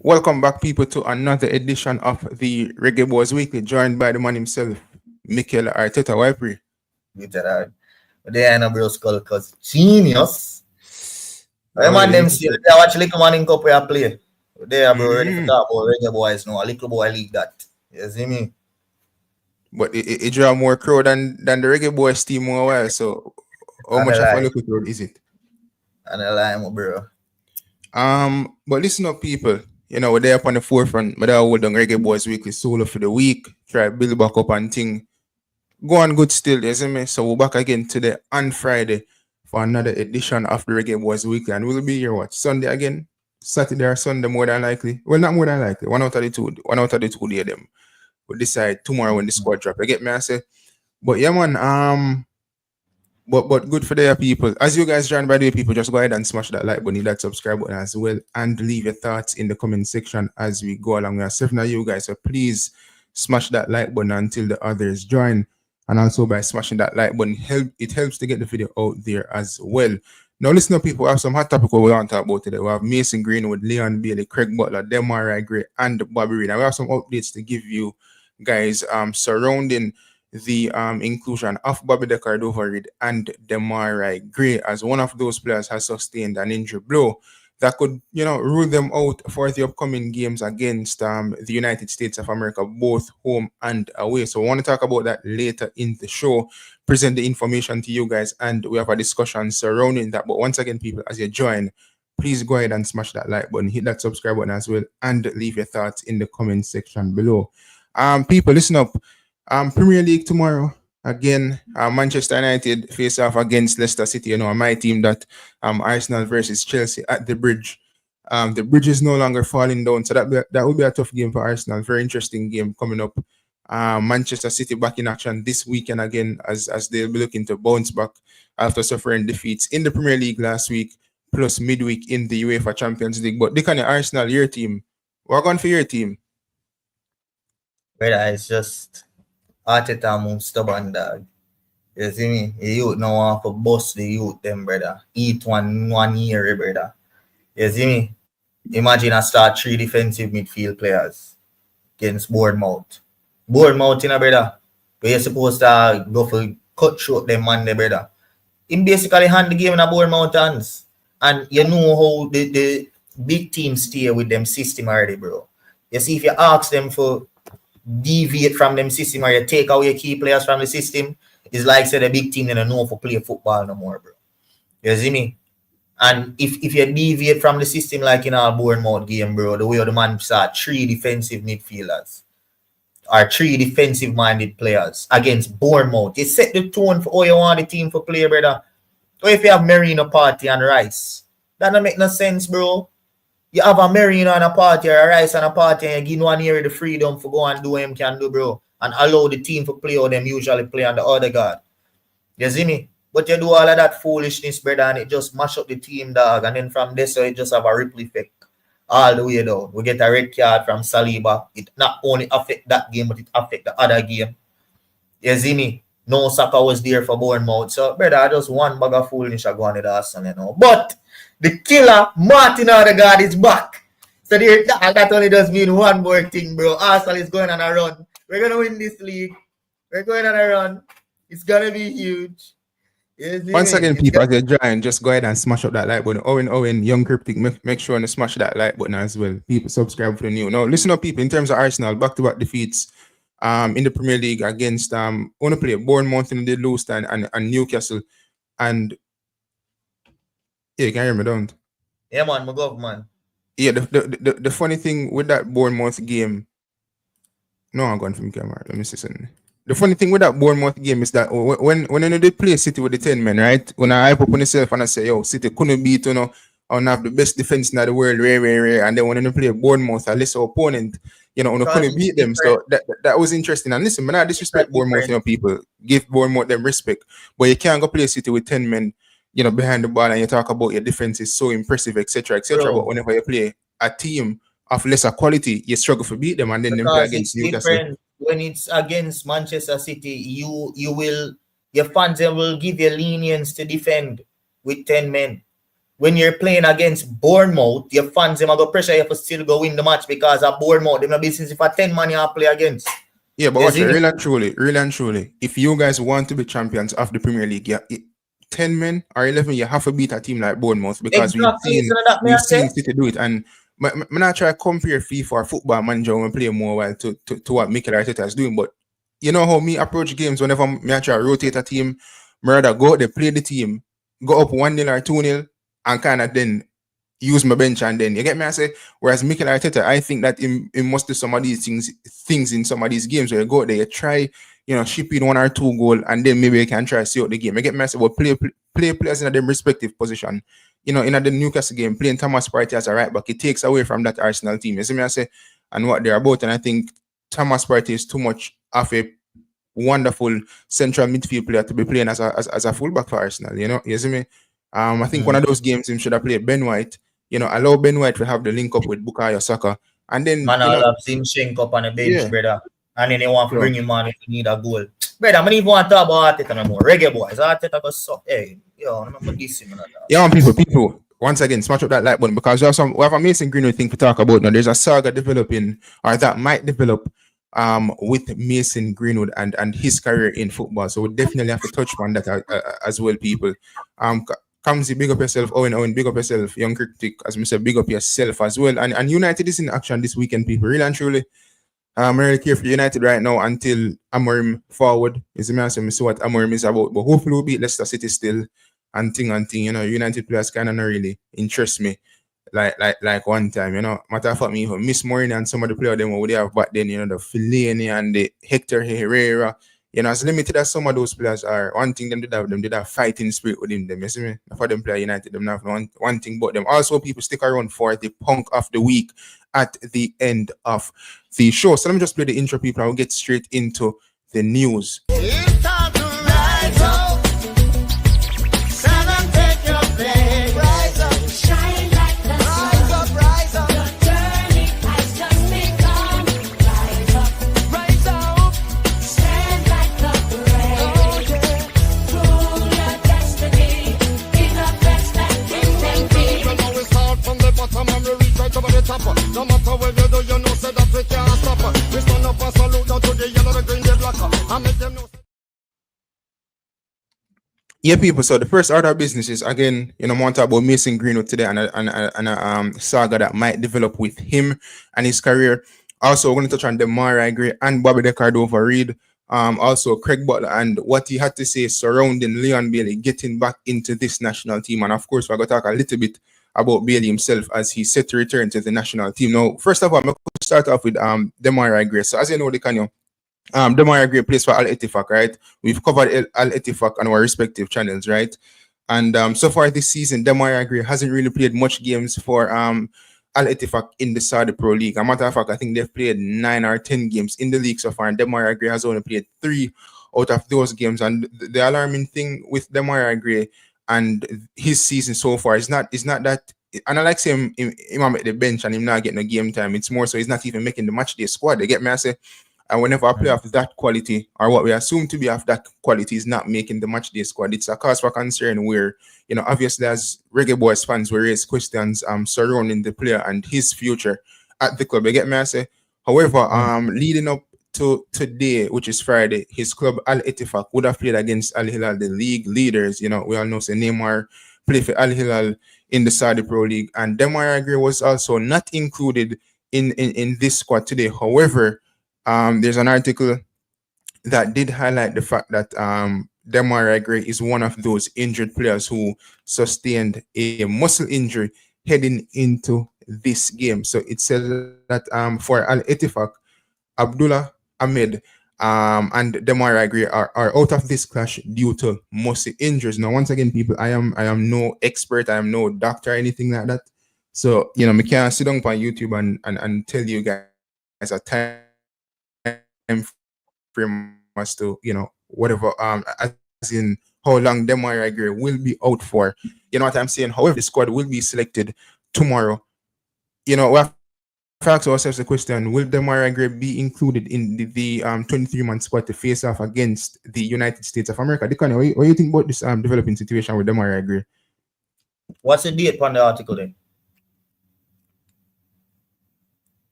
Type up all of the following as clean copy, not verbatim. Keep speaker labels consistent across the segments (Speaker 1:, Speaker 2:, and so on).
Speaker 1: Welcome back, people, to another edition of the Reggae Boys Weekly, joined by the man himself, Mikel Arteta Wipri.
Speaker 2: With that. They are no bro skull cause genius. I
Speaker 1: Oh,
Speaker 2: man
Speaker 1: yeah.
Speaker 2: them see they watch little man in cup where I play. They are bro ready for
Speaker 1: Mm-hmm.
Speaker 2: talk about reggae boys now. A little boy league that. You see me?
Speaker 1: But it draw more crowd than the Reggae Boys team more while. So, how
Speaker 2: And
Speaker 1: much
Speaker 2: a
Speaker 1: of a
Speaker 2: lie.
Speaker 1: little crowd is it?
Speaker 2: And a lie, my bro.
Speaker 1: But listen up, people. We're there up on the forefront, but I hold on Reggae Boys Weekly solo for the week. Try build back up and thing. Go on good still, you see me? So we're back again today on Friday for another edition of the Reggae Boys Weekly. And we'll be here Sunday again? Saturday or Sunday more than likely. Well, not more than likely. One out of the two day them. We'll decide tomorrow when the squad drop. You get me? I say. But yeah, man, but good for the people. As you guys join, by the way, people, just go ahead and smash that like button, hit that subscribe button as well, and leave your thoughts in the comment section as we go along. We are serving you guys, so please smash that like button until the others join. And also by smashing that like button, it helps to get the video out there as well. Now, listen up, people. We have some hot topic we want to talk about today. We have Mason Greenwood, Leon Bailey, Craig Butler, Demarai Gray, and Bobby Reed. And we have some updates to give you guys surrounding the inclusion of Bobby De Cordova-Reid and Demarai Gray, as one of those players has sustained an injury blow that could, rule them out for the upcoming games against the United States of America, both home and away. So I want to talk about that later in the show, present the information to you guys, and we have a discussion surrounding that. But once again, people, as you join, please go ahead and smash that like button, hit that subscribe button as well, and leave your thoughts in the comment section below. People, listen up. Premier League tomorrow. Again, Manchester United face off against Leicester City. My team that Arsenal versus Chelsea at the bridge. The bridge is no longer falling down, so that will be a tough game for Arsenal. Very interesting game coming up. Manchester City back in action this weekend again as they'll be looking to bounce back after suffering defeats in the Premier League last week, plus midweek in the UEFA Champions League. But look at Arsenal, your team. What on for your team?
Speaker 2: Brother, it's just Arteta move stubborn dog. You see me? The youth now want for bust the youth them, brother. Eat one year, brother. You see me? Imagine I start 3 defensive midfield players against Bournemouth. Bournemouth, brother. Where you're supposed to go for cut short them man, brother. Him basically hand the game in a Bournemouth hands. And you know how the big teams stay with them system already, bro. You see, if you ask them for deviate from them system or you take away your key players from the system, it's like say the big team they don't know for play football no more, bro. You see me? And if you deviate from the system like in our Bournemouth game, bro, the way the man start 3 defensive midfielders or 3 defensive-minded players against Bournemouth, you set the tone for how you want the team for play, brother. Or if you have Merino, Party, and Rice, that don't make no sense, bro. You have a Merino and a Party or a Rice and a Party and you give one area the freedom for go and do what him can do, bro. And allow the team to play how them usually play on the other guard. You see me? But you do all of that foolishness, brother, and it just mash up the team, dog. And then from this, so it just have a ripple effect all the way down. We get a red card from Saliba. It not only affect that game, but it affect the other game. You see me? No Saka was there for Bournemouth. So, brother, I just one bag of foolishness I go on with Arsenal, But the killer, Martin Odegaard, is back. So that only does mean one more thing, bro. Arsenal is going on a run. We're going to win this league. We're going on a run. It's going to be huge.
Speaker 1: Once again, people, as you join, just go ahead and smash up that like button. Owen, Young Cryptic, make sure to smash that like button as well. People, subscribe for the new. Now, listen up, people, in terms of Arsenal, back-to-back defeats in the Premier League against only play Bournemouth in the lose and Newcastle. And yeah, you can hear me, don't?
Speaker 2: Yeah, man, my government.
Speaker 1: Yeah, the funny thing with that Bournemouth game, no, I'm going from camera. Let me see something. The funny thing with that Bournemouth game is that when they play City with the 10 men, right? When I hype up on myself and I say, yo, City couldn't beat, and have the best defense in the world, rare. And then when they play Bournemouth, a lesser opponent, couldn't beat them. So that was interesting. And listen, man, I disrespect Bournemouth, people. Give Bournemouth them respect. But you can't go play City with 10 men, behind the ball and you talk about your defense is so impressive, etc., etc. But whenever you play a team of lesser quality, you struggle to beat them, and then they play against Newcastle.
Speaker 2: When it's against Manchester City, your fans will give you lenience to defend with 10 men. when you're playing against Bournemouth, your fans them go pressure you for still go win the match because of Bournemouth. Them no business if a 10 man you play against.
Speaker 1: Yeah, but watch it, really and truly. If you guys want to be champions of the Premier League, 10 men or 11, you have to beat a team like Bournemouth because we've seen City do it. And I'm not trying to compare FIFA or Football Manager when we play more while to what Mikel Arteta is doing. But you know how me approach games whenever I try to rotate a team, I rather go out there, play the team, go up 1-0 or 2-0, and kind of then use my bench, and then you get me. I say, whereas Mikel Arteta, I think that he must do some of these things in some of these games where you go there, you try, ship in 1 or 2 goal, and then maybe you can try to see out the game. You get me. I say, well, play players in their respective position. In the Newcastle game, playing Thomas Partey as a right back, it takes away from that Arsenal team. You see me? I say, and what they're about, and I think Thomas Partey is too much of a wonderful central midfield player to be playing as a fullback for Arsenal. You see me? I think one of those games him should have played Ben White. Allow Ben White to have the link up with Bukayo Saka. And then
Speaker 2: I'll have Zinchenko up on the bench, brother. And then they want to bring him on if you need a goal. Brother, I don't even want to talk about Arteta no more. Reggae boys. Arteta go suck. Hey, I'm not this him.
Speaker 1: Yeah, people, once again, smash up that like button because we have a Mason Greenwood thing to talk about now. There's a saga developing, or that might develop, with Mason Greenwood and his career in football. So we definitely have to touch on that as well, people. Kamsi, big up yourself. Owen, big up yourself. Young Critic, as I said, big up yourself as well. And United is in action this weekend, people. Really and truly. I'm really care for United right now until Amorim forward. Is the man saying see what Amorim is about. But hopefully we'll beat Leicester City still and thing. United players kind of not really interest me like one time. Matter of fact, me even miss Mourinho and some of the players them what they have back then, the Fellaini and the Hector Herrera. As limited as some of those players are, one thing them did have fighting spirit within them. You see me? For them play United, them have one thing but them. Also, people stick around for the punk of the week at the end of the show. So let me just play the intro, people, and we'll get straight into the news. It's time to rise up. Stand and take your place. Rise up. Shine like the sun. Rise up. Your journey has just begun. Rise up. Rise up. Stand like the brave. Prove your destiny. Be the best that you can be. We know we start from the bottom and we reach right over the top. No matter where you do, you know, say that we can't stop. We stand up and salute down to the yellow, the green, the black. I make them know. Yeah, people. So the first order of business is again, I want to talk about Mason Greenwood today and a saga that might develop with him and his career. Also, we're going to touch on Demarai and Bobby De Cordova-Reid. Also Craig Butler and what he had to say surrounding Leon Bailey getting back into this national team. And of course, we're going to talk a little bit about Bailey himself as he's set to return to the national team. Now, first of all, I'm going to start off with Demarai. So as you know, Demarai plays for Al Ettifaq, right? We've covered Al Ettifaq on our respective channels, right? And so far this season, Demarai hasn't really played much games for Al Ettifaq in the Saudi Pro League. As a matter of fact, I think they've played 9 or 10 games in the league so far, and Demarai has only played 3 out of those games. And the alarming thing with Demarai and his season so far is not that, and I like saying him at the bench and him not getting a game time. It's more so he's not even making the match day squad. They get me, I say. And whenever a player of that quality, or what we assume to be of that quality, is not making the match day squad, it's a cause for concern where, obviously as Reggae Boys fans, we raise questions surrounding the player and his future at the club. You get me, I say. However, leading up to today, which is Friday, his club Al Ettifaq would have played against Al Hilal, the league leaders. We all know say Neymar played for Al Hilal in the Saudi Pro League, and Demarai was also not included in this squad today. However, there's an article that did highlight the fact that Demarai is one of those injured players who sustained a muscle injury heading into this game. So it says that for Al Ettifaq, Abdullah Ahmed and Demarai are out of this clash due to muscle injuries. Now, once again, people, I am no expert, I am no doctor or anything like that. So, I can't sit down on YouTube and tell you guys a time frame as to, whatever, as in how long Demarai will be out for. You know what I'm saying? However, the squad will be selected tomorrow. We have to ask ourselves the question, will Demarai be included in the 23-man squad to face off against the United States of America? What do you think about this developing situation with Demarai?
Speaker 2: What's the date on the article then?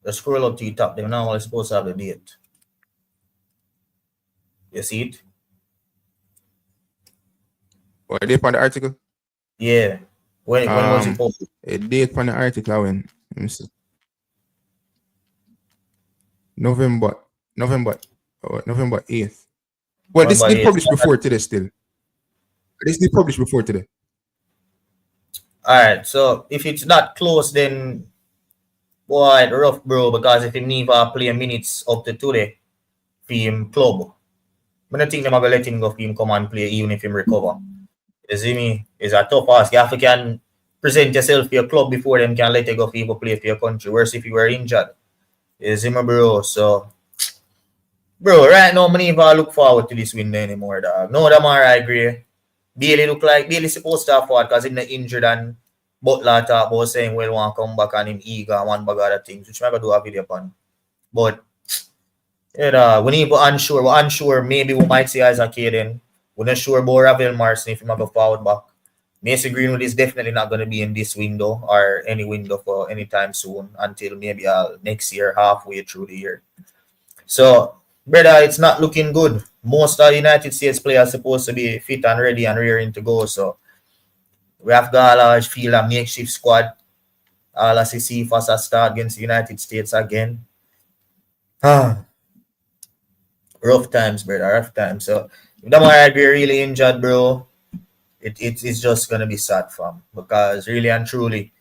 Speaker 2: Just scroll up to the top. They're not only supposed to have the date. You see it?
Speaker 1: What a date on the article?
Speaker 2: Yeah. When was it posted?
Speaker 1: A date on the article when? Let me see. November 8th. Well, this did publish before today still. This did publish before today.
Speaker 2: Alright, so if it's not close, then boy, rough, bro, because if he never play minutes up to today for him club, I don't think they're gonna let him go for him come and play even if him recover. You see me? It's a tough ask. You have to can present yourself for your club before them can let you go for you play for your country. Worse if you were injured. You see me, bro? So bro, right now, I don't even look forward to this win anymore, dog. No, Demarai agree. Bailey look like Bailey's supposed to have fought because he's not injured and Butler talk about saying, well, want to come back and him eager and one bag of other things, which I'm going to do a video upon. But, yeah, we need to be unsure. We're unsure. Maybe we might see Isaac Caden. We're not sure about Ravel Marson if he might go forward back. Mason Greenwood is definitely not going to be in this window or any window for any time soon until maybe next year, halfway through the year. So, brother, it's not looking good. Most of the United States players are supposed to be fit and ready and rearing to go. So we have got a large field, a makeshift squad. All I see for us to start against the United States again. Rough times, brother. Rough times. So if Demarai be really injured, bro, it's just gonna be sad for him. Because really and truly,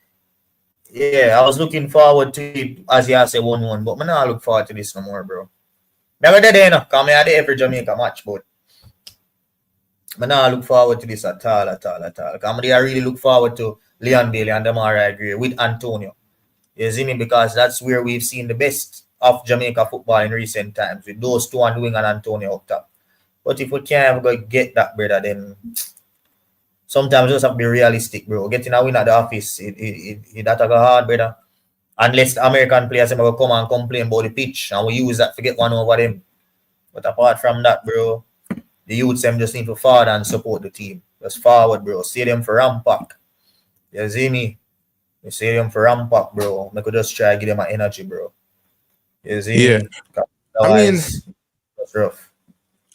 Speaker 2: yeah, I was looking forward to it as you say 1-1, but I'm not look forward to this no more, bro. Never did enough, because I had every Jamaica match, but I now look forward to this at all. Because I really look forward to Leon Bailey and Demarai agree with Antonio. You see me? Because that's where we've seen the best of Jamaica football in recent times, with those two and Wing and Antonio up top. But if we can't ever get that, brother, then sometimes we just have to be realistic, bro. Getting a win at the office, that's hard, brother. Unless the American players will come and complain about the pitch and we use that to get one over them. But apart from that, bro, the youths them just need to forward and support the team. Just forward, bro. See them for ramp up. You see me? You see them for ramp up, bro. I could just try to give them an energy, bro. You see me?
Speaker 1: I mean,
Speaker 2: that's rough.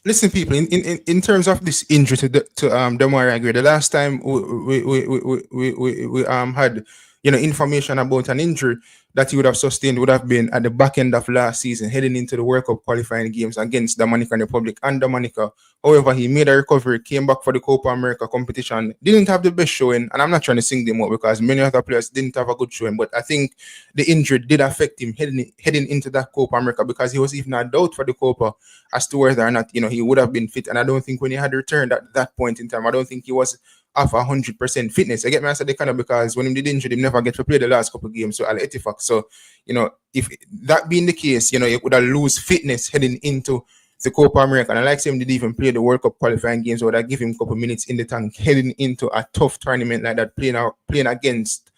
Speaker 1: Listen, people, in terms of this injury to Demarai, the last time we had information about an injury that he would have sustained would have been at the back end of last season, heading into the World Cup qualifying games against Dominican Republic and Dominica. However, he made a recovery, came back for the Copa America competition, didn't have the best showing, and I'm not trying to sing them up because many other players didn't have a good showing, but I think the injury did affect him heading into that Copa America because he was even a doubt for the Copa as to whether or not he would have been fit. And I don't think when he had returned at that point in time, I don't think he was of 100% fitness. I get me, I said they kind of because when he did injured, he never get to play the last couple of games. So Al Etifak. So if that being the case, he would have lose fitness heading into the Copa America. And I like him did even play the World Cup qualifying games, so that give him a couple minutes in the tank heading into a tough tournament like that, playing against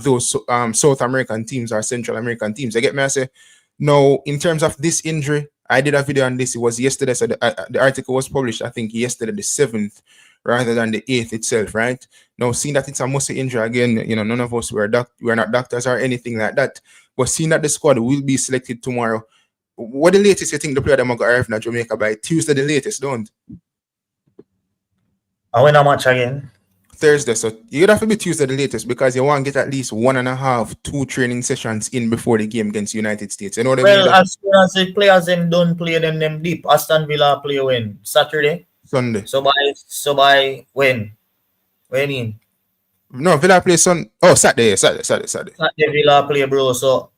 Speaker 1: those South American teams or Central American teams. I get me, I say. Now, in terms of this injury, I did a video on this. It was yesterday, so the article was published, I think, yesterday, the 7th, rather than the 8th itself, right? Now, seeing that it's a muscle injury, again, none of us, we're not doctors or anything like that, but seeing that the squad will be selected tomorrow, what the latest you think the player that might arrive in Jamaica by Tuesday, the latest, don't?
Speaker 2: And when how much again?
Speaker 1: Thursday, so you'd have to be Tuesday the latest because you want to get at least 1.5, 2 training sessions in before the game against United States. You know what I mean?
Speaker 2: Well, as soon as the players them don't play them deep, Aston Villa play when? Saturday?
Speaker 1: Sunday.
Speaker 2: So by when? When in?
Speaker 1: No, Villa play Saturday.
Speaker 2: Saturday Villa play, bro. So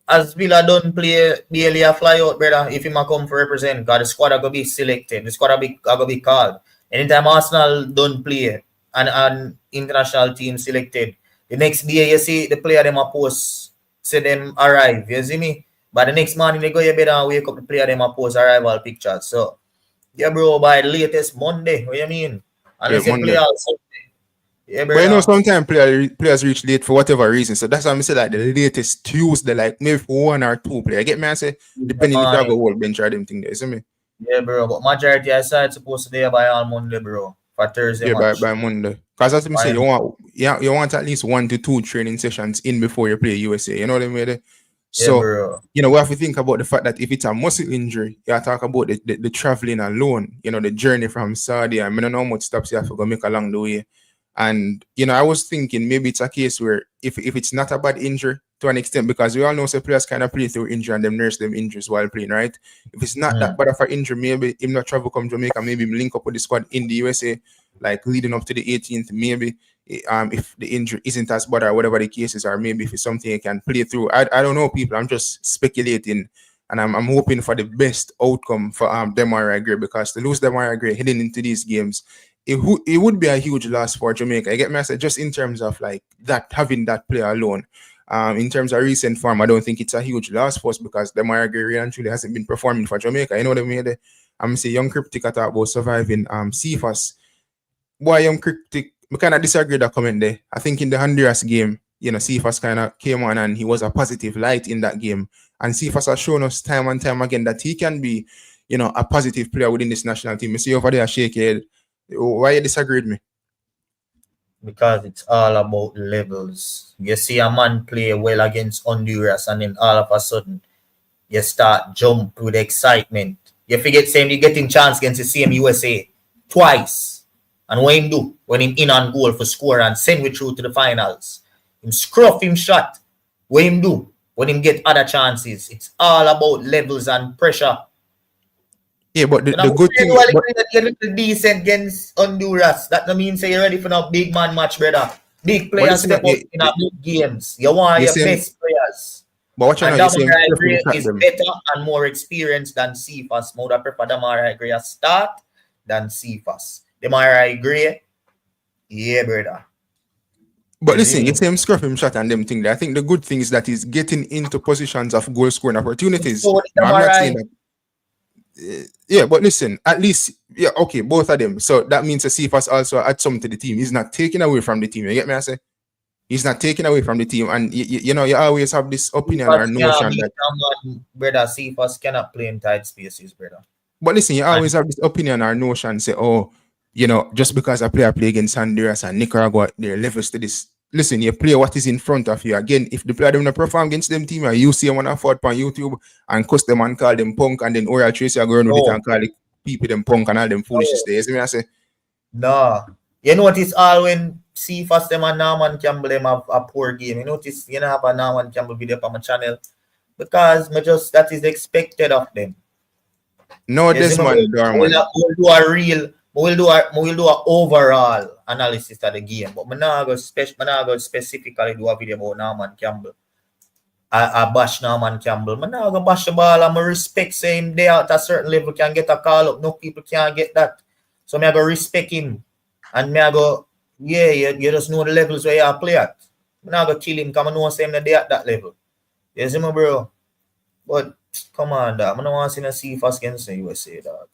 Speaker 2: as Villa don't play, Bailey a fly out, brother. If he might come for represent, because the squad are gonna be selected, the squad are gonna be called. Anytime Arsenal don't play and an international team selected, the next day you see the player them a post say them arrive. You see me? But the next morning they go you better and wake up the player them a post arrival pictures. So yeah, bro, by the latest Monday. What you mean? Unless you play all Sunday. Yeah, bro.
Speaker 1: But sometimes players reach late for whatever reason. So that's why I'm saying like the latest Tuesday, like maybe for 1 or 2 players. Get me? I say depending if you have a whole bench or them thing there, you see me?
Speaker 2: Yeah, bro. But majority I said it's supposed to be by all Monday, bro. For Thursday.
Speaker 1: Yeah, by Monday. Because as I say, you want at least 1 to 2 training sessions in before you play USA. You know what I mean? So,
Speaker 2: bro.
Speaker 1: we have to think about the fact that if it's a muscle injury, you talk about the traveling alone, the journey from Saudi. I don't know how much steps you have to go make along the way. And, I was thinking maybe it's a case where if it's not a bad injury to an extent, because we all know some players kind of play through injury and them nurse them injuries while playing, right? If it's not that bad of an injury, maybe him not travel come Jamaica, maybe him link up with the squad in the USA, like leading up to the 18th, maybe if the injury isn't as bad or whatever the case is, or maybe if it's something you can play through. I don't know, people. I'm just speculating, and I'm hoping for the best outcome for Demarai Gray, because to lose Demarai Gray heading into these games, it would be a huge loss for Jamaica. You get me? I said, just in terms of like that, having that player alone. In terms of recent form, I don't think it's a huge loss for us, because Demarai Gray really and truly hasn't been performing for Jamaica. You know what I mean? I'm saying Young Cryptic I talk about surviving Cephas. Boy, Young Cryptic, I kind of disagree with that comment there. I think in the Honduras game, Cephas kind of came on and he was a positive light in that game. And Cephas has shown us time and time again that he can be, a positive player within this national team. You see over there, shake your head. Why you disagree with me?
Speaker 2: Because it's all about levels. You see a man play well against Honduras, and then all of a sudden, you start jump with excitement. You forget saying you're getting chance against the same USA twice. And what him do when him in on goal for score and send we through to the finals? Him scruff him shot. What him do when him get other chances? It's all about levels and pressure.
Speaker 1: Yeah, but the good thing
Speaker 2: is that you're little decent against Honduras. That don't mean say you're ready for no big man match, brother. Big players step up in a big games. You want your best players.
Speaker 1: But what you know,
Speaker 2: Demarai Gray is better and more experienced than Cephas. I would prefer Demarai Gray start than Cephas. Demarai Gray, yeah, brother.
Speaker 1: But listen, you see him scruff him shot and them thing there. I think the good thing is that he's getting into positions of goal scoring opportunities.
Speaker 2: So
Speaker 1: I'm not saying that. Yeah, but listen, at least, yeah, okay, both of them. So that means to Cephas also add something to the team. He's not taking away from the team. You get me? I say he's not taking away from the team, and you always have this opinion or notion that
Speaker 2: brother Cephas cannot play in tight spaces, brother.
Speaker 1: But listen, you always have this opinion or notion, say, just because a player play against Honduras and Nicaragua, their levels to this. Listen, you play what is in front of you. Again, if the player don't perform against them team, you see them on a forward on YouTube and cuss them and call them punk, and then Oral Tracy are going with it and call the people them punk and all them foolishness there. You see me? I say,
Speaker 2: no. You notice all when Cephas them and Norman Campbell them have a poor game. You notice you have a Norman Campbell video on my channel because that is expected of them.
Speaker 1: No, this man,
Speaker 2: We'll do a overall analysis of the game, but I'm not going to specifically do a video about Norman Campbell. I bash Norman Campbell. I'm not going to bash the ball. I'm going to respect him there at a certain level can get a call up. No people can't get that. So I'm going to respect him. And I'm going you just know the levels where you play at. I'm not going to kill him because I know him that they at that level. You see me, bro? But come on, dog. I don't want to see a Cephas against the USA, dog.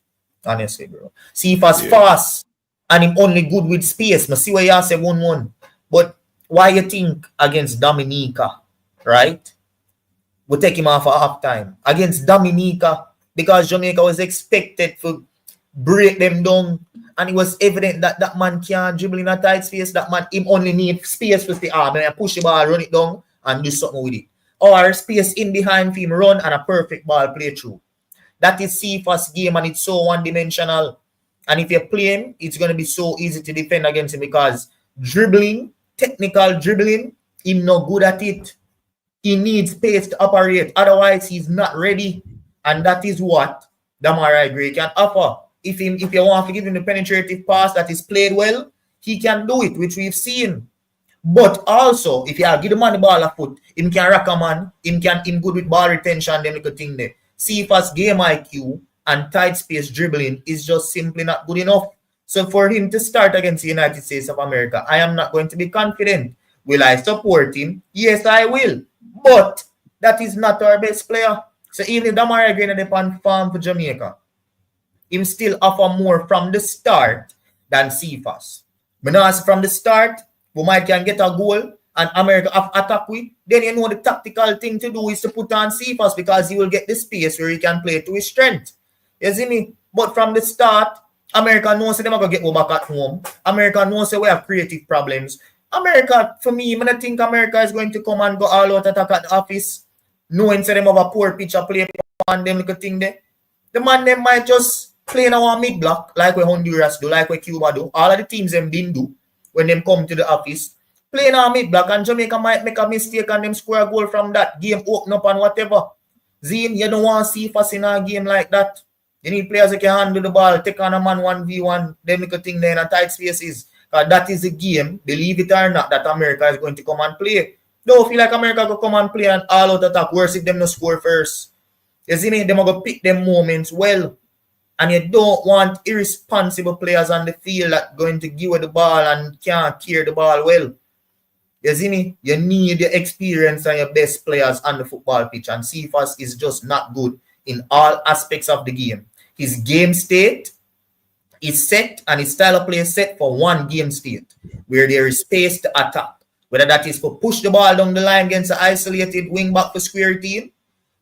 Speaker 2: Honestly, bro. Cephas fast and him only good with space. I see why you say 1-1. But why you think against Dominica, right? We take him off at halftime. Against Dominica, because Jamaica was expected to break them down. And it was evident that that man can't dribble in a tight space. That man him only need space with the arm and push the ball, run it down, and do something with it. Or space in behind him, run and a perfect ball play through. That is Cephas' game, and it's so one-dimensional. And if you play him, it's going to be so easy to defend against him because technical dribbling, he's not good at it. He needs pace to operate. Otherwise, he's not ready. And that is what Demarai Gray can offer. If you want to give him the penetrative pass that is played well, he can do it, which we've seen. But also, if you give the man the ball a foot, him can rock a man, him good with ball retention, them little thing there. Cephas' game IQ and tight space dribbling is just simply not good enough. So for him to start against the United States of America, I am not going to be confident. Will I support him? Yes, I will. But that is not our best player. So even if Demarai Gray on farm for Jamaica, him still offer more from the start than Cephas. But now from the start, we might can get a goal and America attack with, then you know the tactical thing to do is to put on Cephas because he will get the space where he can play to his strength. You see me? But from the start, America knows them are going to get back at home. America knows we have creative problems. America, for me, I think America is going to come and go all out attack at the office, knowing them have a poor pitch of play on them little thing there. The man them might just play in our mid block like we Honduras do, like we Cuba do. All of the teams them didn't do when them come to the office. Play in our mid block and Jamaica might make a mistake and them score a goal from that game, open up and whatever. Zine, you don't want to see us in a game like that. You need players who can handle the ball, take on a man 1v1, them little thing there in a tight spaces. Because that is the game, believe it or not, that America is going to come and play. Don't feel like America will come and play and all out attack. Worse if them no score first. You see me? Them are going to pick them moments well. And you don't want irresponsible players on the field that going to give the ball and can't carry the ball well. You see me? You need your experience and your best players on the football pitch. And Cephas is just not good in all aspects of the game. His game state is set and his style of play is set for one game state where there is space to attack. Whether that is for push the ball down the line against an isolated wing back for square team,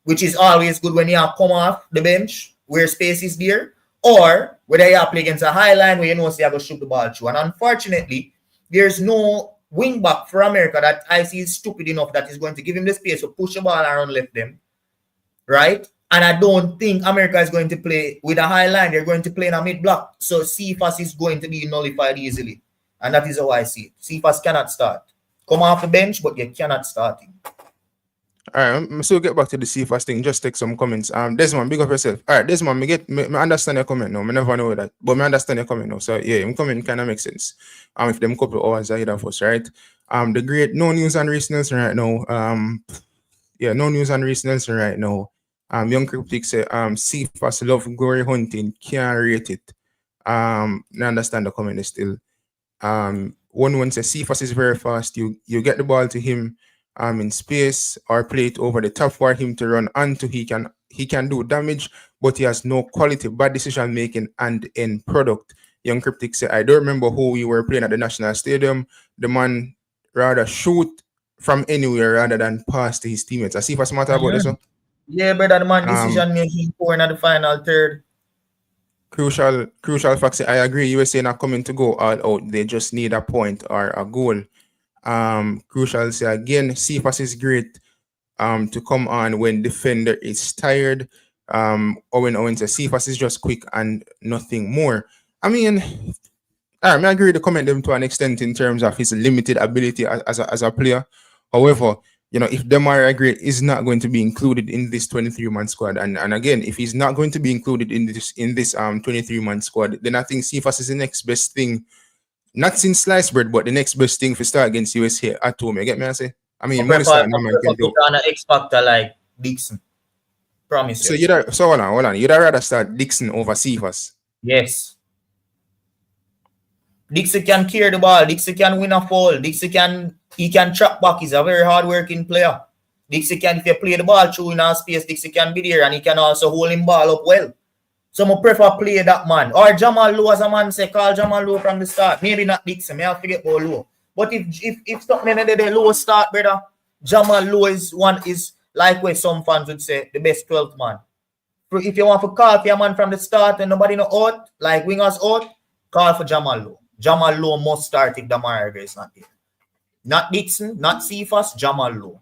Speaker 2: which is always good when you have come off the bench where space is there, or whether you play against a high line where you know you have to shoot the ball through. And unfortunately, there's no wing back for America that I see is stupid enough that is going to give him the space to push the ball around left them. Right? And I don't think America is going to play with a high line. They're going to play in a mid block. So Cephas is going to be nullified easily. And that is how I see it. Cephas cannot start. Come off the bench, but you cannot start him.
Speaker 1: All right, so get back to the Cephas thing. Just take some comments. Desmond, big up yourself. All right, Desmond, I understand your comment now. I never know that, but I understand your comment now. So yeah, my comment kind of makes sense. If them couple of hours ahead of us, right? The great no news on Reece Nelson right now. No news on Reece Nelson right now. Young Cryptic say Cephas love glory hunting, can't rate it. I understand the comment still. One says Cephas is very fast. You get the ball to him in space or play it over the top for him to run onto. He can do damage, but he has no quality, bad decision making and end product. Young Cryptic say, I don't remember who we were playing at the National Stadium. The man rather shoot from anywhere rather than pass to his teammates. I see if I smart about this one.
Speaker 2: Yeah, brother, the man decision making poor in the final third.
Speaker 1: Crucial fact. I agree. USA not coming to go all out. They just need a point or a goal. Crucial say again, Cephas is great to come on when defender is tired. Owen says Cephas is just quick and nothing more. I mean, I agree with the comment them to an extent in terms of his limited ability as a player. However, if Demarai is not going to be included in this 23-man squad, and again, if he's not going to be included in this 23-man squad, then I think Cephas is the next best thing. Not since sliced bread, but the next best thing for start against USA at home. You get me? I say. I mean,
Speaker 2: on an X factor like Dixon. Promise.
Speaker 1: So hold on. You'd rather start Dixon over Cephas?
Speaker 2: Yes. Dixon can carry the ball. Dixon can win a foul. He can track back. He's a very hard-working player. Dixon can, if you play the ball through in our space, Dixon can be there, and he can also hold him ball up well. So I prefer play that man. Or Jamal Lowe, as a man say, call Jamal Lowe from the start. Maybe not Dixon. I forget about Lowe. But if something in the low start, brother, Jamal Lowe is like where some fans would say, the best 12th man. If you want to call for a man from the start and nobody no out, like wingers out, call for Jamal Lowe. Jamal Lowe must start if Demarai is not there. Not Dixon, not Cephas, Jamal Lowe.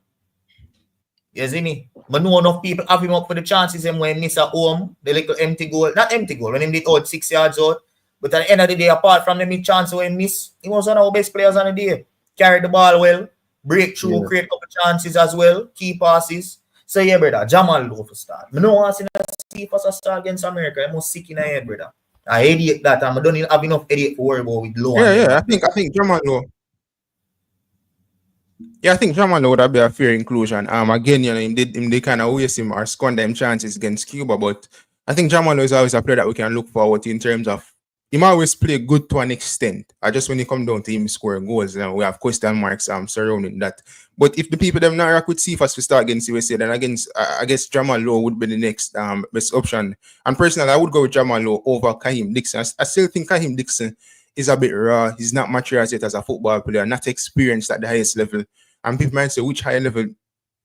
Speaker 2: You see me? But no enough people have him up for the chances and when he miss a home, the little empty goal, not empty goal, when he did out 6 yards out. But at the end of the day, apart from the mid chance when he miss, he was one of our best players on the day. Carried the ball well, break through, create a couple chances as well, key passes. So yeah, brother, Jamal Lowe for start. I don't want to see Cephas a start against America. I'm most sick in the head, brother. I headache that and I don't even have enough headache to worry about with Lowe.
Speaker 1: I think Jamal Lowe. Yeah, I think Jamal Lowe would be a fair inclusion. Again, they kind of waste him or squander him chances against Cuba, but I think Jamal Lowe is always a player that we can look forward to in terms of he always play good to an extent. Just when you come down to him scoring goals, we have question marks surrounding that. But if the people them not rock with Cephas to start against USA, then I guess Jamal Lowe would be the next best option. And personally, I would go with Jamal Lowe over Kaheem Dixon. I still think Kaheem Dixon is a bit raw. He's not mature yet as a football player, not experienced at the highest level. And people might say, which high level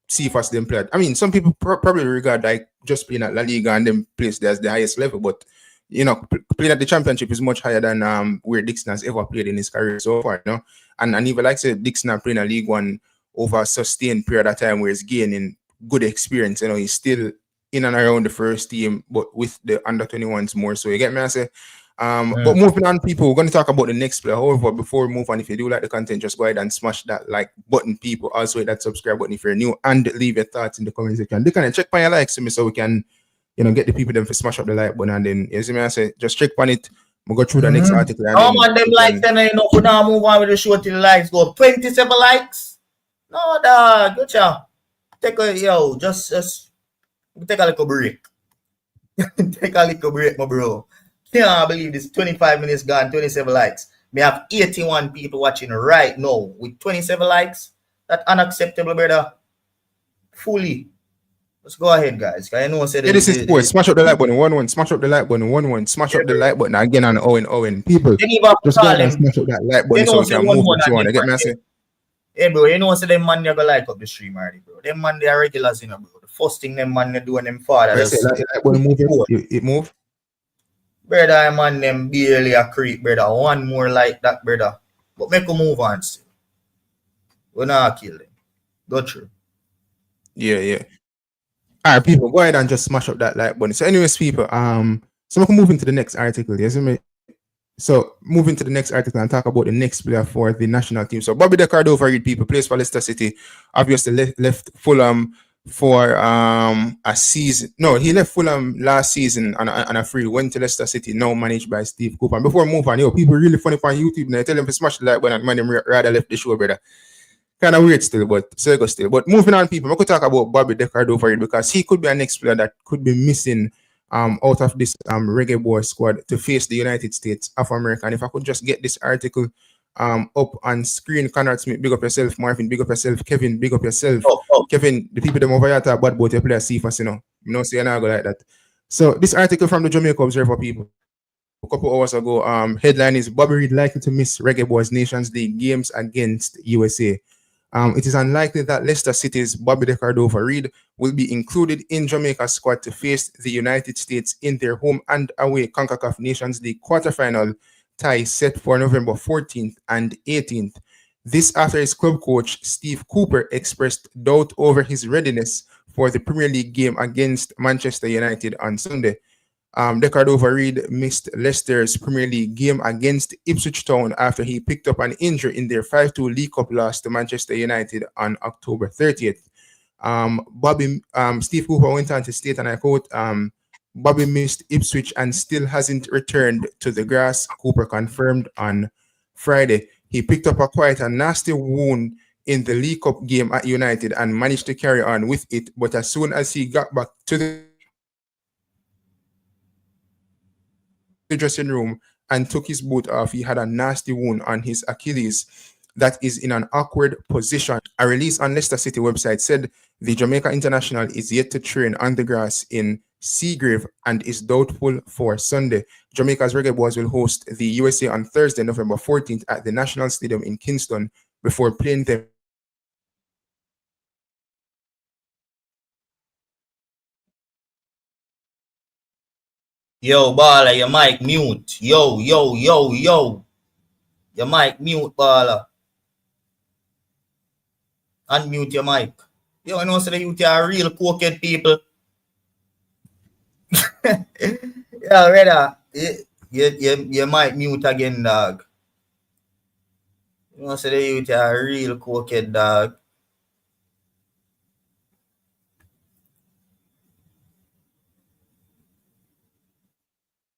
Speaker 1: Cephas them played? I mean, some people probably regard like just playing at La Liga and them place there as the highest level, but playing at the championship is much higher than where Dixon has ever played in his career so far, And even like I said, Dixon playing a League One over a sustained period of time where he's gaining good experience. He's still in and around the first team, but with the under 21s more. So you get me? I say. But moving on, people, we're going to talk about the next player. However, before we move on, if you do like the content, just go ahead and smash that like button, people. Also hit that subscribe button if you're new, and leave your thoughts in the comment section. They can check on your likes to me so we can, get the people them to smash up the like button, and then you see me, I say, just check on it. We'll go through the next article.
Speaker 2: Come on, them likes, then we now move on with the show till the likes go 27 likes. No, dog, good job. Take a just take a little break. Take a little break, my bro. I believe this 25 minutes gone, 27 likes. We have 81 people watching right now with 27 likes. That's unacceptable, brother. Fully. Let's go ahead, guys. I know said
Speaker 1: this is sports. Smash up the like button, 1-1. Smash up the like button, 1-1. Smash up the like button again on Owen. People, just go ahead and smash up that like button so we can move what you want. Get me I say?
Speaker 2: Hey, bro, you know what? Them man, they go like up the stream already, bro. Them man, they are regulars, bro. The first thing them man, they do when them father.
Speaker 1: It move.
Speaker 2: Brother, man, them barely a creep, brother. One more like that, brother. But make a move on still. We're not kill them. Go through.
Speaker 1: Yeah. All right, people, go ahead and just smash up that like button. So, anyways, people, so we can move into the next article. Yes, me. So, moving to the next article and talk about the next player for the national team. So, Bobby De Cordova-Reid, people, plays for Leicester City. Obviously, left Fulham for a season. No, he left Fulham last season on a free. Went to Leicester City, now managed by Steve Cooper. And before we move on, people really funny on YouTube. Now, I tell them to smash the like button, and man, them rather left the show, brother. Kind of weird still, but circle still. But moving on, people, we could talk about Bobby De Cordova-Reid because he could be a next player that could be missing out of this Reggae Boy squad to face the United States of America. And if I could just get this article up on screen, Conrad Smith, big up yourself. Marvin, big up yourself. Kevin, big up yourself. Kevin, the people them over here talk bad about your player CFAS, you know, say you're not go like that. So this article from the Jamaica Observer, people, a couple hours ago, headline is Bobby Reid likely to miss Reggae Boys Nations League games against USA. It is unlikely that Leicester City's Bobby De Cordova-Reid will be included in Jamaica's squad to face the United States in their home and away Concacaf Nations League quarterfinal tie set for November 14th and 18th. This after his club coach, Steve Cooper, expressed doubt over his readiness for the Premier League game against Manchester United on Sunday. De Cordova-Reid missed Leicester's Premier League game against Ipswich Town after he picked up an injury in their 5-2 League Cup loss to Manchester United on October 30th. Steve Cooper went on to state, and I quote, Bobby missed Ipswich and still hasn't returned to the grass, Cooper confirmed on Friday. He picked up a quite a nasty wound in the League Cup game at United and managed to carry on with it, but as soon as he got back to the dressing room and took his boot off, he had a nasty wound on his Achilles that is in an awkward position. A release on Leicester City website said the Jamaica international is yet to train on the grass in Seagrave and is doubtful for Sunday. Jamaica's Reggae Boys will host the USA on Thursday, November 14th at the National Stadium in Kingston before playing them.
Speaker 2: Yo, Baller, your mic mute. Yo. Your mic mute, Baller. Unmute your mic. Yo, I know so that you are real cokehead people. Yeah, brother. You might mute again, dog. You know so that you are real cokehead, dog.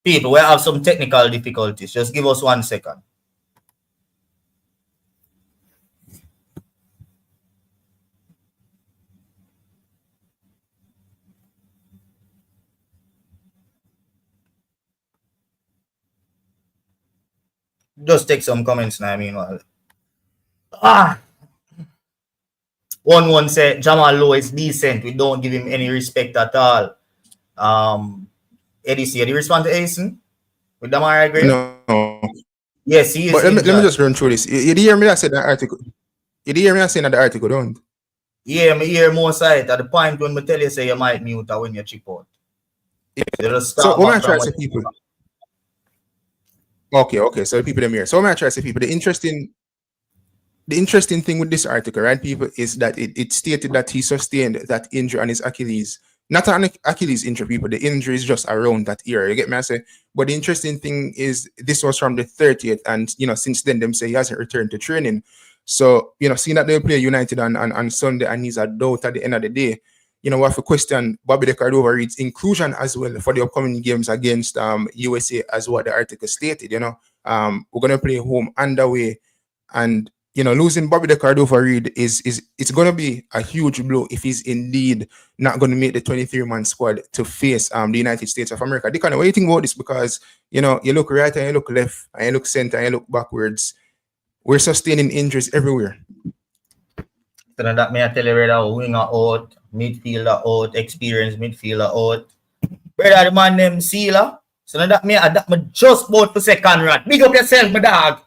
Speaker 2: People, we have some technical difficulties. Just give us 1 second. Just take some comments now, meanwhile. 1-1 say Jamal Lowe is decent. We don't give him any respect at all. Eddie, see, did you respond to Asen? With Demarai Gray?
Speaker 1: No.
Speaker 2: Yes, he is.
Speaker 1: But let me just run through this. You did hear me that said that article? You did hear me that saying that the article, don't?
Speaker 2: Yeah, me hear more side at the point when me tell you say you might mute when you chip out.
Speaker 1: Yeah. So what I try to say, people, Okay. So the people them here. So I'm gonna try to say people the interesting thing with this article, right, people, is that it stated that he sustained that injury on his Achilles. Not an Achilles injury, people. The injury is just around that area. You get me? I say. But the interesting thing is this was from the 30th, and since then them say he hasn't returned to training. So seeing that they play United on Sunday and he's a doubt at the end of the day, we have to question Bobby the Cordova-Reid's inclusion as well for the upcoming games against USA, as what the article stated. We're gonna play home and away, and losing Bobby the Cordova-Reid is it's going to be a huge blow if he's indeed not going to make the 23-man squad to face the United States of America. Dickon, what do you think about this? Because you look right and you look left and you look center and you look backwards. We're sustaining injuries everywhere.
Speaker 2: So that may I tell you, brother, winger out, midfielder out, experienced midfielder out. Brother, the man named Sealer. So that may I just about to say Conrad. Big up yourself, my dog.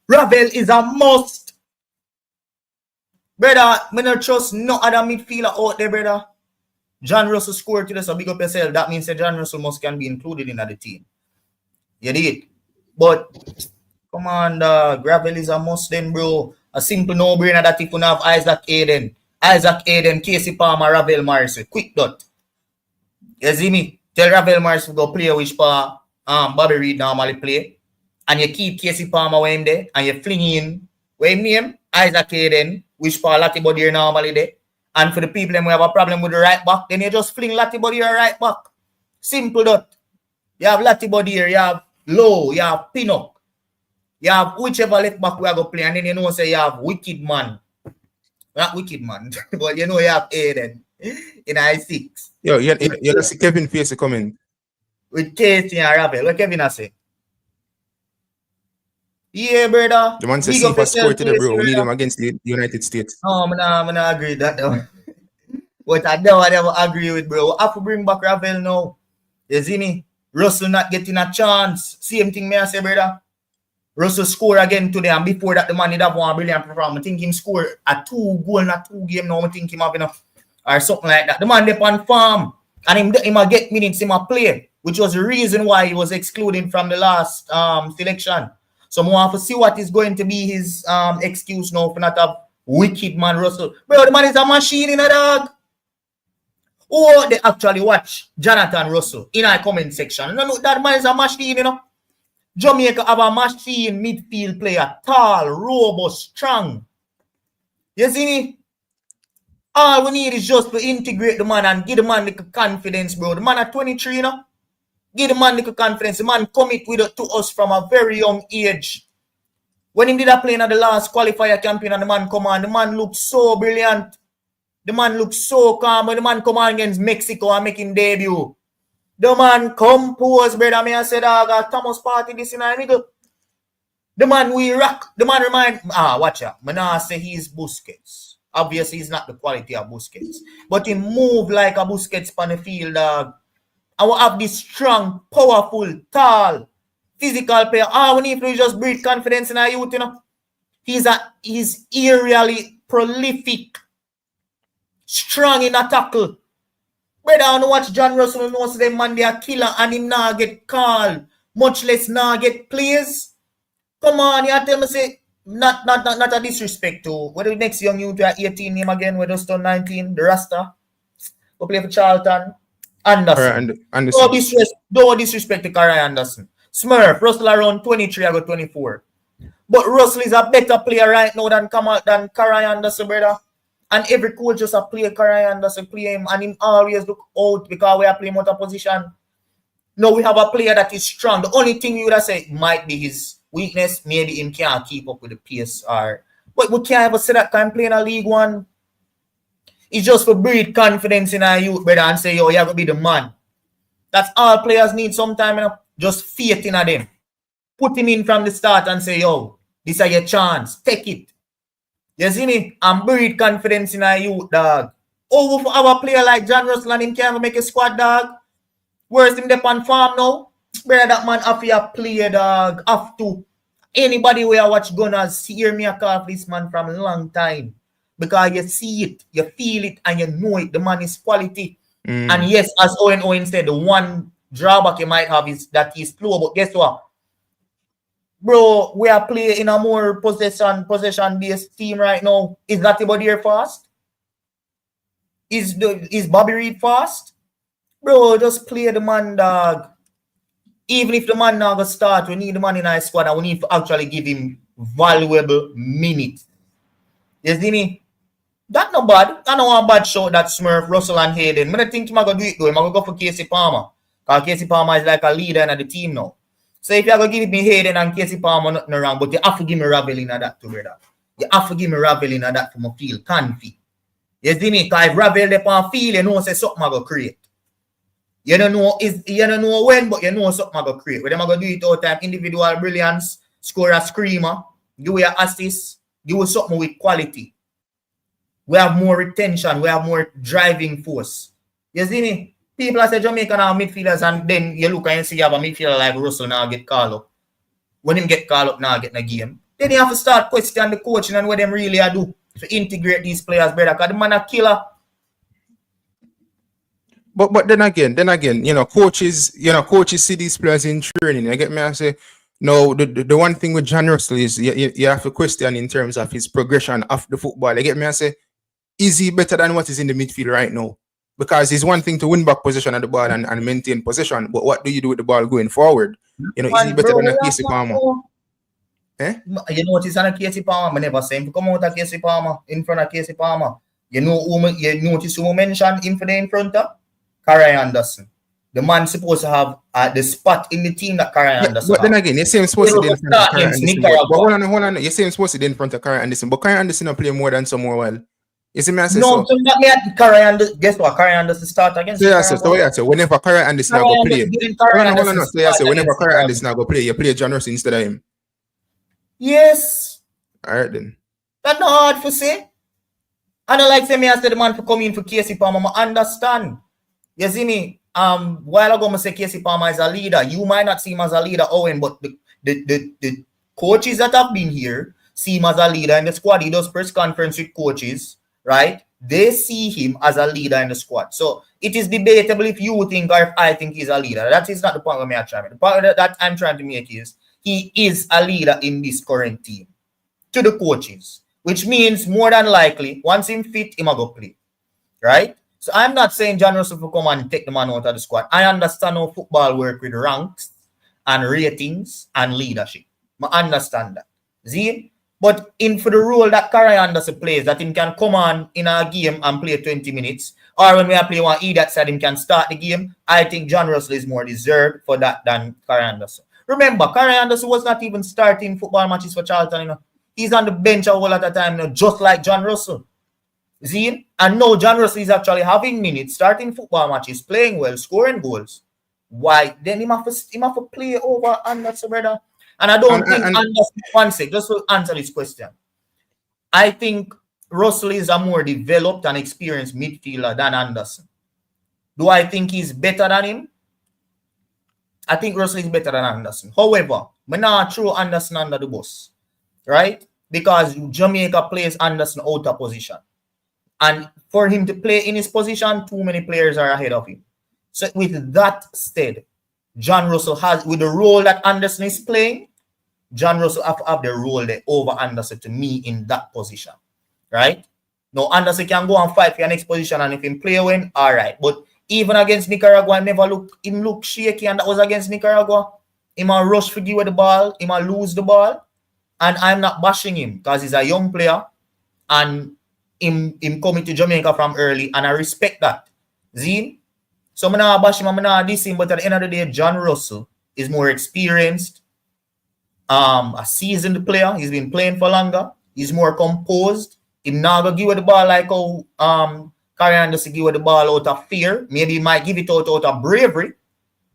Speaker 2: Ravel is a must. Brother, I don't trust no other midfielder out there, brother. John Russell scored today, so big up yourself. That means that John Russell can be included in the team. You did. But, come on, Gravel is a must then, bro. A simple no-brainer that if you have Isaac Aiden, Casey Palmer, Ravel Morrison. Quick dot. You see me? Tell Ravel Morrison to go play which Bobby Reid normally play. And you keep Casey Palmer when him there. And you fling in, when him name, Isaac Aiden, which Lati Body normally there. And for the people who have a problem with the right back, then you just fling Lati Body right back. Simple dot. You have Lati Body here, you have Low, you have Pinnock. You have whichever left back we are going to play, and then say you have Wicked Man. Not Wicked Man, but you have Aiden in I6.
Speaker 1: Yo, you see Kevin Face coming.
Speaker 2: With Casey and Ravel. What Kevin has say? Yeah, brother.
Speaker 1: The man says FIFA score today, bro. We need him against the United States.
Speaker 2: No, I'm not agree with that though. But I never agree with, bro. I have to bring back Ravel now. You see me? Russell not getting a chance. Same thing me I say, brother. Russell score again today, and before that, the man did have one brilliant performance. I think him score a 2 goal in a 2 game now. I think him have enough or something like that. The man dey on farm, and him a get minutes, him a play, which was the reason why he was excluded from the last selection. So I want to see what is going to be his excuse now for not have Wicked Man Russell. Bro, the man is a machine in a dog. Or they actually watch Jonathan Russell in our comment section. No, that man is a machine, Jamaica have a machine midfield player, tall, robust, strong. You see me? All we need is just to integrate the man and give the man the confidence, bro. The man at 23, Give the man the confidence. The man commit with it to us from a very young age. When he did a play in the last qualifier campaign and the man come on, the man looked so brilliant. The man looked so calm. When the man come on against Mexico and make him debut. The man compose, brother. Me I said, Thomas Partey this in the middle. The man we rock. The man remind, watch out. I now say he's Busquets. Obviously, he's not the quality of Busquets. But he move like a Busquets on the field, dog. I will have this strong, powerful, tall, physical player. We need to just breed confidence in our youth, He's aerially prolific. Strong in a tackle. Brother, I watch John Russell knows them man they are killer and him now get called, much less now get plays. Come on, you tell me say not a disrespect to what the next young youth are 18 name again, we just turn 19, the Rasta. Go play for Charlton. Anderson. Don't disrespect to Karai Anderson. Smurf, Russell around 23, I got 24. But Russell is a better player right now than Karai Anderson, brother. And every coach just play Karai Anderson, play him, and him always look out because we are playing out of position. No, we have a player that is strong. The only thing you would have said might be his weakness. Maybe him can't keep up with the pace. But we can't ever say that can play in a League One. It's just for breed confidence in our youth, brother, and say, yo, you have to be the man. That's all players need sometimes, just faith in them. Put him in from the start and say, yo, this is your chance. Take it. You see me? And breed confidence in our youth, dog. Over for our player like John Russell and him can't make a squad, dog. Where's him up on farm now? Brother, that man have to play, dog. Have to. Anybody where I watch Gunners hear me a call for this man from a long time. Because you see it, you feel it, and you know it. The man is quality. And yes, as Owen said, the one drawback you might have is that he's slow. But guess what? Bro, we are playing in a more possession-based team right now. Is Latibody here fast? Is Bobby Reed fast? Bro, just play the man, dog. Even if the man now go start, we need the man in our squad and we need to actually give him valuable minutes. You see me? That not bad. I know one bad shot that Smurf, Russell and Hayden. I don't think I'm going to do it though. I'm going to go for Casey Palmer. Because Casey Palmer is like a leader in the team now. So if you're going to give me Hayden and Casey Palmer, nothing wrong. But you have to give me Ravelin at that too, brother. You have to give me Ravelin at that for my field. Can't you see me? Because if Ravel dey on field, you know say something I go create. You don't know when, but you know something I go create. Whether I'm going to do it all the time, individual brilliance, score a screamer, do your assist, do something with quality. We have more retention, we have more driving force. You see me? People say Jamaica now midfielders, and then you look and see you have a midfielder like Russell now get called up. When him get called up now, get in the game. Then you have to start questioning the coaching and what them really do to integrate these players better. Because the man a killer.
Speaker 1: But then again, coaches see these players in training. You get me? I say, no, the one thing with John Russell is you have to question in terms of his progression of the football. You get me? I say, is he better than what is in the midfield right now? Because it's one thing to win back possession of the ball and maintain possession, but what do you do with the ball going forward? Is he better than a Casey Palmer?
Speaker 2: You know what is on a Casey Palmer? I never say him to come out of Casey Palmer, in front of Casey Palmer. You notice who mentioned him for the in front of? Carey Anderson. The man supposed to have the spot in the team that Carey Anderson.
Speaker 1: But then again, you say him supposed to be in front of Carey Anderson. But hold on. You say him supposed to be in front of Carey Anderson, but Carey Anderson will play more than some more well. You see me? I say
Speaker 2: no, so not me at Carey Anderson. Guess what? Carey Anderson start against.
Speaker 1: So whenever Carey Anderson go play, whenever Carey Anderson go play, you play John Russell instead of him.
Speaker 2: Yes.
Speaker 1: All right then.
Speaker 2: That's not hard to say. I don't like say me as the man for coming for Casey Palmer. I understand. You see me? While ago I say Casey Palmer is a leader. You might not see him as a leader, Owen, but the coaches that have been here see him as a leader in the squad. He does press conference with coaches, right? They see him as a leader in the squad. So it is debatable if you think or if I think he's a leader. That is not the point I'm trying to make. The point that I'm trying to make is he is a leader in this current team to the coaches, which means more than likely once him fit, him go play, right? So I'm not saying John Russell will come and take the man out of the squad. I understand how football work with ranks and ratings and leadership. I understand that. See? But for the role that Carey Anderson plays, that him can come on in a game and play 20 minutes, or when we are playing one idiot side, him can start the game, I think John Russell is more deserved for that than Carey Anderson. Remember, Carey Anderson was not even starting football matches for Charlton, He's on the bench a whole lot of time, just like John Russell. See? And now John Russell is actually having minutes, starting football matches, playing well, scoring goals. Why? Then he have to play over Anderson, brother. And I don't think Anderson, one sec, just to answer this question. I think Russell is a more developed and experienced midfielder than Anderson. Do I think he's better than him? I think Russell is better than Anderson. However, I'm not throw Anderson under the bus, right? Because Jamaica plays Anderson out of position. And for him to play in his position, too many players are ahead of him. So with that said, John Russell has, with the role that Anderson is playing, John Russell have the role there over Anderson to me in that position, right? Now, Anderson can go and fight for your next position, and if him play win, all right. But even against Nicaragua, him look shaky, and that was against Nicaragua. He might rush for give the ball, he might lose the ball, and I'm not bashing him because he's a young player, and him coming to Jamaica from early, and I respect that. See? So I'm not bashing him, I'm not dissing him, but at the end of the day, John Russell is more experienced, a seasoned player. He's been playing for longer. He's more composed. He's not going to give the ball like how Carey Anderson give the ball out of fear. Maybe he might give it out of bravery,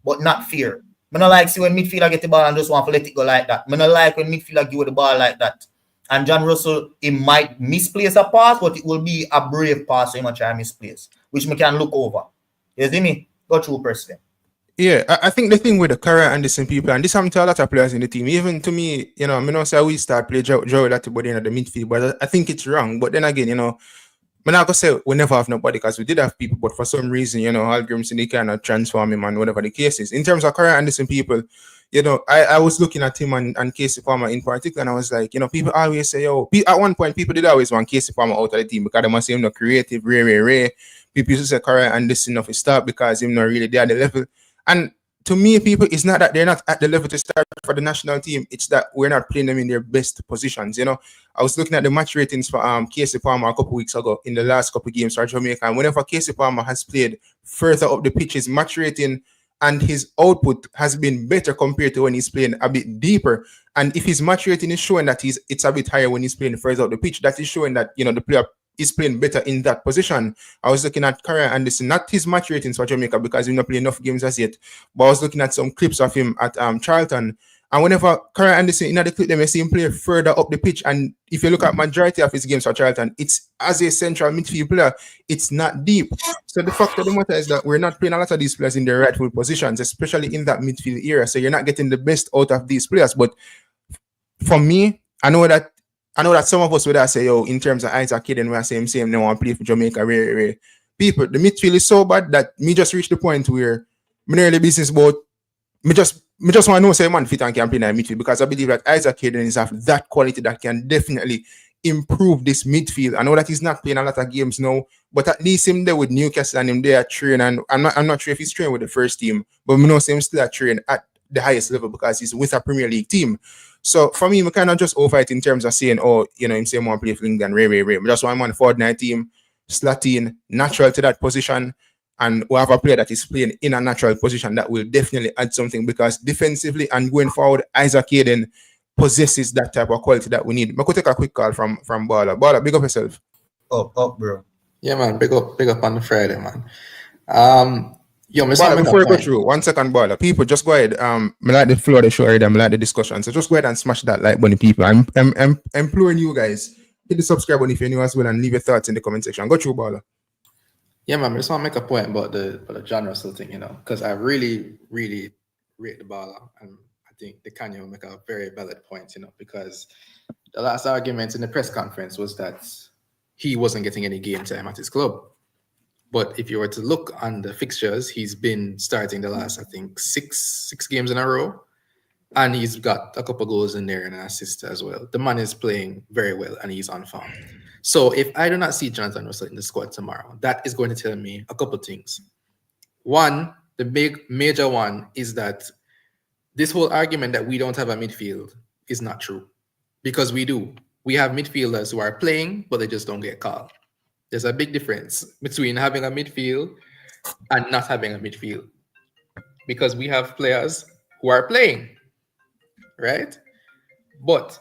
Speaker 2: but not fear. I don't like see when midfielder get the ball and just want to let it go like that. I don't like when midfielder give the ball like that. And John Russell, he might misplace a pass, but it will be a brave pass, so he might try and misplace, which we can look over. You see me? Go through person.
Speaker 1: Yeah, I think the thing with the Carey Anderson people, and this happened to a lot of players in the team, even to me, I don't say we start play Joey Latibody in the midfield, but I think it's wrong. But then again, I'm not gonna say we never have nobody because we did have people, but for some reason, algorithms they cannot transform him and whatever the case is. In terms of Corey Anderson people, I was looking at him and Casey Palmer in particular, and I was like, people always say, at one point, people did always want Casey Palmer out of the team because they must say him no creative, rare. People used to say Corey Anderson off his start because him not really there at the level. And to me, people, it's not that they're not at the level to start for the national team. It's that we're not playing them in their best positions. I was looking at the match ratings for Casey Palmer a couple weeks ago in the last couple of games for Jamaica. And whenever Casey Palmer has played further up the pitch, his match rating and his output has been better compared to when he's playing a bit deeper. And if his match rating is showing that it's a bit higher when he's playing further up the pitch, that is showing that the player is playing better in that position. I was looking at Corey Anderson, not his match ratings for Jamaica because he's not playing enough games as yet, but I was looking at some clips of him at Charlton. And whenever Corey Anderson in the clip, they see him play further up the pitch. And if you look at majority of his games for Charlton, it's as a central midfield player, it's not deep. So the fact of the matter is that we're not playing a lot of these players in their rightful positions, especially in that midfield area. So you're not getting the best out of these players. But for me, I know that some of us would say, in terms of Isaac Hayden, we're saying they want to play for Jamaica. Rare. People, the midfield is so bad that me just reached the point where me nearly business about me just want to know say man fit and can play in the midfield because I believe that Isaac Hayden is of that quality that can definitely improve this midfield. I know that he's not playing a lot of games now, but at least him there with Newcastle and him there training. And I'm not sure if he's training with the first team, but we know him still at training at the highest level because he's with a Premier League team. So for me, we cannot just over it in terms of saying, him saying more play for England, rare. But just one man forward 9 team, slot in, natural to that position, and we have a player that is playing in a natural position that will definitely add something because defensively and going forward, Isaac Hayden possesses that type of quality that we need. I could take a quick call from Baller. Baller, big up yourself.
Speaker 2: Up, bro.
Speaker 3: Yeah, man, big up on the Friday, man.
Speaker 1: Baller, before you go through, 1 second, Baller. People, just go ahead. I like the flow of the show already. I like the discussion. So just go ahead and smash that like button, people. I'm imploring you guys. Hit the subscribe button if you're new as well and leave your thoughts in the comment section. Go through, Baller.
Speaker 3: Yeah, man, I just want to make a point about the John Russell thing, because I really, really rate the Baller. And I think the Kanye will make a very valid point, because the last argument in the press conference was that he wasn't getting any game time at his club. But if you were to look on the fixtures, he's been starting the last, I think, six games in a row. And he's got a couple goals in there and an assist as well. The man is playing very well and he's on form. So if I do not see Jonathan Russell in the squad tomorrow, that is going to tell me a couple things. One, the big major one is that this whole argument that we don't have a midfield is not true. Because we do. We have midfielders who are playing, but they just don't get called. There's a big difference between having a midfield and not having a midfield. Because we have players who are playing, right? But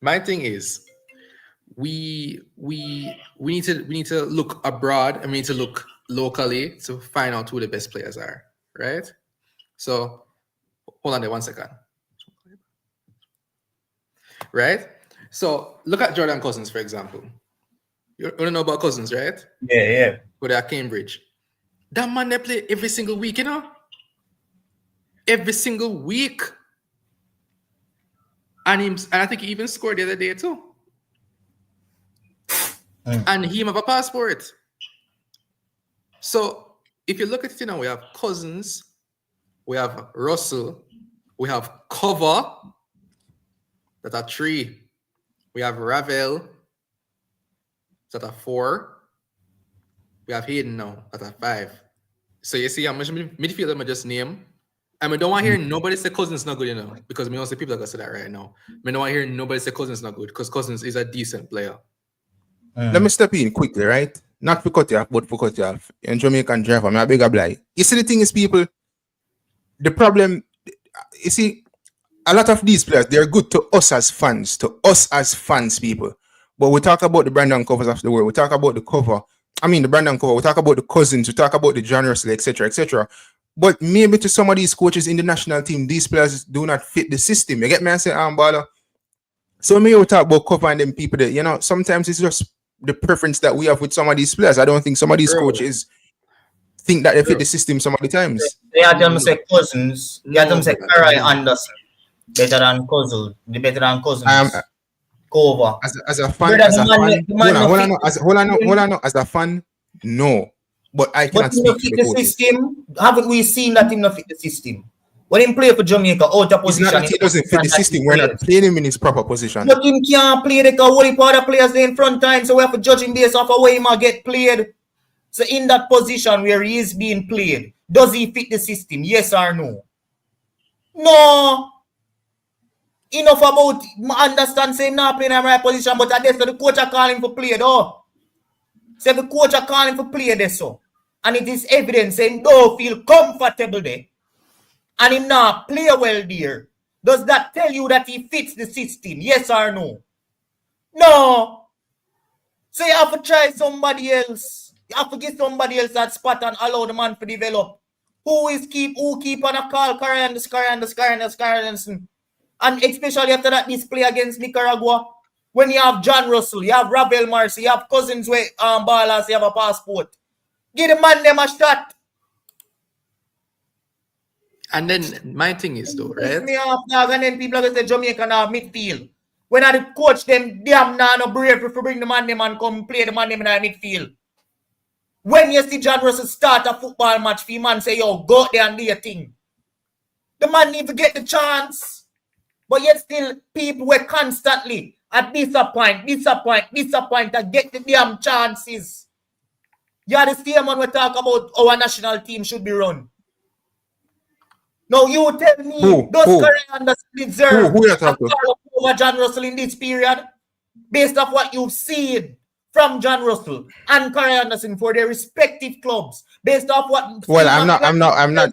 Speaker 3: my thing is, we need to look abroad and we need to look locally to find out who the best players are, right? So hold on there 1 second. Right? So look at Jordan Cousins, for example. You want to know about Cousins, right?
Speaker 2: Yeah.
Speaker 3: But at Cambridge. That man, they play every single week, Every single week. And I think he even scored the other day too. And he have a passport. So if you look at it we have Cousins, we have Russell, we have Cover, that are 3. We have Ravel, that are 4. We have Hayden now, that are 5. So you see how much midfielder I just name. And I don't want to hear nobody say Cousins not good, because we don't see people that say that right now. I don't want to hear nobody say Cousins not good, because Cousins is a decent player.
Speaker 1: Let me step in quickly, right? Not for cut you off, but for cut you off. In Jamaican driver, I'm a big oblige. You see, the thing is, people, the problem, you see, a lot of these players, they're good to us as fans, people. But we talk about the Brandon Covers of the world. We talk about the Brandon Cover. We talk about the Cousins. We talk about the John Russell, etc., etc. But maybe to some of these coaches in the national team, these players do not fit the system. You get me? I say, Baller. So maybe we talk about Cover and them people that, sometimes it's just the preference that we have with some of these players. I don't think some of these coaches think that they fit the system some of the times.
Speaker 2: They have them say Cousins. They have them say Corey Anderson. Better than Cousins. cover.
Speaker 1: As a fan,
Speaker 2: Brother,
Speaker 1: as a
Speaker 2: the man,
Speaker 1: fan,
Speaker 2: the man no
Speaker 1: hold on,
Speaker 2: fit.
Speaker 1: hold on, as a fan, no. But I
Speaker 2: But
Speaker 1: cannot
Speaker 2: he no
Speaker 1: speak for
Speaker 2: fit
Speaker 1: the
Speaker 2: the
Speaker 1: coaches.
Speaker 2: system. Haven't we seen that him no fit the system? When he play for Jamaica, out of
Speaker 1: It's not
Speaker 2: position,
Speaker 1: that he doesn't fit the system. We're not playing him in his proper position.
Speaker 2: But him can't play the whole part of players in front time, so we have to judge him based off of where he might get played. So in that position where he is being played, does he fit the system? Yes or no? No. Enough about understand saying not playing in the right position, but at this the coach are calling for play though. So the coach are calling for play this so. And it is evident saying don't feel comfortable there. And him not play well there. Does that tell you that he fits the system? Yes or no? No. So you have to try somebody else. You have to give somebody else that spot and allow the man to develop. Who keep on a call Karian, and especially after that display against Nicaragua, when you have John Russell, you have Ravel Marcy, you have Cousins with ballers, you have a passport. Give the man them a shot.
Speaker 3: And then my thing is though, right?
Speaker 2: Me off, dog, and then people are going to say Jamaica now midfield. When I coach them, damn now no brave to bring the man them and come play the man them in the midfield. When you see John Russell start a football match, the man say, yo, go out there and do your thing. The man need to get the chance. But yet still, people were constantly at disappoint to get the damn chances. You are the same one we talk about our national team should be run. Now you tell me, does Curry Anderson deserve
Speaker 1: who you talking
Speaker 2: to over John Russell in this period? Based off what you've seen from John Russell and Curry Anderson for their respective clubs. Based off what...
Speaker 1: Well, I'm not.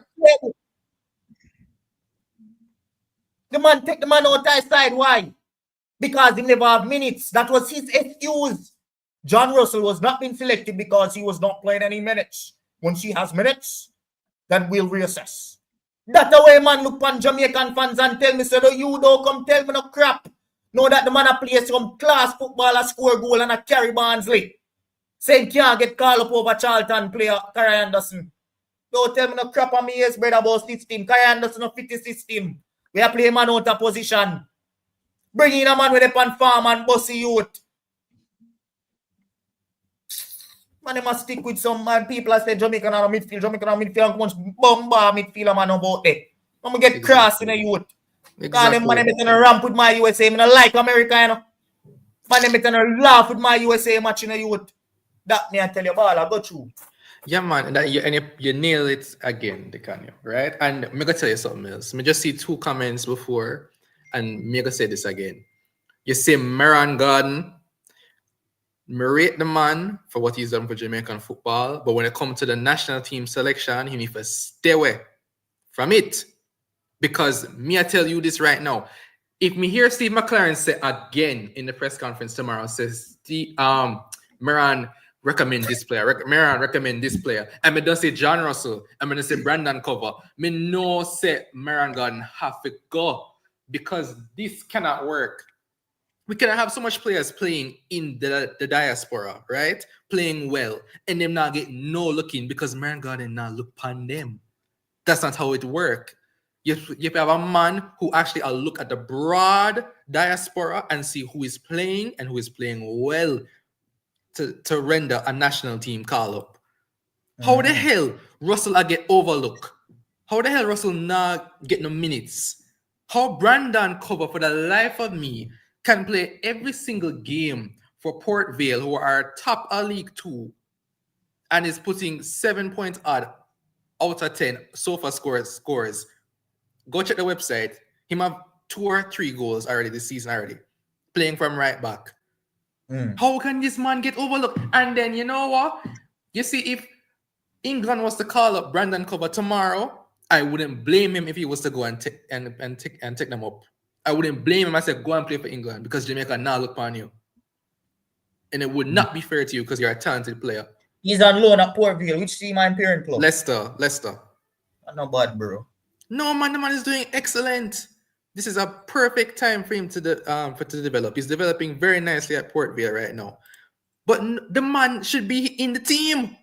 Speaker 2: The man take the man out his side. Why? Because he never have minutes. That was his excuse. John Russell was not being selected because he was not playing any minutes. Once he has minutes, then we'll reassess. That's the way man look on Jamaican fans and tell me, so you don't come tell me no crap. Know that the man a play some class football, a score goal and a carry Barnsley. Saying can't get called up over Charlton player Kari Anderson. Don't tell me no crap on me, yes, brother, about system. Kari Anderson no fit the system. We are playing man out of position. Bring in a man with a pan farm and bossy youth. Man, they must stick with some man. People are saying Jamaican on midfield, and much bomba midfielder man about there. I'm gonna get cross in the youth. Because them man, they gonna ramp with my USA. I like America, you know. Man, they gonna laugh with my USA match in the youth. That me I tell you, ball, I go through.
Speaker 3: Yeah, man, and you nail it again, Decanio, right? And I'm gonna tell you something else. I just see two comments before, and I'm gonna say this again. You say Maran Garden, me rate the man for what he's done for Jamaican football, but when it comes to the national team selection, he needs to stay away from it. Because me, I tell you this right now. If me hear Steve McClaren say again in the press conference tomorrow, says Maran recommend this player, Maran recommend this player, and me don't say John Russell, I'm gonna say Brandon Cover. Me no say Maran Garden have to go because this cannot work. We cannot have so much players playing in the diaspora, right? Playing well, and them not get no looking because Maran Garden not look upon them. That's not how it works. You have a man who actually look at the broad diaspora and see who is playing and who is playing well to render a national team call-up. How the hell Russell get overlooked? How the hell Russell not get no minutes? How Brandon Cover, for the life of me, can play every single game for Port Vale, who are top of League 2, and is putting 7 points odd out of 10 so far scores. Go check the website. Him have 2 or 3 goals already this season already, playing from right back. How can this man get overlooked? And then you know what? You see, if England was to call up Brandon Cover tomorrow, I wouldn't blame him if he was to go and take them up. I wouldn't blame him. I said, go and play for England because Jamaica now look upon you. And it would not be fair to you because you're a talented player.
Speaker 2: He's on loan at Port Vale. Which team I'm parent club?
Speaker 3: Leicester.
Speaker 2: Not bad, bro.
Speaker 3: No, man, the man is doing excellent. This is a perfect time for him to develop. He's developing very nicely at Port Vale right now. But the man should be in the team.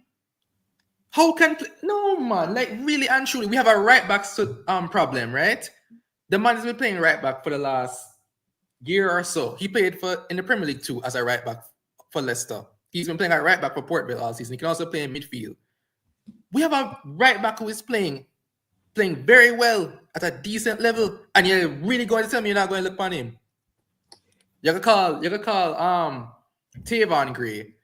Speaker 3: How can... No, man. Like, really and truly, we have a right back problem, right? The man has been playing right back for the last year or so. He played in the Premier League too as a right back for Leicester. He's been playing at right back for Port Vale all season. He can also play in midfield. We have a right back who is playing very well at a decent level, and you're really going to tell me you're not going to look on him. You could call Tavon Gray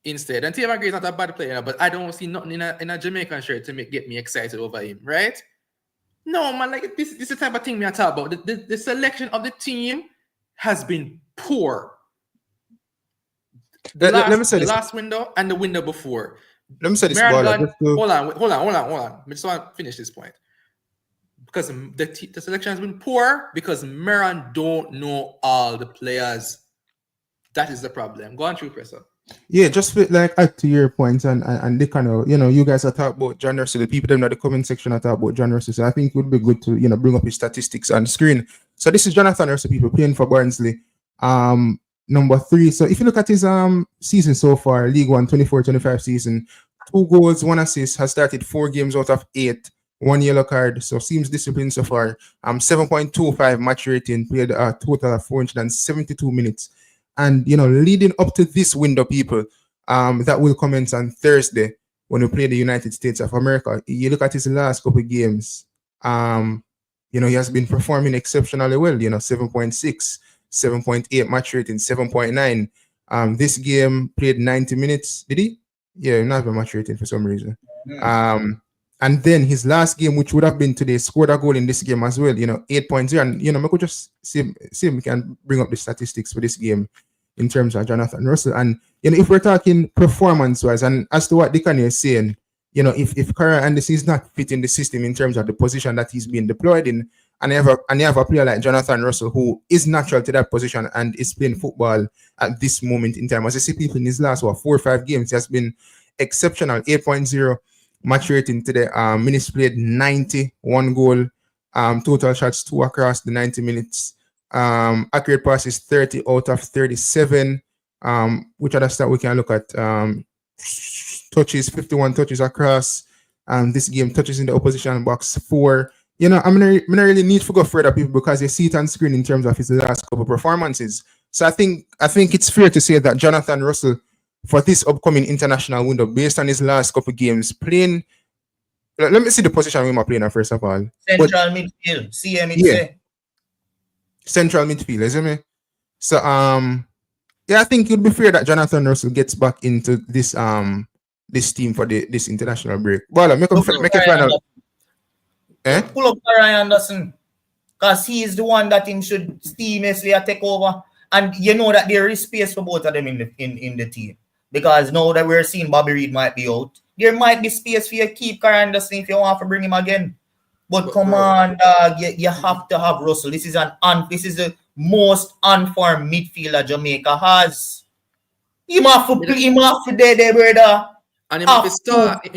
Speaker 3: instead. And Tavon Gray is not a bad player, but I don't see nothing in a Jamaican shirt to get me excited over him, right? No, man, like this is the type of thing we are talking about. The selection of the team has been poor.
Speaker 1: Let me say this.
Speaker 3: Last window and the window before.
Speaker 1: Let me say this.
Speaker 3: Hold on. I just want to finish this point. Because the selection has been poor because Meran don't know all the players. That is the problem. Go on through, Professor.
Speaker 1: Yeah, just like add to your points and they kind of, you guys are talking about John Russell, the people them in the comment section are talking about John Russell. So I think it would be good to, bring up his statistics on the screen. So this is Jonathan Russell, people playing for Barnsley. Number 3. So if you look at his season so far, League 1, 24-25 season, 2 goals, 1 assist, has started 4 games out of 8, 1 yellow card, so seems disciplined so far. 7.25 match rating, played a total of 472 minutes. And, leading up to this window, people, that will commence on Thursday when we play the United States of America. You look at his last couple of games, he has been performing exceptionally well, 7.6, 7.8 match rating, 7.9. This game played 90 minutes. Did he? Yeah, not a match rating for some reason. And then his last game, which would have been today, scored a goal in this game as well, 8.0. And, we could just see if we can bring up the statistics for this game in terms of Jonathan Russell. And, if we're talking performance-wise, and as to what Dickon is saying, if Kara Anderson is not fitting the system in terms of the position that he's being deployed in, and you have a player like Jonathan Russell who is natural to that position and is playing football at this moment in time. As I see people in his last 4 or 5 games, he has been exceptional. 8.0 match rating today. Minutes played 90, 1 goal. Total shots 2 across the 90 minutes. Accurate passes 30 out of 37. Which other stat we can look at? Touches, 51 touches across. This game touches in the opposition box 4. I'm not really need to go further, people, because you see it on screen in terms of his last couple performances. So I think it's fair to say that Jonathan Russell, for this upcoming international window, based on his last couple games, playing. Let me see the position we are playing at first of all.
Speaker 2: Central midfield, CM.
Speaker 1: Yeah. Central midfield, isn't it? So I think it would be fair that Jonathan Russell gets back into this team for this international break. Well, make it final.
Speaker 2: Pull up Ryan Anderson, because he is the one that him should seamlessly take over, and that there is space for both of them in the team, because now that we're seeing Bobby Reid might be out, there might be space for you to keep Ryan Anderson if you want to bring him again. But come on, dog, you have to have Russell. This is the most unformed midfielder Jamaica has. He must be there, brother.
Speaker 3: And he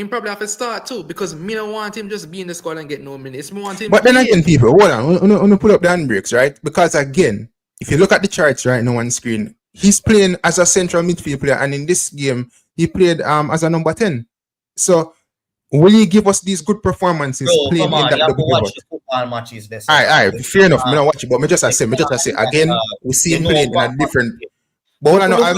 Speaker 3: probably have to start too, because me don't want him just be in the squad and get no minutes. Me want him.
Speaker 1: But then again, people, hold on, I'm gonna pull up the handbrakes, right? Because again, if you look at the charts right now on screen, he's playing as a central midfield player, and in this game, he played as a number 10. So will he give us these good performances?
Speaker 2: Bro, playing come on, in that you have to watch the football matches.
Speaker 1: All right, fair enough. I don't watch it, but me just say again, we see him playing in a different. But hold on,
Speaker 2: hold on.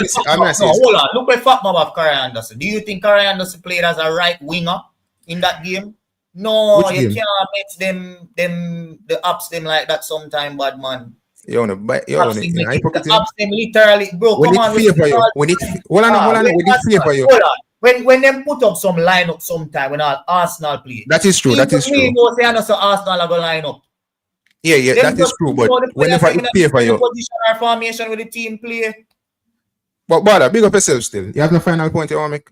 Speaker 2: Look at fact of Kara Anderson. Do you think Kara Anderson played as a right winger in that game? No, you can't mix them the ups them like that sometime, bad man.
Speaker 1: The
Speaker 2: ups them literally, bro.
Speaker 1: When it favor you, when it favor you.
Speaker 2: Hold on. When them put up some lineup sometime when Arsenal play.
Speaker 1: That is true. That is true.
Speaker 2: Go say Arsenal are going line up.
Speaker 1: Yeah, that is true. But whenever it favor you,
Speaker 2: position or formation with the team play.
Speaker 1: But brother, big up yourself still. You have no final point you want to make?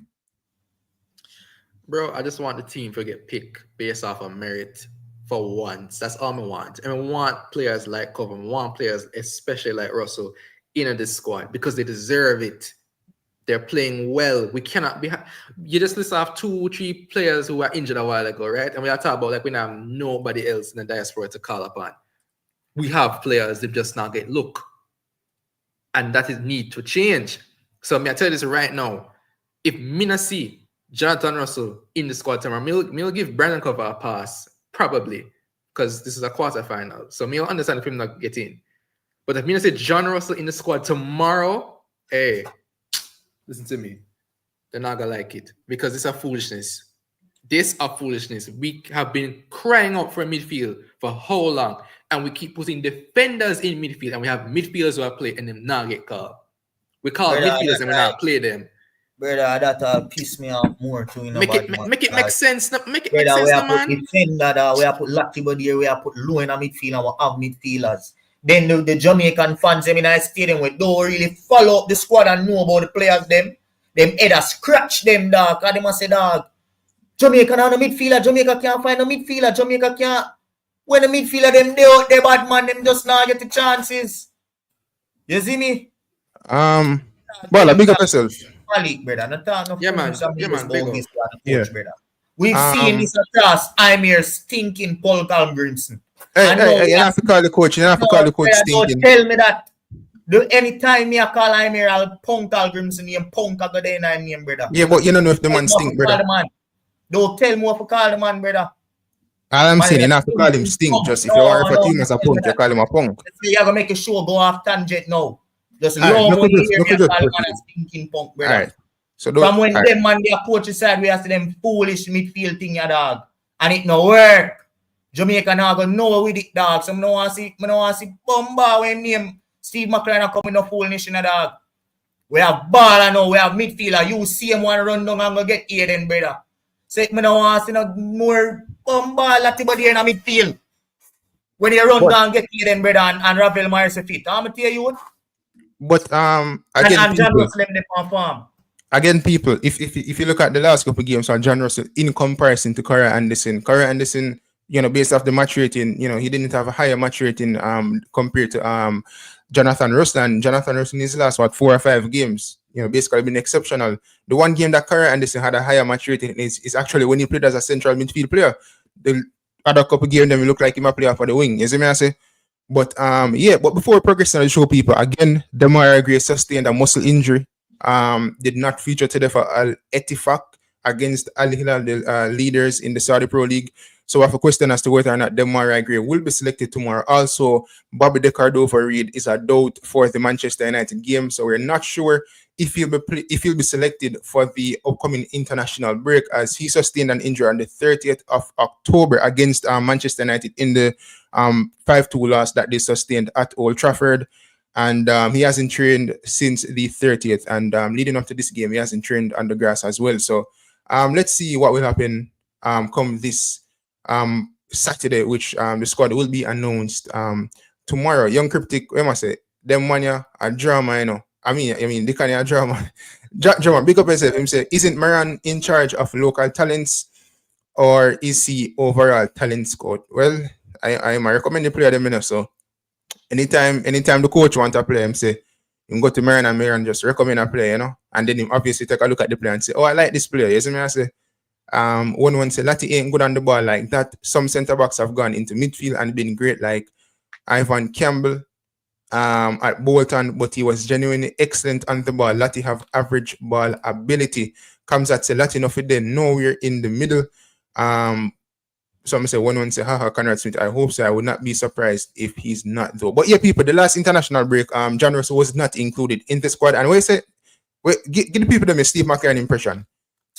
Speaker 3: Bro, I just want the team to get picked based off of merit for once. That's all I want. And I want players like Coven, want players especially like Russell in this squad because they deserve it. They're playing well. We cannot be. You just list off 2-3 players who were injured a while ago, right? And we are talking about like we don't have nobody else in the diaspora to call upon. We have players that just not get look. And that is need to change. So I tell you this right now. If me not see Jonathan Russell in the squad tomorrow, me will give Brandon Cover a pass, probably, because this is a quarterfinal. So me will understand if him not get in. But if me say John Russell in the squad tomorrow, hey, listen to me. They're not gonna like it because it's a foolishness. This a foolishness. We have been crying out for a midfield for how long, and we keep putting defenders in midfield, and we have midfielders who are playing and them not get called. We call midfielders and we not play them.
Speaker 2: Brother, that piss me off more too.
Speaker 3: Make it make sense. Make it
Speaker 2: brother,
Speaker 3: make sense,
Speaker 2: we have
Speaker 3: man.
Speaker 2: put defender, we have put Latiba there, we have put low in a midfield, and we have midfielders. Then the Jamaican fans them in a stadium we don't really follow up the squad and know about the players them either scratch them dog, and they must say dog. Jamaica on the midfielder, Jamaica can't find a midfielder, Jamaica can't. When the midfielder them they bad man, them just not get the chances. You see me?
Speaker 1: Well, big up yourself.
Speaker 2: Brother.
Speaker 3: Yeah, man.
Speaker 2: Coach, brother. We've seen this across. I'm here stinking Paul Calgrimson.
Speaker 1: Hey, you have to call the coach. You have to call the coach stinking.
Speaker 2: Don't tell me that. Anytime me I call I'm here, I'll punk Calgrimson name, punk I go there in name, brother.
Speaker 1: Yeah, but you don't know if the man stink, brother.
Speaker 2: Don't tell me what to call the man, brother.
Speaker 1: All I'm saying, you have to call him stink. Just if you are for team as a punk, you call him a punk.
Speaker 2: You're going to make a show go off tangent now. Just roam when you hear me call him a stinking punk, brother.
Speaker 1: Right. So
Speaker 2: from when them man they approach the side, we have to them foolish midfield thing, ya dog. And it no work. Jamaica now go know with it, dog. So I don't want to see Bomba when name Steve McClaren coming no fool nation, dog. We have baller now, we have midfielder. You see him want to run down and go get Aiden, brother. Say, I don't want to see no more Bomba Latiba there in the midfield. When you run down and get Aiden, brother, and Ravel Myers fit. I'm going to tell you what.
Speaker 1: But again, people, if you look at the last couple of games on John Russell in comparison to Corey Anderson, based off the match rating, he didn't have a higher match rating compared to Jonathan Russell. And Jonathan Russell in his last 4 or 5 games, basically been exceptional. The one game that Corey Anderson had a higher match rating is actually when he played as a central midfield player. The other couple of games, then we look like him a player for the wing. You see me I say? But but before we progress on the show, people, again, Demarai sustained a muscle injury. Did not feature today for Al Ettifaq against Al Hilal, the leaders in the Saudi Pro League. So I have a question as to whether or not Demarai will be selected tomorrow. Also, Bobby De Cordova-Reid is a doubt for the Manchester United game, so we're not sure if he'll be selected for the upcoming international break, as he sustained an injury on the 30th of October against Manchester United in the 5-2 loss that they sustained at Old Trafford. And he hasn't trained since the 30th. And leading up to this game, he hasn't trained on the grass as well. So let's see what will happen come this Saturday, which the squad will be announced tomorrow. Young Cryptic, what must I say? Them man a drama, I mean, they can a drama. Drama, big up yourself. Him say, isn't Moran in charge of local talents, or is he overall talent scout? Well, I recommend the player them, so anytime the coach want to play, him say, you go to Moran and Moran just recommend a player, and then him obviously take a look at the player and say, oh, I like this player. You see me, I say, one say, Lati ain't good on the ball like that. Some centre backs have gone into midfield and been great, like Ivan Campbell at Bolton, but he was genuinely excellent on the ball. Lati have average ball ability. Comes at say Lati enough there nowhere in the middle. Some say one say, haha, Conrad Smith. I hope so. I would not be surprised if he's not though. But yeah, people, the last international break, John Russell was not included in the squad. And we say, give the people them a Steve McClaren impression.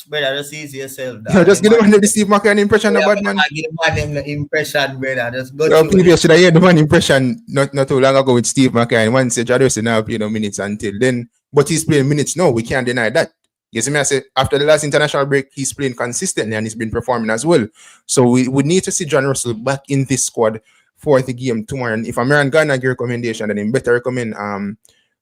Speaker 2: Brother, just easy yourself.
Speaker 1: Just give them the Steve McClaren impression, bad man.
Speaker 2: Give them the impression, brother. Just go
Speaker 1: to previous should I hear the man impression not too long ago with Steve McClaren. One said John Russell now play minutes until then, but he's playing minutes now. We can't deny that. You see me, I say after the last international break, he's playing consistently and he's been performing as well. So we would need to see John Russell back in this squad for the game tomorrow. And if American Ghana give recommendation, then he better recommend not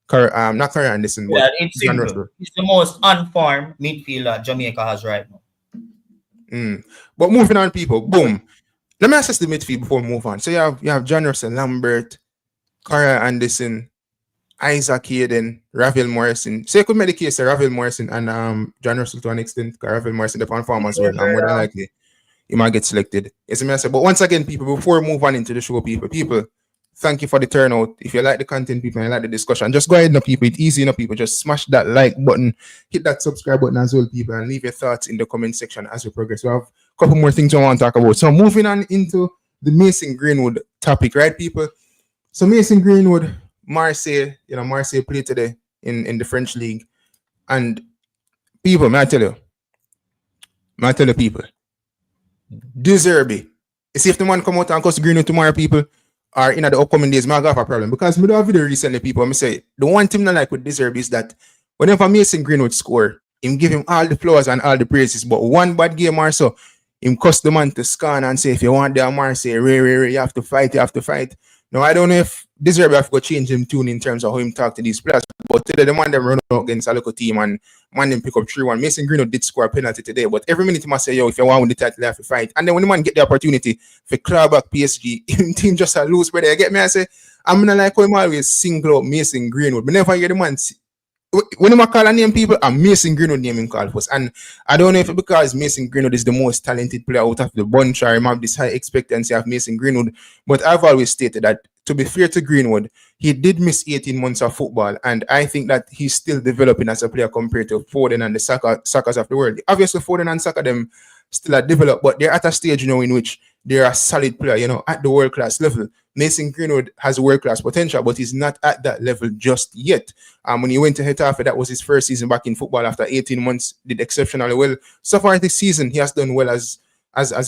Speaker 1: Corey Anderson, but John Russell.
Speaker 2: He's the most unformed midfielder Jamaica has right now.
Speaker 1: But moving on, people, boom. Let me assess the midfield before we move on. So you have John Russell, Lambert, Corey Anderson, Isaac Hayden, Ravel Morrison. So you could make the case of Ravel Morrison and John Russell to an extent, because Ravel Morrison the perform as well, and more than likely he might get selected. Yes, I say. But once again, people, before we move on into the show, people, thank you for the turnout. If you like the content, people, and you like the discussion, just go ahead, people. It's easy, people. Just smash that like button, hit that subscribe button as well, people, and leave your thoughts in the comment section as we progress. We have a couple more things I want to talk about. So moving on into the Mason Greenwood topic, right, people? So Mason Greenwood Marseille, Marseille played today in the French league. And people, may I tell you people, Deserby. You see if the man come out and cuss Greenwood tomorrow, people, or in the upcoming days, I have a problem. Because me do a video recently, people, I say, the one thing I like with Deserby is that whenever Mason Greenwood score, him give him all the flowers and all the praises, but one bad game or so, him cuss the man to scan and say, if you want the Marseille, you have to fight. Now, I don't know if Deserby have to change him tune in terms of how him talk to these players, but today the man them run out against a local team and man them pick up 3-1. Mason Greenwood did score a penalty today, but every minute he must say, yo, if you want the title, you have to fight. And then when the man get the opportunity for claw back PSG, him team just a lose, brother. You get me? I say, I'm gonna like how him always single out Mason Greenwood. But never hear the man when I call a name, people, I'm Mason Greenwood name him call first. And I don't know if it's because Mason Greenwood is the most talented player out of the bunch, or him have this high expectancy of Mason Greenwood. But I've always stated that, to be fair to Greenwood, he did miss 18 months of football. And I think that he's still developing as a player compared to Foden and the Sakas of the world. Obviously, Foden and Saka, them still are developed, but they're at a stage, in which they're a solid player, at the world-class level. Mason Greenwood has world-class potential, but he's not at that level just yet. When he went to Getafe, that was his first season back in football after 18 months, did exceptionally well. So far this season, he has done well as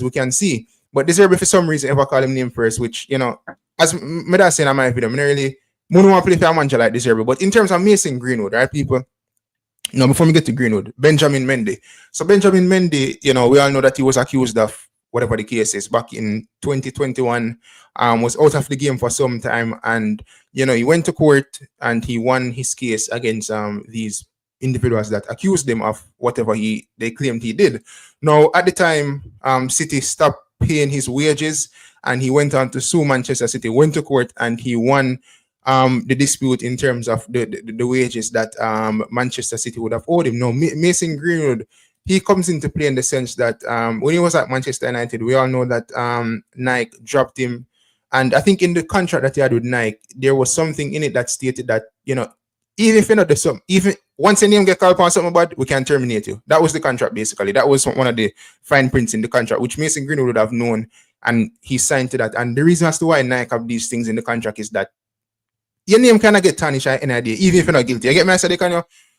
Speaker 1: we can see. But Deserby, for some reason, ever call him name first, which, as I saying in my video, I really want to play for a manager like Deserby. But in terms of Mason Greenwood, right, people? Before we get to Greenwood, Benjamin Mendy. So Benjamin Mendy, we all know that he was accused of whatever the case is back in 2021, was out of the game for some time. And, he went to court and he won his case against these individuals that accused him of whatever they claimed he did. Now, at the time, City stopped paying his wages and he went on to sue Manchester City, went to court, and he won the dispute in terms of the wages that Manchester City would have owed him. Now, Mason Greenwood, he comes into play in the sense that when he was at Manchester United, we all know that Nike dropped him. And I think in the contract that he had with Nike, there was something in it that stated that, even if you're not the sum, even once your name get called upon something about, we can terminate you. That was the contract, basically. That was one of the fine prints in the contract, which Mason Greenwood would have known, and he signed to that. And the reason as to why Nike have these things in the contract is that your name cannot get tarnished at any idea, even if you're not guilty. You get me?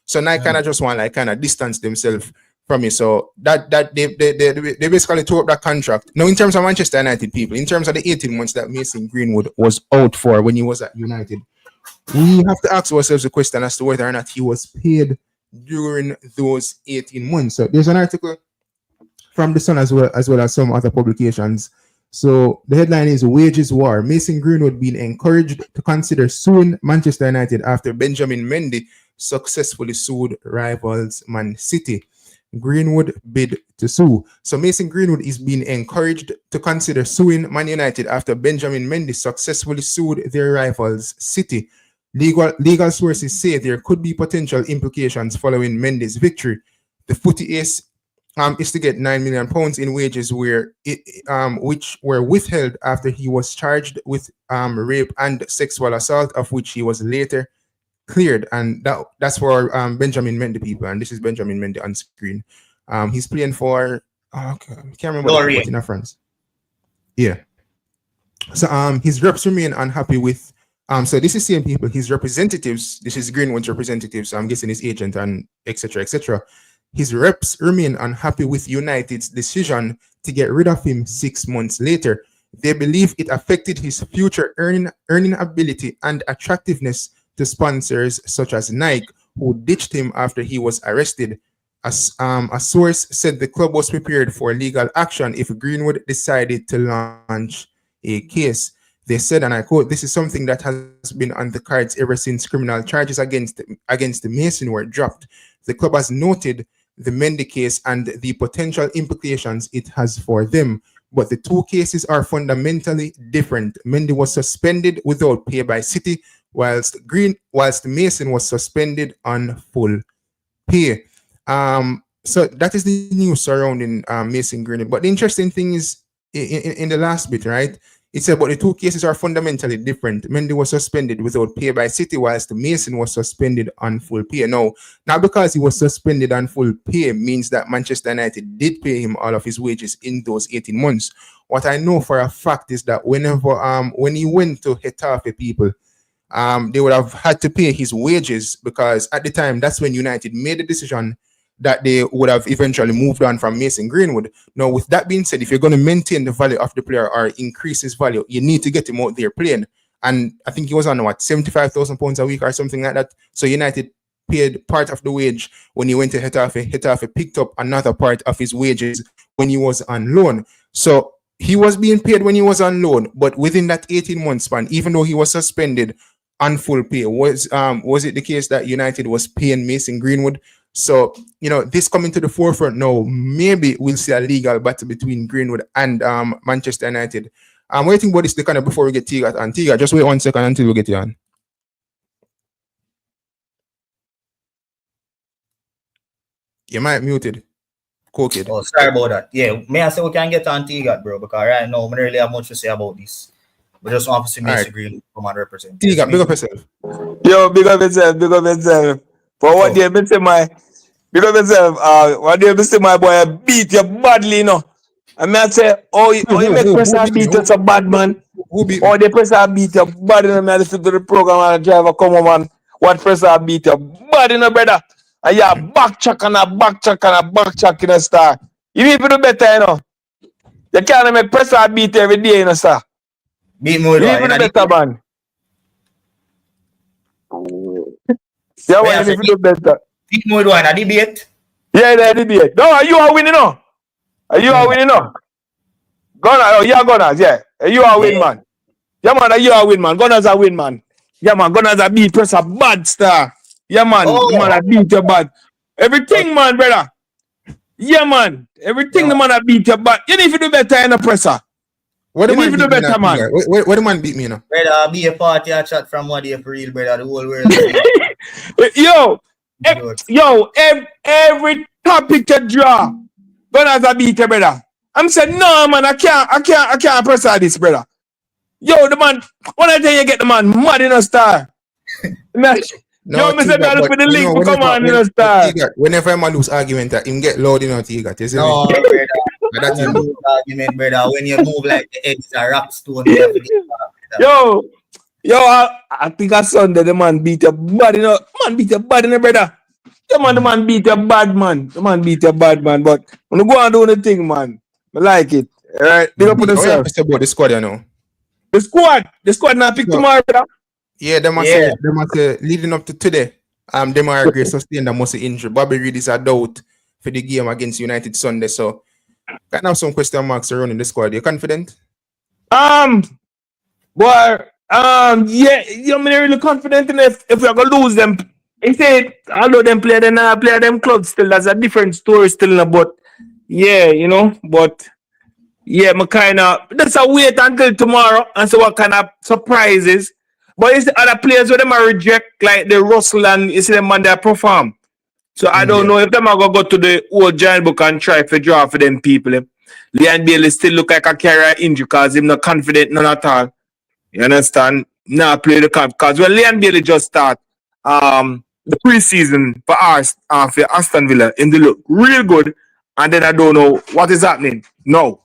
Speaker 1: So Nike kind of just want distance themselves from you. So that they basically tore up that contract. Now, in terms of Manchester United, people, in terms of the 18 months that Mason Greenwood was out for when he was at United, we have to ask ourselves the question as to whether or not he was paid during those 18 months. So there's an article from The Sun as well as some other publications. So the headline is Wages War. Mason Greenwood being encouraged to consider suing Manchester United after Benjamin Mendy successfully sued rivals Man City. Greenwood bid to sue. So Mason Greenwood is being encouraged to consider suing Man United after Benjamin Mendy successfully sued their rivals City. Legal sources say there could be potential implications following Mendy's victory. The footy ace is to get £9 million in wages which were withheld after he was charged with rape and sexual assault, of which he was later cleared. And that's for Benjamin Mendy, people. And this is Benjamin Mendy on screen. He's playing for I can't remember what in France. Yeah. So his reps remain unhappy with so this is same people, his representatives. This is Greenwood's representatives. So I'm guessing his agent and etc. His reps remain unhappy with United's decision to get rid of him 6 months later. They believe it affected his future earning ability and attractiveness to sponsors such as Nike, who ditched him after he was arrested. A source said the club was prepared for legal action if Greenwood decided to launch a case. They said, and I quote, "This is something that has been on the cards ever since criminal charges against the Mason were dropped. The club has noted the Mendy case and the potential implications it has for them. But the two cases are fundamentally different. Mendy was suspended without pay by City, whilst Mason was suspended on full pay." So that is the news surrounding Mason Greenwood. But the interesting thing is in the last bit, right? It said, but the two cases are fundamentally different. Mendy was suspended without pay by City, whilst Mason was suspended on full pay. Now, not because he was suspended on full pay means that Manchester United did pay him all of his wages in those 18 months. What I know for a fact is that when he went to Getafe, people, they would have had to pay his wages, because at the time, that's when United made the decision that they would have eventually moved on from Mason Greenwood. Now, with that being said, if you're going to maintain the value of the player or increase his value, you need to get him out there playing. And I think he was on what, £75,000 a week or something like that. So United paid part of the wage when he went to Getafe. Getafe picked up another part of his wages when he was on loan. So he was being paid when he was on loan, but within that 18-month span, even though he was suspended on full pay, was it the case that United was paying Mason Greenwood? So, this coming to the forefront now, maybe we'll see a legal battle between Greenwood and Manchester United. I'm waiting about this before we get Tiga on. Tiga, just wait 1 second until we get you on. You might muted. Cool, kid.
Speaker 2: Oh, sorry about that. Yeah, may I say we can get on Tiga, bro, because right now, I don't really have much to say about this. We just want to see Mason Greenwood come and represent.
Speaker 1: Tiga, big up yourself.
Speaker 4: Yo, big up yourself. For what day, me say my... Big up yourself. What day, me say my boy, I beat you badly, And me I say, you make pressure beat you so bad, man. The pressure beat you bad, and I listen to the program and the driver come on, man. What pressure beat you bad, brother. And yeah, backtrack and a backtrack in a star. You need to do better, You can't make pressure beat every day, sir.
Speaker 2: Beat more,
Speaker 4: you need to do better, man. Yeah, you need to do better.
Speaker 2: Beat more, a debate?
Speaker 4: Yeah, the debate. No, you are winning, Are you are winning, Gunners, Gunners, yeah. You are win, man. Yeah, man, you are win, man. Gunners are win, man. Yeah, man, Gunners are beat pressure bad star. Yeah, man. The man, I beat you bad. Everything, man, brother. Yeah, man. Everything the man I beat you bad. You need to do better in the presser.
Speaker 1: What
Speaker 4: you need to do better, man.
Speaker 1: What the man beat me,
Speaker 2: Brother, be a party a chat from what day for real, brother. The whole world.
Speaker 4: Every topic you draw, Gunners are beat you, brother. I'm saying, no, man, I can't press this, brother. Yo, the man, when I tell you get the man mad in a star.
Speaker 1: No,
Speaker 4: yo, Mr. Dallas for the link, come on, in a star.
Speaker 1: Whenever I'm lose argument, him get loud, Tiga.
Speaker 2: No, brother. That's a lose argument, brother. When you move like the eggs are rock stone.
Speaker 4: Yo, I think on Sunday the man beat your bad, Man beat your bad, brother. The man beat your bad, man. The man beat your bad, man. But when you go and do the thing, man, I like it. All right, big up on yourself.
Speaker 1: About the squad,
Speaker 4: The squad now pick tomorrow, brother.
Speaker 1: Yeah, they must say leading up to today. Demarai Gray sustained a muscle injury. Bobby Reid is a doubt for the game against United Sunday. So can have some question marks around in the squad. You confident?
Speaker 4: Yeah, I'm really confident in if we're gonna lose them. He said, although them play them clubs still, that's a different story still, but yeah, but yeah, that's a wait until tomorrow and see what kind of surprises. But it's the other players where them are reject, like the Russell and you see them man they perform. So I don't know if them are gonna go to the old giant book and try to draw for them people. Leon Bailey still look like a carrier injury because him not confident none at all. You understand? Now play the camp because when Leon Bailey just start the preseason for Aston Villa, and they look real good, and then I don't know what is happening. No,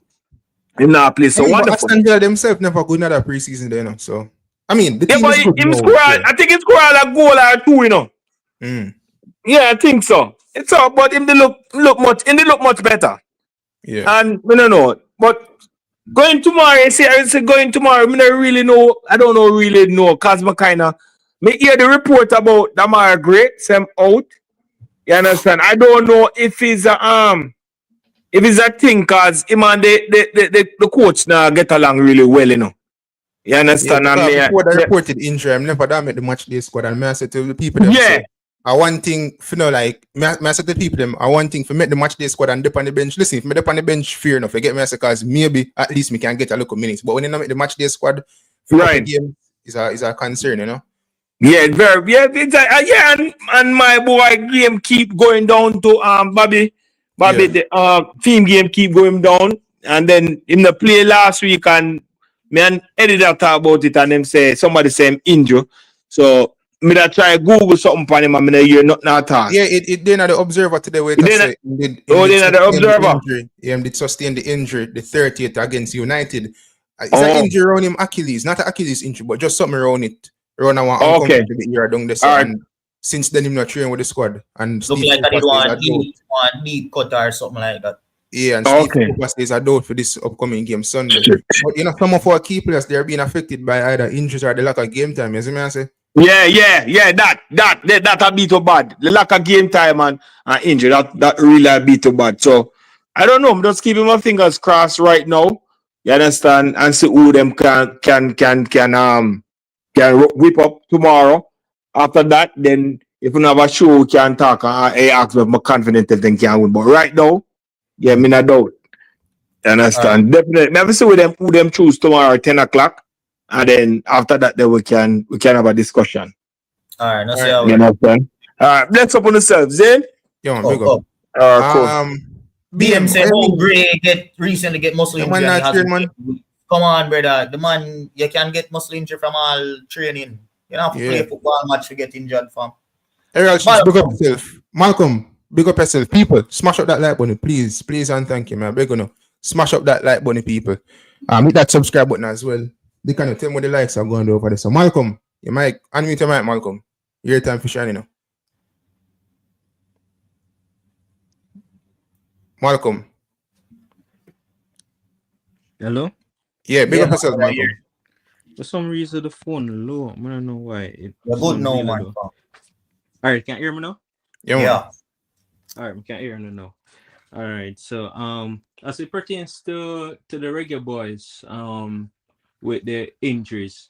Speaker 4: him not play so wonderful.
Speaker 1: Aston Villa themselves never good in that preseason, there, So I mean, the team
Speaker 4: but
Speaker 1: is good.
Speaker 4: I think it's scored a goal or two, Yeah, I think so. It's all, but him they look much better.
Speaker 1: Yeah,
Speaker 4: and I don't know, but. Going tomorrow, I say going tomorrow, I don't really know, because me hear the report about Demarai Gray, Sam out. You understand? I don't know if it's a thing, because him and the coach now get along really well, You understand?
Speaker 1: Yeah, before the reported injury, I'm never done with the match day squad, and I said to the people, I want thing for I said to the people I want thing for make the match day squad and dip on the bench. Listen, if me dip on the bench, fair enough. I get me because maybe at least me can get a little minutes. But when you make the match day squad, the game is a concern,
Speaker 4: Yeah, and my boy game keep going down to Bobby, the team game keep going down, and then in the play last week and me and editor talk about it and them say somebody say him injured, so. Me that try Google something for him and me hear nothing at all.
Speaker 1: Yeah, it did the Observer today. Where
Speaker 4: the Observer.
Speaker 1: He did sustain the injury, the 30th against United. It's an injury around him Achilles, not an Achilles injury, but just something around it, Run a one
Speaker 4: Okay.
Speaker 1: uncomfortable year down this
Speaker 4: All right.
Speaker 1: and since then him not train with the squad and
Speaker 2: Look
Speaker 1: Steve
Speaker 2: like I did
Speaker 1: Cooper says
Speaker 2: one deep cut or something like that.
Speaker 1: yeah, and Steve
Speaker 4: Okay.
Speaker 1: Cooper says a doubt for this upcoming game Sunday. But you know, some of our key players they're being affected by either injuries or the lack of game time. You see me I say?
Speaker 4: Yeah. That a bit too bad. The lack of game time and injury that really a bit too bad. So I don't know. I'm just keeping my fingers crossed right now. You understand? And see who them can whip up tomorrow. After that, then if we have a show, we can talk. I ask me if I'm confident if they can win. But right now, yeah, me not doubt. You understand? Definitely. Maybe see who them choose tomorrow at 10 o'clock. And then after that, then we can have a discussion.
Speaker 2: All right, no see
Speaker 1: All right.
Speaker 2: how
Speaker 4: You understand? Let's up on yourself, Zane.
Speaker 1: Yeah, man, big up.
Speaker 2: oh.
Speaker 4: Cool.
Speaker 2: BM said, "Oh, Gray recently get muscle
Speaker 1: Yeah,
Speaker 2: injury."
Speaker 1: man,
Speaker 2: and he
Speaker 1: not
Speaker 2: hasn't
Speaker 1: train, man.
Speaker 2: played. Come on, brother. The man, you can get muscle injury from all training. You don't have to play football match to get injured from.
Speaker 1: Errol, big up yourself. Malcolm, big up yourself. People, smash up that like button, please. Please and thank you, man. Big on smash up that like button, people. Hit that subscribe button as well. They can tell me what the likes are going over there. So Malcolm, you might unmute your mic, Malcolm. Your time for shining now. Malcolm.
Speaker 5: Hello?
Speaker 1: Yeah, big up yourself,
Speaker 2: right
Speaker 1: Malcolm.
Speaker 2: here.
Speaker 5: For some reason the phone low. I don't know why.
Speaker 2: You're good now, man.
Speaker 5: Alright, can you hear me now?
Speaker 1: Yeah, man.
Speaker 2: Yeah.
Speaker 5: Alright, we can hear me now. Alright, so as it pertains to the Reggae boys, with the injuries,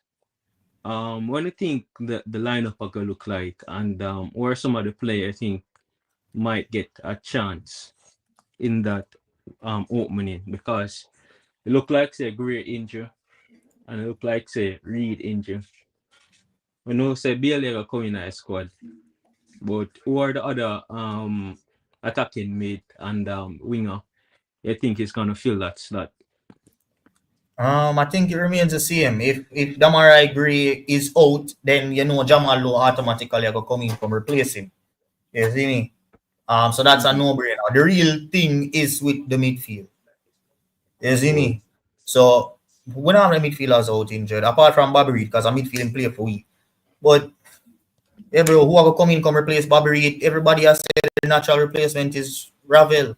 Speaker 5: what do you think the lineup are gonna look like, and where some of the players I think might get a chance in that opening, because it look like say great injury and it look like say Reed injury. We know say Bailey are coming in a squad, but who are the other attacking mid and winger you think is gonna fill that slot?
Speaker 2: I think it remains the same. If Demarai Gray is out, then you know Jamal Lowe automatically are gonna come in from replace him. You see me? So that's a no-brainer. The real thing is with the midfield. You see me? So we don't have the midfielders out injured, apart from Bobby Reed, because a midfield play for we. But who are gonna come in, come replace Bobby Reed? Everybody has said the natural replacement is Ravel.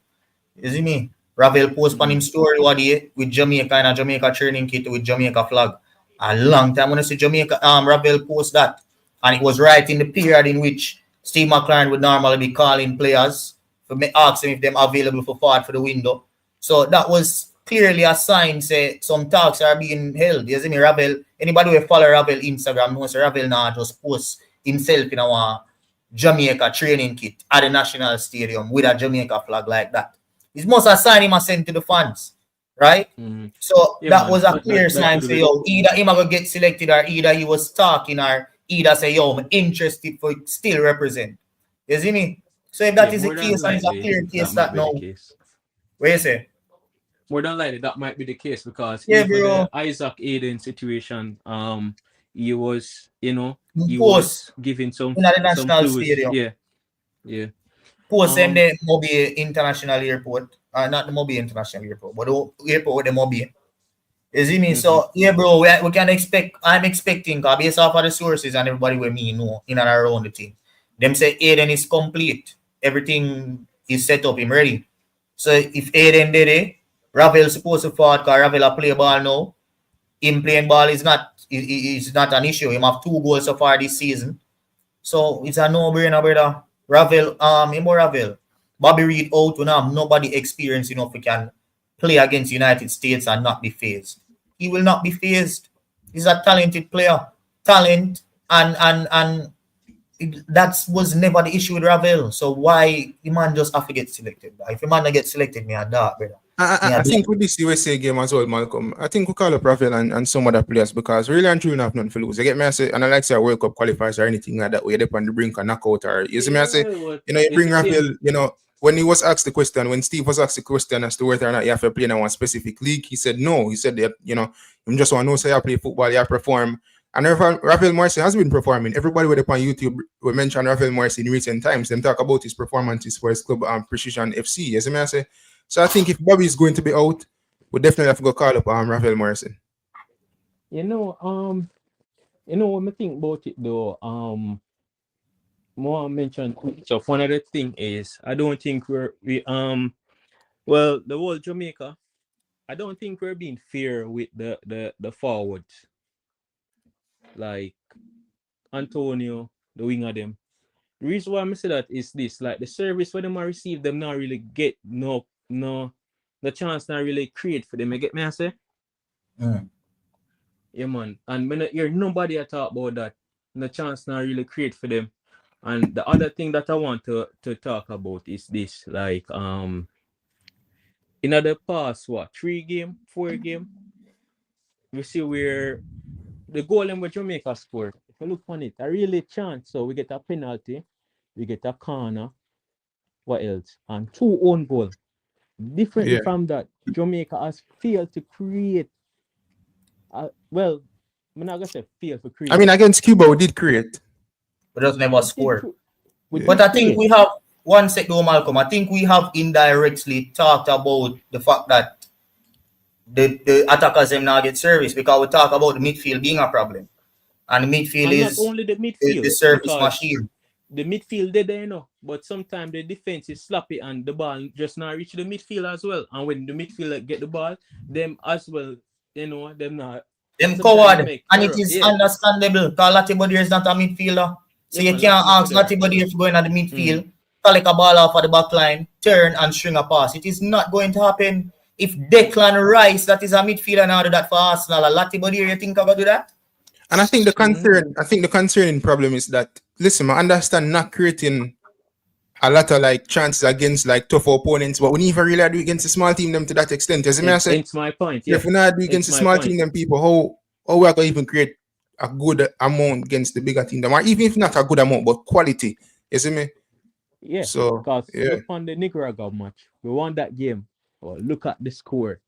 Speaker 2: You see me? Ravel post on him story one day with Jamaica and a Jamaica training kit with Jamaica flag. A long time when I see Jamaica Ravel post that. And it was right in the period in which Steve McClaren would normally be calling players to ask them if they're available for forward for the window. So that was clearly a sign, say some talks are being held. You see me, Ravel? Anybody who follow Ravel Instagram knows Ravel now just post himself in our Jamaica training kit at the National Stadium with a Jamaica flag like that. It must have signed him and sent to the fans, right? So that was a clear sign, say, yo, either him going to get selected or either he was talking or either say, yo, I'm interested for still represent. You see me? So if that is the case, and it's a clear case that now, what you say?
Speaker 5: More than likely, that might be the case, because
Speaker 2: Yeah,
Speaker 5: even
Speaker 2: bro.
Speaker 5: the Isaac Aiden situation, he was, he
Speaker 2: Post
Speaker 5: was giving some
Speaker 2: in the National
Speaker 5: clues.
Speaker 2: Stadium.
Speaker 5: Yeah.
Speaker 2: Post in the Mobi International Airport, not the Mobi International Airport, but the airport with the Mobi. You see me? So yeah, bro, we can expect. I'm expecting, based off of the sources and everybody with me know in and around the team. Them say Aiden is complete. Everything is set up. Him ready. So if Aiden did it, Ravel supposed to forward because Ravel a play ball now. Him playing ball is not an issue. Him have 2 goals so far this season. So it's a no-brainer, brother. Ravel, Ravel. Bobby Reed out to have nobody experienced enough we can play against United States and not be phased. He will not be phased. He's a talented player. Talent and that was never the issue with Ravel. So why the man just have to get selected? If the man not get selected, me a dark, brother.
Speaker 1: I think with this USA game as well, Malcolm, I think we call up Rafael and some other players, because really and truly have nothing to lose. You get me? I say, and I like to say World Cup qualifiers or anything like that, where you're on the brink of knockout, or you see me? I say, you bring Rafael, when he was asked the question, when Steve was asked the question as to whether or not you have to play in one specific league, he said no. He said that, him just want to know, say, I play football, you perform. And Rafael Morrissey has been performing. Everybody with on YouTube will mention Rafael Morrissey in recent times. Them talk about his performances for his club Precision FC. You see me? I say, so I think if Bobby is going to be out, we definitely have to go call up Rafael Morrison.
Speaker 5: You You know what I think about it though? More mention. So one other thing is I don't think well the whole Jamaica. I don't think we're being fair with the forwards like Antonio, the wing of them. The reason why I say that is this: like the service when them I receive them not really get the chance not really create for them. You get me? I say. Yeah, man. And when I hear nobody talk about that, the chance not really create for them. And the other thing that I want to talk about is this, like in the past, 4 game, we see where the goal in which Jamaica score. If you look on it, a really chance. So we get a penalty, we get a corner. What else? And 2 own goal. Differently from that, Jamaica has failed to create. Well, I'm not gonna say fail to create.
Speaker 1: I mean, against Cuba, we did create.
Speaker 2: But just never score.
Speaker 5: We
Speaker 2: But
Speaker 5: did
Speaker 2: I think
Speaker 5: create.
Speaker 2: we have one sec though, Malcolm. I think we have indirectly talked about the fact that the attackers them now get service because we talk about the midfield being a problem. And the midfield
Speaker 5: And not
Speaker 2: is
Speaker 5: only the midfield,
Speaker 2: the service
Speaker 5: because
Speaker 2: machine.
Speaker 5: the midfield they there, you know, but sometimes the defense is sloppy and the ball just not reach the midfield as well. And when the midfielder get the ball, them as well, you know, them not.
Speaker 2: Them
Speaker 5: Sometimes
Speaker 2: coward.
Speaker 5: they make
Speaker 2: And it
Speaker 5: error.
Speaker 2: is
Speaker 5: Yeah.
Speaker 2: understandable because Lati Body is not a midfielder. So
Speaker 5: Yeah,
Speaker 2: you
Speaker 5: man,
Speaker 2: can't
Speaker 5: Lati
Speaker 2: ask
Speaker 5: Body
Speaker 2: Lati Body to go in at the midfield, collect a ball off of the back line, turn and string a pass. It is not going to happen. If Declan Rice, that is a midfielder now, do that for Arsenal, a Lati Body, you think about do that?
Speaker 1: And I think the concerning problem is that, listen, I understand not creating a lot of like chances against like tough opponents, but we never really do against a small team them to that extent. As I say,
Speaker 5: It's my point. Yeah.
Speaker 1: if we not do against a small team them people, how we are going to even create a good amount against the bigger team them, or even if not a good amount, but quality. You see me?
Speaker 5: Yeah.
Speaker 1: So
Speaker 5: Because look on the Nicaragua match, we won that game. Well, look at the score.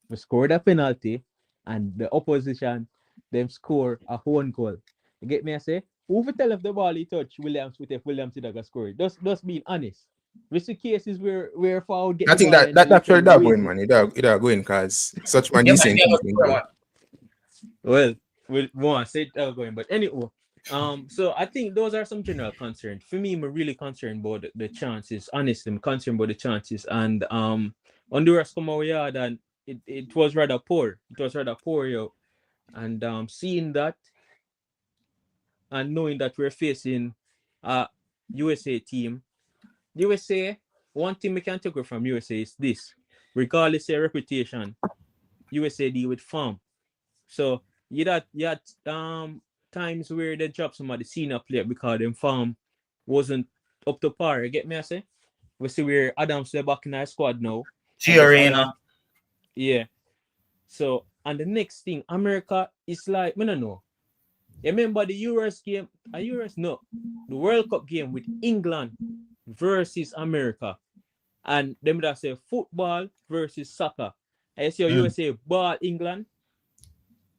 Speaker 5: We scored a penalty, and the opposition them score a own goal. You get me? I say, who will tell if the ball he touch Williams with if Williams did not score? Just being honest. With the cases where foul get
Speaker 1: I
Speaker 5: the
Speaker 1: think
Speaker 5: ball
Speaker 1: that
Speaker 5: and then
Speaker 1: actually
Speaker 5: literally
Speaker 1: going,
Speaker 5: waste
Speaker 1: man. It are going because such man
Speaker 2: Yeah,
Speaker 1: decent.
Speaker 2: man, they are
Speaker 5: Well, we want to say it going, but anyway. So I think those are some general concerns. For me, I'm really concerned about the chances. Honestly, I'm concerned about the chances. And Honduras come over here and it was rather poor. It was rather poor, yo. And seeing that and knowing that we're facing a USA team, USA, one thing we can take away from USA is this: regardless of reputation, USA deal with farm. So you had times where they drop some of the senior player because them farm wasn't up to par. You get me? I say we see where Adams they back in our squad now.
Speaker 2: Arena.
Speaker 5: Yeah. So and the next thing, America is like, I don't know. You remember the Euros game? No, the World Cup game with England versus America, and them that say football versus soccer. I see USA ball England.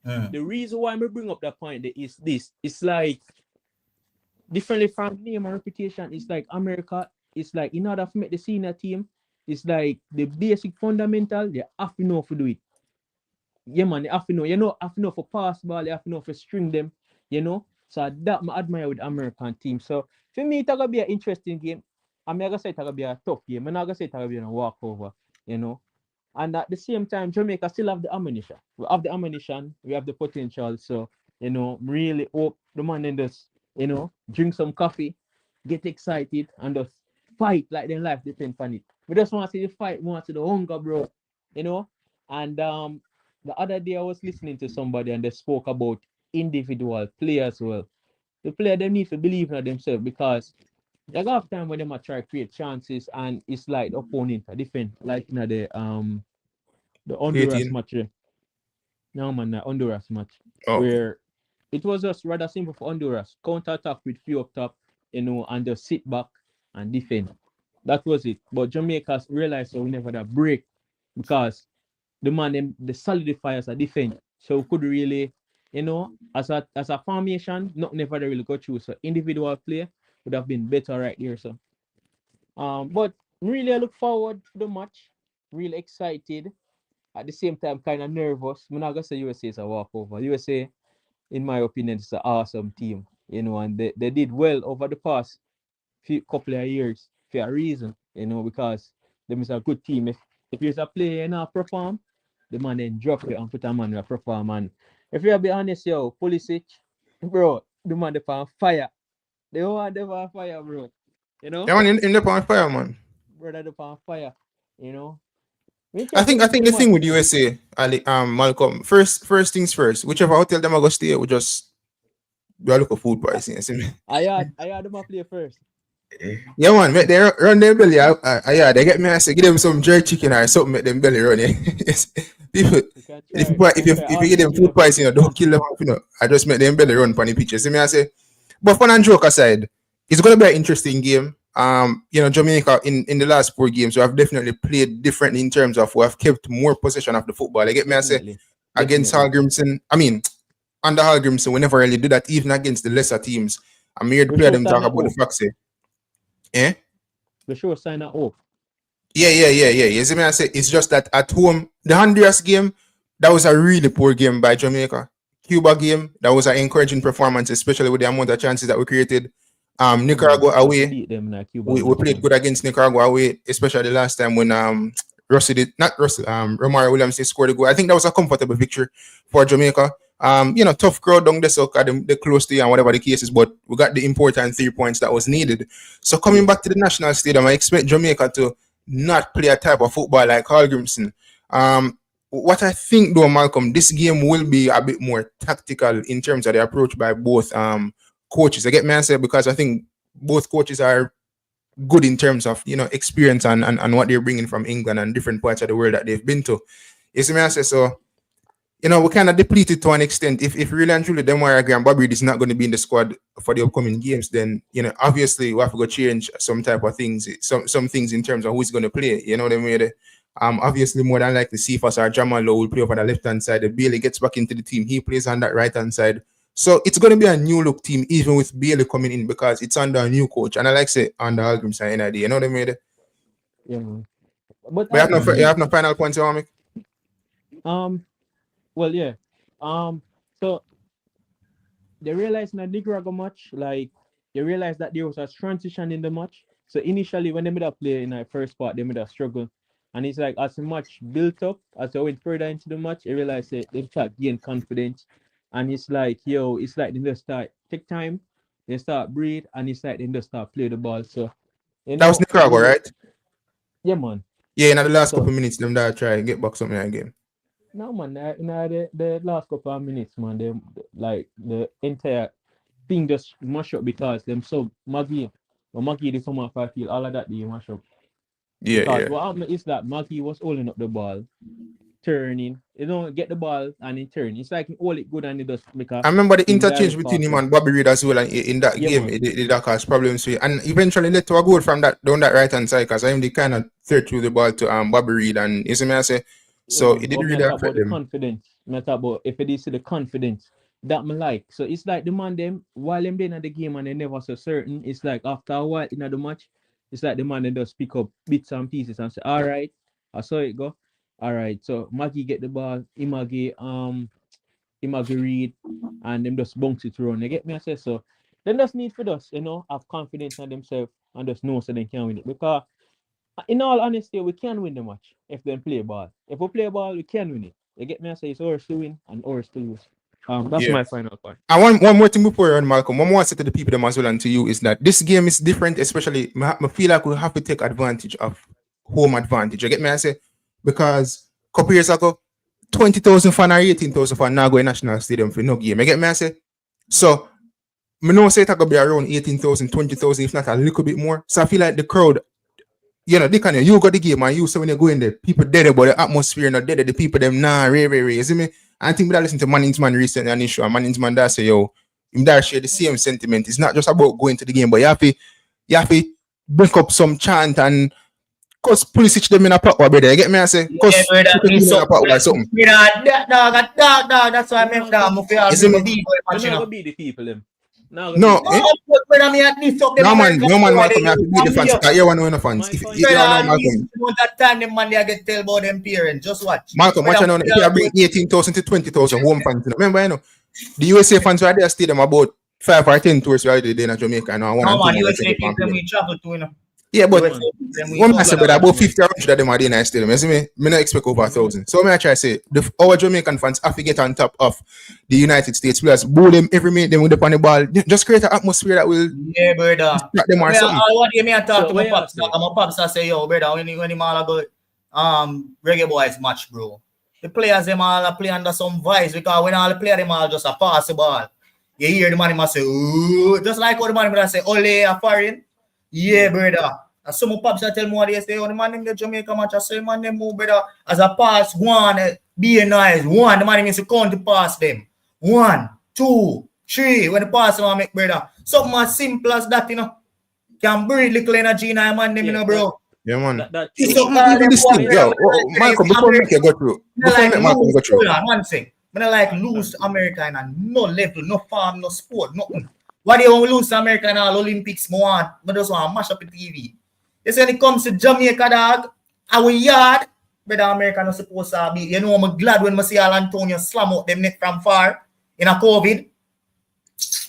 Speaker 5: The reason why I bring up that point is this: it's like differently from name and reputation. It's like America. It's like in order to make the senior team, it's like the basic fundamental. They have to know to do it. Yeah, man, you have to know. Have to know for pass ball. You have to know for string them. So that I admire with American team. So for me, it's gonna be an interesting game. I'm not gonna say it's gonna be a tough game. I'm not gonna say it's gonna be a walkover. And at the same time, Jamaica still have the ammunition. We have the ammunition. We have the potential. So really hope the man in this, drink some coffee, get excited, and just fight like their life depends on it. We just want to see the fight, we want to see the hunger, bro. And the other day I was listening to somebody and they spoke about individual players. Well, the player they need to believe in themselves because there are time when they might try to create chances and it's like the opponent a defend like the Honduras
Speaker 1: 18.
Speaker 5: match. No man, the Honduras match
Speaker 1: Oh.
Speaker 5: where it was just rather simple for Honduras. Counter attack with few up top, and just sit back and defend. That was it. But Jamaica realized so we never that break because the man the solidifiers are defend. So we could really, as a formation, not never really go through. So individual play would have been better right here. So but really I look forward to the match. Really excited. At the same time, kind of nervous. I'm not gonna say USA is a walkover. USA in my opinion, it's an awesome team, you know, and they did well over the past couple of years for a reason, you know, because them is a good team. If you're a player and not perform, the man then drop it and put a man who perform. And if you be honest, yo, Pulisic, bro, the man they on fire. They all they on fire, bro. You know?
Speaker 1: Yeah, man, in the on fire, man.
Speaker 5: Brother, they on fire. You know?
Speaker 1: I think the thing with USA, Ali, Malcolm, first things first, whichever hotel them are gonna stay, we look for food pricing. You see me?
Speaker 5: I had them play first.
Speaker 1: Yeah, man, make they run their belly. Yeah, they get me. I say, give them some jerk chicken or something, make them belly run. People, if you give them food pricing, don't kill them. You know, I just make them belly run for the pitches. See me, I say, but fun and joke aside, it's gonna be an interesting game. You know, Jamaica in the last 4 games, we have definitely played differently in terms of we have kept more possession of the football. I get me, I say, against Hallgrimson. I mean, under Hallgrimson, we never really do that, even against the lesser teams. I'm here to play them talk about the facts. Eh?
Speaker 5: The show sign up.
Speaker 1: Yeah. You see me, I say it's just that at home, the Honduras game, that was a really poor game by Jamaica. Cuba game, that was an encouraging performance, especially with the amount of chances that we created. Nicaragua away, we played good against Nicaragua away, especially the last time when Romario Williams scored a goal. I think that was a comfortable victory for Jamaica. You know, tough crowd down there, so they're close to you and whatever the case is, but we got the important 3 points that was needed. So coming back to the national stadium, I expect Jamaica to not play a type of football like Hallgrimson. What I think though, Malcolm, this game will be a bit more tactical in terms of the approach by both coaches. I get me answer because I think both coaches are good in terms of, you know, experience and what they're bringing from England and different parts of the world that they've been to. You see me answer, so you know, we kind of depleted to an extent. If really and truly Demarai and Bobby Reid is not going to be in the squad for the upcoming games, then, you know, obviously we have to go change some type of things, some things in terms of who's going to play. You know what I mean? Obviously, more than likely, Cephas or Jamal will play over the left-hand side. If Bailey gets back into the team, he plays on that right-hand side. So it's going to be a new look team, even with Bailey coming in, because it's under a new coach. And I like to say under Hallgrimson and NID. You know what I mean?
Speaker 5: Yeah.
Speaker 1: But you have no final points you want to make?
Speaker 5: Well, yeah. So they realized in the Nicaragua match, like they realized that there was a transition in the match. So initially, when they made a play in the first part, they made a struggle, and it's like as the match built up, as they went further into the match, they realized that they start gain confidence, and it's like it's like they just start take time, they start breathe, and it's like they just start play the ball. So
Speaker 1: that was Nicaragua, right?
Speaker 5: Yeah, man.
Speaker 1: Yeah, in the last couple of minutes, them that try and get back something again.
Speaker 5: No, man, the last couple of minutes, man, they like the entire thing just mash up because them so Maggie they come off I feel all of that they mash up.
Speaker 1: Yeah,
Speaker 5: because what happened is that Maggie was holding up the ball, turning. You don't get the ball and he turn. It's like he hold it good and he does make a.
Speaker 1: I remember the interchange between him and Bobby Reid as well in that game.
Speaker 5: Man.
Speaker 1: It caused problems for you. And eventually led to a goal from that down that right hand side because I'm the kind of third through the ball to Bobby Reid, and you see me I say. So it didn't really affect them.
Speaker 5: Confidence. About if it is the confidence that me like. So it's like the man them while them in the game and they never so certain. It's like after a while in the match, it's like the man them just pick up bits and pieces and say, all right, I saw it go. All right, so Maggie get the ball, Imagi Reid, and them just bounce it through. They get me I say so. Them just need for us, you know, have confidence in themselves and just know so they can win it. Because in all honesty, we can win the match if they play ball. If we play ball, we can win it. You get me? I say it's ours to win and ours to lose. That's my final point.
Speaker 1: And one more thing before you run, Malcolm. One more I say to the people them as well and to you is that this game is different, especially I feel like we have to take advantage of home advantage. You get me? I say because a couple years ago, 20,000 fans or 18,000 fans now go in National Stadium for no game. You get me? I say so. I know say it's going to be around 18,000, 20,000, if not a little bit more. So I feel like the crowd. You know, you got the game and you so when you go in there, people dead but the atmosphere not dead, the people them you see me? I think we listen to Manningsman recently on this show, and Manningsman that say, yo, him that share the same sentiment. It's not just about going to the game, but you have to break up some chant and cause Pulisic them in a pot, brother. You get me? I say, cause
Speaker 2: something. That's why I remember that
Speaker 5: be the people them.
Speaker 1: No, man, Malcolm, you have to be the fans. You want to win the fans. If you don't know, Malcolm,
Speaker 2: that time them man they get tell about them parents. Just watch.
Speaker 1: Malcolm, watch if you bring 18,000 to 20,000 home fans. Remember, you know, The USA fans were there stadium about 5 or 10 tours were there in Jamaica. And one
Speaker 2: No,
Speaker 1: and two
Speaker 2: man,
Speaker 1: more
Speaker 2: USA
Speaker 1: check
Speaker 2: people
Speaker 1: up
Speaker 2: them
Speaker 1: and
Speaker 2: we travel to, you know.
Speaker 1: yeah, but
Speaker 2: USA people them we
Speaker 1: one
Speaker 2: go
Speaker 1: I say,
Speaker 2: to
Speaker 1: but
Speaker 2: that.
Speaker 1: about 50 or 100 of them are there in the stadium. You see me? Me not expect over 1,000. So I try to say, our Jamaican fans have to get on top of the United States players. Boo them every minute, them with the on the ball. Just create an atmosphere that will
Speaker 2: Yeah, brother.
Speaker 1: distract them or something.
Speaker 2: I want you me to talk
Speaker 5: So
Speaker 2: to
Speaker 5: what
Speaker 2: my
Speaker 5: you
Speaker 2: pops.
Speaker 5: say?
Speaker 2: My pops I say, yo, brother, when him all about Reggae Boyz match, bro. The players them all play under some vibes because when all the players them all just a pass the ball. You hear the man must say, ooh, just like how the man would say, ole a foreign. Yeah, brother. And some pops I tell me what they say, oh, the man in the Jamaica match, I say, man, them move, brother. As a pass, one, be nice, one, the man needs to count to pass them. 1, 2, 3, when the pass them make, brother. Something as simple as that, you know. Can breathe little energy in a man, them, you know, bro.
Speaker 1: Yeah, man.
Speaker 2: It's so
Speaker 1: Even this thing, yo, Michael, before we go through, before Michael go through.
Speaker 2: One thing. I don't like lose to America and no level, no farm, no sport, nothing. Why do you want to lose to America and all Olympics? I just want to mash up the TV. You see, when it comes to Jamaica, dog, our yard, but America not supposed to be. You know, I'm glad when I see Al Antonio slam out them neck from far in a COVID.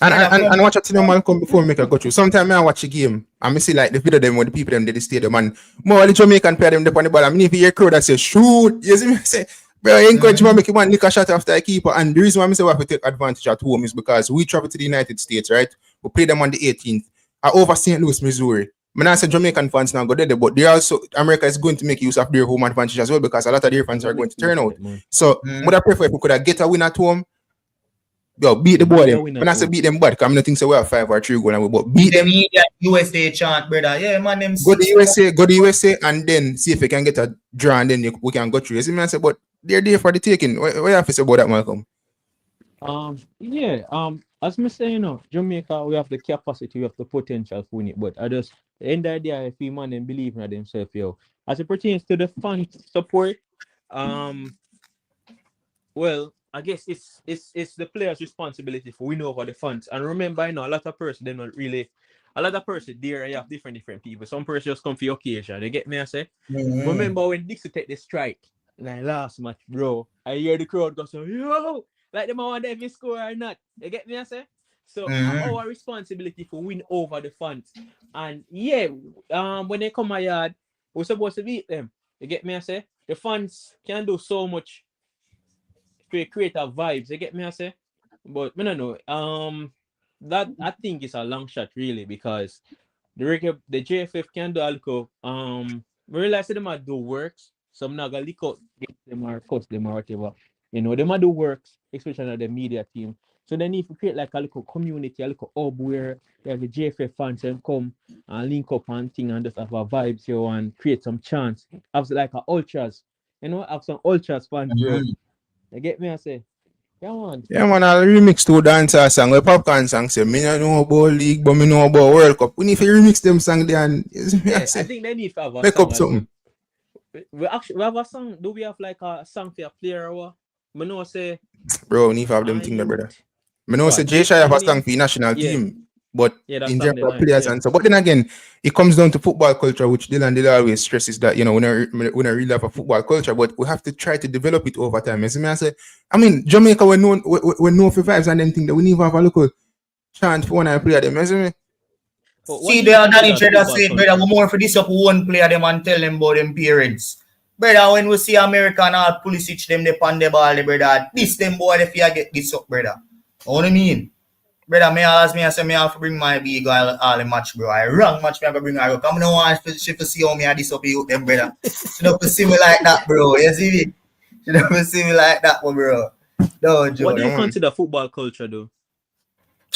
Speaker 1: And watch out to them Malcolm before we make a go through. Sometimes I watch a game and I see like the video them with the people them did the stadium and more the Jamaican player them on the ball. I mean if you hear crowd that say shoot, you see me say, bro, I encourage you to make one lick a shot after a keeper. And the reason why I say we have to take advantage at home is because we travel to the United States, right? We play them on the 18th. Over St. Louis, Missouri. I say Jamaican fans now go there, but they also America is going to make use of their home advantage as well because a lot of their fans are going to turn out. So would I prefer if we could have get a win at home? Yo, beat the boy them. When I say beat them bad, because I'm not think so we have 5 or 3 goals, but beat them.
Speaker 2: USA chant, brother. Yeah, man, them
Speaker 1: go to USA, and then see if we can get a draw, and then we can go through. You see me? I say, but they're there for the taking. What you have to say about that, Malcolm?
Speaker 5: As me say, you know, Jamaica, we have the capacity, we have the potential for it, but I just the end of the day, if we man and believe in themselves, yo. As it pertains to the fan support, well, I guess it's the players' responsibility for winning over the fans. And remember, you know, a lot of person there you have different people. Some person just come for the occasion. They get me, I say. Remember when Dixie take the strike, like last match, bro. I hear the crowd go so, yo, like them want them to score or not. You get me, I say. So our responsibility for win over the fans. And yeah, when they come my yard, we're supposed to beat them. You get me, I say. The fans can do so much to create a vibes. You get me, I say. But I don't know. That I think is a long shot really because the JFF can do a little. We realize them might do works. Some not gonna lick out them or cost them or whatever. You know, they might do works, especially the media team. So then if you create like a little community, a little hub where the JFF fans can come and link up and thing and just have a vibes here and create some chance. Have like a ultras, you know, have some ultras fans. You get me? I say,
Speaker 1: yeah, man, I'll remix two dancer song. We popcorn song say, me not know about league, but me know about World Cup. We need to remix them song there and
Speaker 5: I think they need to have a
Speaker 1: make
Speaker 5: song
Speaker 1: up something.
Speaker 5: We have a song. Do we have like a song for a player or what? I know say,
Speaker 1: bro, we need to have them thing there, brother. I know say Jay Shy have a song for the national team, but in general players and so. But then again, it comes down to football culture, which Dylan always stresses that, you know, we don't really have a football culture, but we have to try to develop it over time. You see me? I mean, Jamaica we're known for vibes and them thing that we need to have a local chant for one and play them. You see me?
Speaker 2: See, they are not each other say, brother, we more for this up one player them and tell them about them parents. Brother, when we see America and all Pulisic them, they pan the ball, brother, this them boy, if you get this up, brother. You know what I mean? Brother, I say, me have to bring my big all the match, bro. I wrong match, me have to bring her. Come on, want to see how me have this up with them, brother. You don't see me like that, bro. You see me? You don't see me like that, bro. No, Joe.
Speaker 5: What do you consider football culture, though?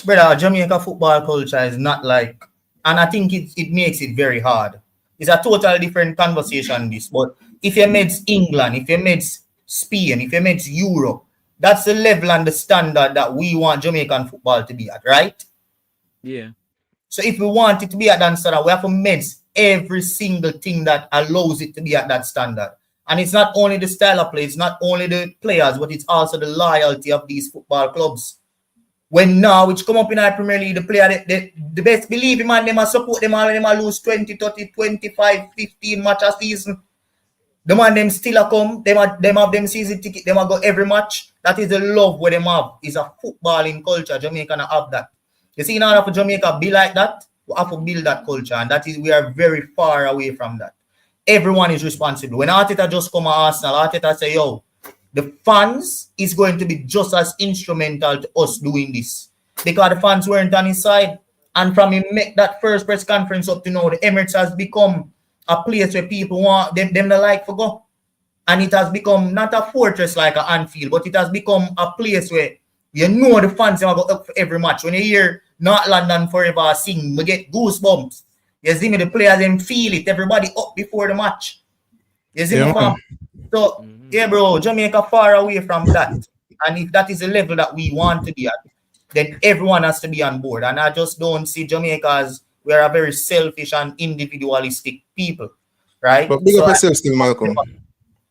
Speaker 2: Brother, Jamaica football culture is not like, and I think it makes it very hard. It's a totally different conversation, this. But if you made England, if you made Spain, if you made Europe, that's the level and the standard that we want Jamaican football to be at, right?
Speaker 5: Yeah.
Speaker 2: So if we want it to be at that standard, we have to make every single thing that allows it to be at that standard. And it's not only the style of play, it's not only the players, but it's also the loyalty of these football clubs. When now, which come up in our Premier League, the player, the best believe him and them and support them all, and them lose 20, 30, 25, 15 matches a season. The man them still a come. Them have them season ticket. Them a go every match. That is the love where them have. Is a footballing culture. Jamaica not have that. You see, in order for Jamaica be like that, we have to build that culture, and that is we are very far away from that. Everyone is responsible. When Arteta just come to Arsenal, Arteta say, yo, the fans is going to be just as instrumental to us doing this. Because the fans weren't on his side. And from him make that first press conference up to now, the Emirates has become a place where people want them to like for go. And it has become not a fortress like a Anfield, but it has become a place where you know the fans are going up for every match. When you hear Not London Forever sing, we get goosebumps. You see me, the players them feel it. Everybody up before the match. You see me, fam? So, yeah, bro, Jamaica far away from that. And if that is the level that we want to be at, then everyone has to be on board. And I just don't see Jamaica as we are a very selfish and individualistic people, right?
Speaker 1: But big up yourself still, Malcolm.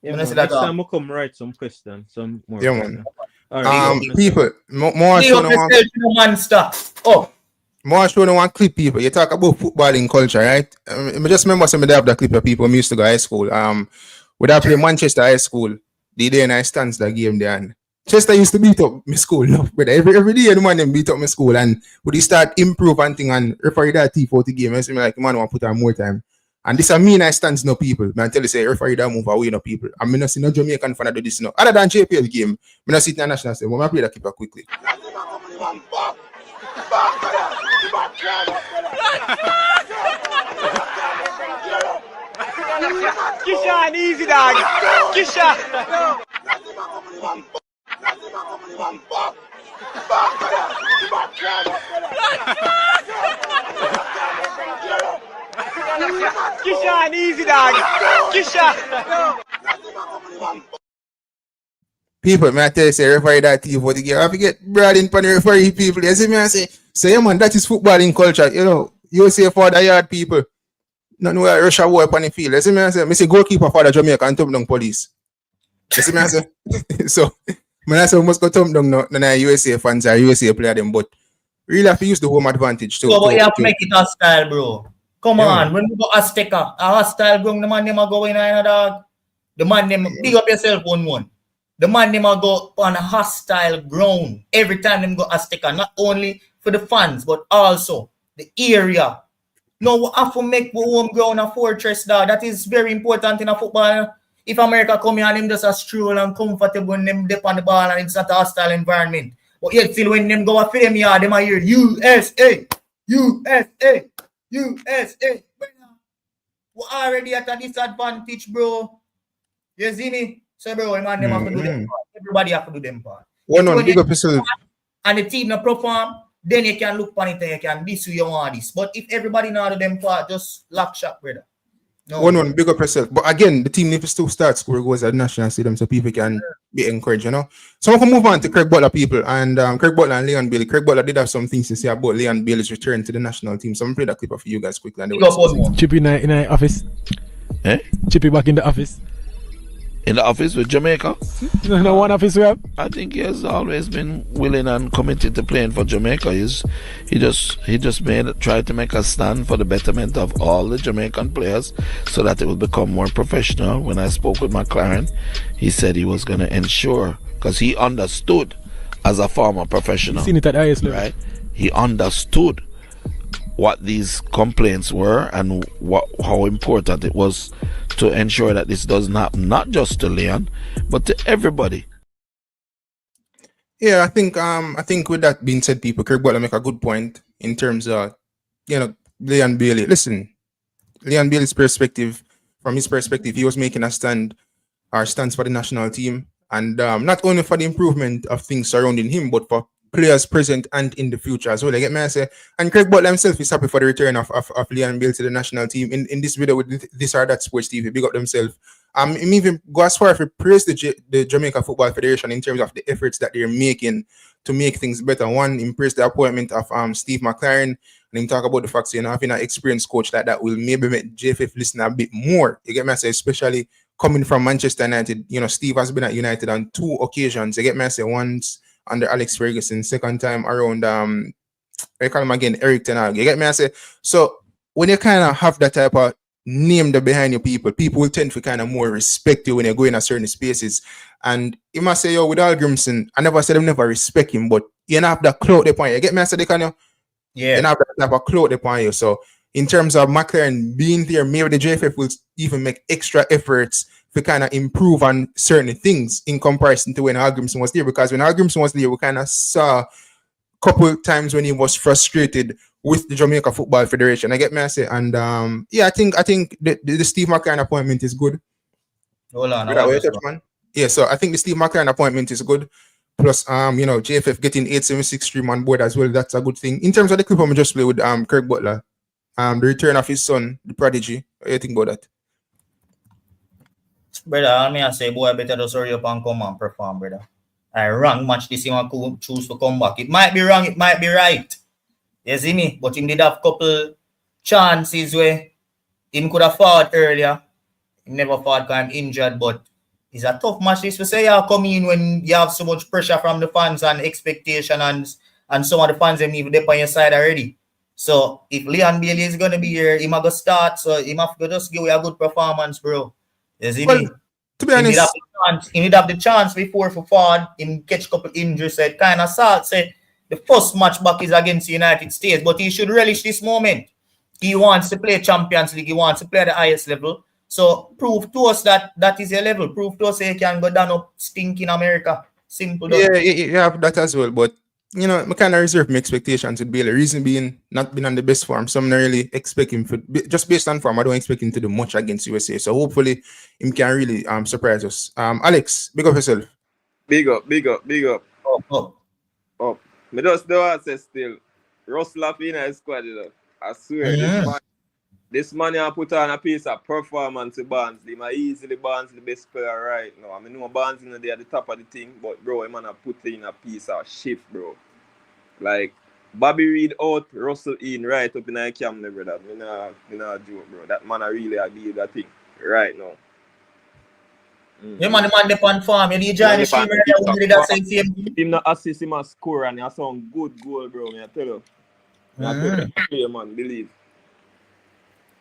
Speaker 5: Yeah, man. Next time we'll come write some questions, some more.
Speaker 1: Yeah, man.
Speaker 5: All right,
Speaker 1: people, more show no one clip people. You talk about footballing culture, right? I just remember some of the clip of people used to go high school. When I play Manchester High School, the day and I stands that game there, and Chester used to beat up my school, no, but every day the man them beat up my school, and would he start improve and thing and referee that T40 game, I say me like man want to put on more time. And this I mean I stands no people. Man tell you say referee that move away no people. I mean I see no Jamaican fan do this no. Other than JPL game, I not sit in the national say, well, I play that keeper quickly.
Speaker 6: Kisha, easy dog. Kisha. Kisha, easy dog. Kisha.
Speaker 1: People, may I tell you, say referee that T40 game. I forget broad in the referee people. You see me, I say yeah, man, that is footballing culture. You know, you say for the yard people. Not know where Russia war upon the field. You see me, I say goalkeeper for the Jamaica and thumb down police. You see me, I say so when I say we must go thumb down no USA fans or USA player them, but really have to use the home advantage too.
Speaker 2: So but you have to make it hostile, bro. Come on, when we go Azteca, a hostile ground, the man them are going in dog. The man them big up yourself 1-1. The man them are go on a hostile ground every time them go Azteca, not only for the fans, but also the area. No, we have to make the home ground a fortress, dog. That is very important in a football. If America come here and them just a stroll and comfortable when them dip on the ball and it's not a hostile environment. But yet still when them go for them yard, them are hear USA, USA, USA. We already at a disadvantage, bro. You see me? So bro, man, them have to do them part. Everybody have to do them part.
Speaker 1: Big up yourself.
Speaker 2: And the team not perform, then you can look on it and you can this who you want this. But if everybody know do them part, just lock shop, brother. No.
Speaker 1: One, big up yourself. But again, the team needs to still start score goals at the national stadium so people can be encouraged, you know. So we can move on to Craig Butler people. And Craig Butler and Leon Bailey. Craig Butler did have some things to say about Leon Bailey's return to the national team. So I'm going to play that clip for you guys quickly. And
Speaker 7: Chippy in the office.
Speaker 8: Eh?
Speaker 7: Chippy back in the office.
Speaker 8: In the office with Jamaica?
Speaker 7: No one office we have.
Speaker 8: I think he has always been willing and committed to playing for Jamaica. He just tried to make a stand for the betterment of all the Jamaican players so that it will become more professional. When I spoke with McClaren, he said he was going to ensure, because he understood as a former professional.
Speaker 7: Seen it at highest level.
Speaker 8: Right? He understood what these complaints were and how important it was to ensure that this doesn't happen, not just to Leon, but to everybody.
Speaker 1: Yeah, I think with that being said, people, Craig Butler make a good point in terms of, Leon Bailey. Listen, Leon Bailey's perspective, from his perspective, he was making a stance for the national team, and not only for the improvement of things surrounding him, but for players present and in the future as well. I get me, I say, and Craig Butler himself is happy for the return of Leon Bailey to the national team. In this video with This or That Sports TV, big up themselves. He even go as far as to praise the Jamaica Football Federation in terms of the efforts that they're making to make things better. One, impress the appointment of Steve McClaren, and him talk about the fact having an experienced coach like that will maybe make JFF listen a bit more. You get me, I say, especially coming from Manchester United. Steve has been at United on 2 occasions. You get me, I say, once under Alex Ferguson, second time around I call him again Eric Ten Hag. You get me, I say. So when you kind of have that type of name the behind your people. People will tend to kind of more respect you when you're going to certain spaces. And you must say, yo, with Al Grimson, I never said I never respect him, but you don't have that clout upon you. You get me? I said, they can you?
Speaker 2: Yeah.
Speaker 1: You don't have that type of clout upon you. So in terms of McClaren being there, maybe the JFF will even make extra efforts to kind of improve on certain things in comparison to when Al Grimson was there. Because when Al Grimson was there, we kind of saw a couple times when he was frustrated with the Jamaica Football Federation. I get me, I say, and I think the Steve McClaren appointment is good.
Speaker 2: Hold on.
Speaker 1: Yeah, so I think the Steve McClaren appointment is good. Plus, JFF getting 8763 on board as well. That's a good thing. In terms of the clip I'm just play with Kirk Butler, the return of his son, the prodigy. What do you think about that?
Speaker 2: Brother, I say, boy, better just hurry up and come and perform, brother. I wrong match this him and choose to come back. It might be wrong, it might be right. You see me? But him did have couple chances where him could have fought earlier. He never fought because I'm injured, but it's a tough match. This we say you come in when you have so much pressure from the fans and expectation and some of the fans them even there on your side already. So if Leon Bailey is gonna be here, he might go start. So he might just give you a good performance, bro. You see me?
Speaker 1: To be honest,
Speaker 2: he need have the chance before for forward. Him catch a couple injuries. So it kind of sad. Say the first match back is against the United States, but he should relish this moment. He wants to play Champions League. He wants to play at the highest level. So prove to us that is your level. Prove to us that you can go down up stinking America. Simple.
Speaker 1: Yeah, that as well. But I kind of reserve my expectations with Bailey. Reason being, not been on the best form. So I'm not really expecting just based on form. I don't expect him to do much against USA. So hopefully, him can really surprise us. Alex, big up yourself.
Speaker 9: Big up.
Speaker 2: Oh.
Speaker 9: Me just don't say still. Russell up in his squad, I swear. This man you put on a piece of performance with Barnes. He might easily Barnes the best player right now. I mean, no Barnes in there at the top of the thing, but bro, he man put in a piece of shift, bro. Like Bobby Reed out, Russell in right up in the camp, brother. Me nah joke, bro. That man really did that thing right now.
Speaker 2: Yeah, man, the man depend farm. You need join the stream that same.
Speaker 9: Him not assist him a score and he sound good goal, bro. Me I tell you. Play, man, believe.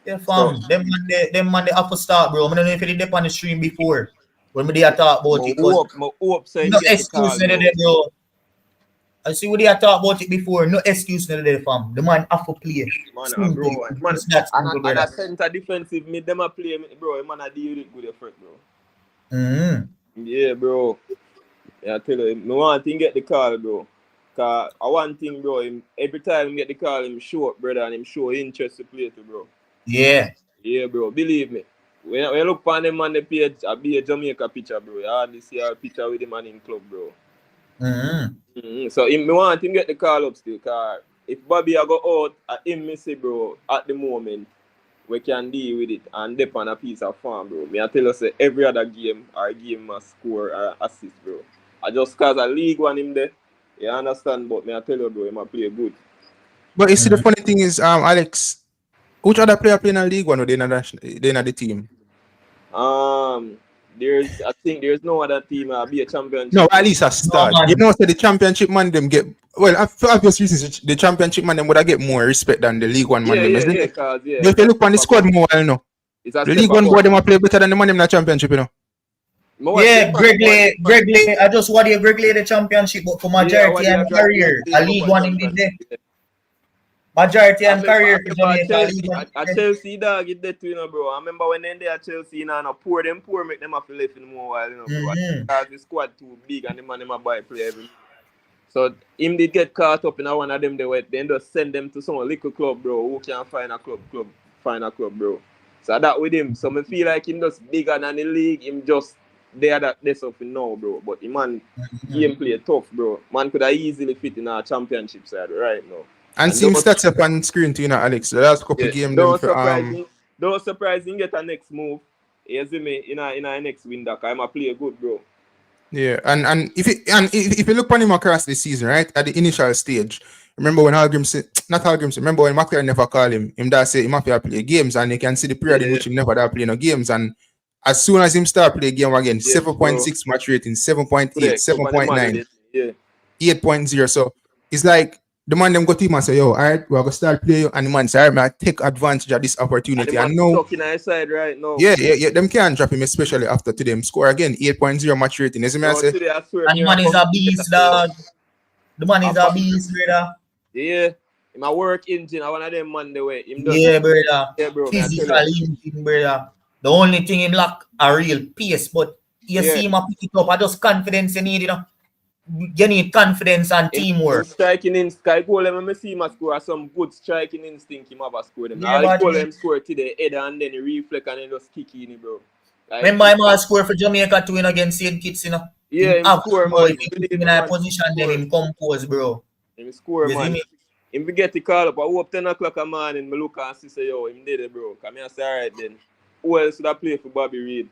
Speaker 2: Yeah, fam. Them man they have to start, bro. I don't know if they did on the stream before. When they talk about it. No excuse there, bro. I see what they talk about it before. No excuse there, fam. The man have to play.
Speaker 9: Man, bro. Man, and a center defensive mid, them a play, bro. Man, I deal with it good effort, bro. Yeah, bro. Yeah, I tell you, no one thing get the call, bro. Cause one thing, bro, every time he get the call, him show up, brother, and him show interest to play to, bro.
Speaker 2: Yeah.
Speaker 9: Yeah, bro. Believe me. When you look on them on the page, I'll be a Jamaica picture, bro. You hardly see a picture with the man in club, bro. So me want him get the call up still, cause if Bobby I go out, at him me say, bro, at the moment, we can deal with it and dip on a piece of farm, bro. Me I tell you, say every other game, our game must score or assist, bro. I just cause a league one him there. You understand? But me I tell you, bro, he might play good.
Speaker 1: But you see, the funny thing is, Alex, which other player playing in League One or they're not the team?
Speaker 9: I think there's no other team be a championship.
Speaker 1: No, at least a start. So the championship man them get for obvious reasons. The championship man them would get more respect than the League One man them, isn't it? If you look on the squad more, the League One boy them play better than the man them in the championship,
Speaker 2: Yeah, Greg Lay. I just want Greg Lay the championship, but for majority and career, a League One in there. Majority and career for Jamaica.
Speaker 9: At Chelsea, dog, get that too, bro. I remember when they at Chelsea, poor make them have to left in more while, bro. Because the squad too big and the man them buy play every. So him did get caught up in one of them. They just send them to some little club, bro. Who can find a club, bro. So that with him. So I feel like him just bigger than the league. Him just there that this up now, bro. But the man game play tough, bro. Man could have easily fit in our championship side right now.
Speaker 1: And see him stats up on screen too, Alex. The last couple games.
Speaker 9: Don't surprise him get a next move. You see me in a next window. I'm a play good, bro.
Speaker 1: Yeah, and if you look on him across the season, right at the initial stage, remember when remember when McClaren never called him that say he might play games, and you can see the period in which he never play no games, and as soon as him start play game again, 7.6 match rating, 7.8, 7.9, 8.0. So it's like the man them go to him and say, yo, all right, we're gonna start playing, and the man say, all right, man, take advantage of this opportunity.
Speaker 9: And
Speaker 1: And now,
Speaker 9: stuck in our side right now.
Speaker 1: yeah, them can't drop him, especially after today him score again, 8.0 match rating. Isn't me? I
Speaker 9: No,
Speaker 1: say,
Speaker 9: today I swear.
Speaker 2: And the man is a beast, dog. The man is a beast, brother.
Speaker 9: Yeah. Him a work engine, I one of them man the way. Him does
Speaker 2: Yeah, brother.
Speaker 9: Yeah, bro.
Speaker 2: Physical engine, brother. The only thing him lack a real pace, but you
Speaker 9: Yeah.
Speaker 2: see him a pick it up. I just confidence you need, you know. You need confidence and teamwork.
Speaker 9: Striking in sky goal, them I see him a score some good striking instinct. Him have a score them.
Speaker 2: Yeah,
Speaker 9: All the
Speaker 2: but
Speaker 9: goal
Speaker 2: he-
Speaker 9: him score to the header and then he reflect and then just kick in it, bro. Like,
Speaker 2: Remember him all score for Jamaica to win against St. Kitts, you know.
Speaker 9: Yeah, him
Speaker 2: have
Speaker 9: score,
Speaker 2: boy,
Speaker 9: man.
Speaker 2: if him in a position, then him compose, bro.
Speaker 9: Him score,
Speaker 2: You see
Speaker 9: man.
Speaker 2: me?
Speaker 9: Him we get the call up. I hope 10 o'clock a morning. I look and see say, yo, him did it, bro. Come here, say, all right then. Who else should I play for Bobby Reid?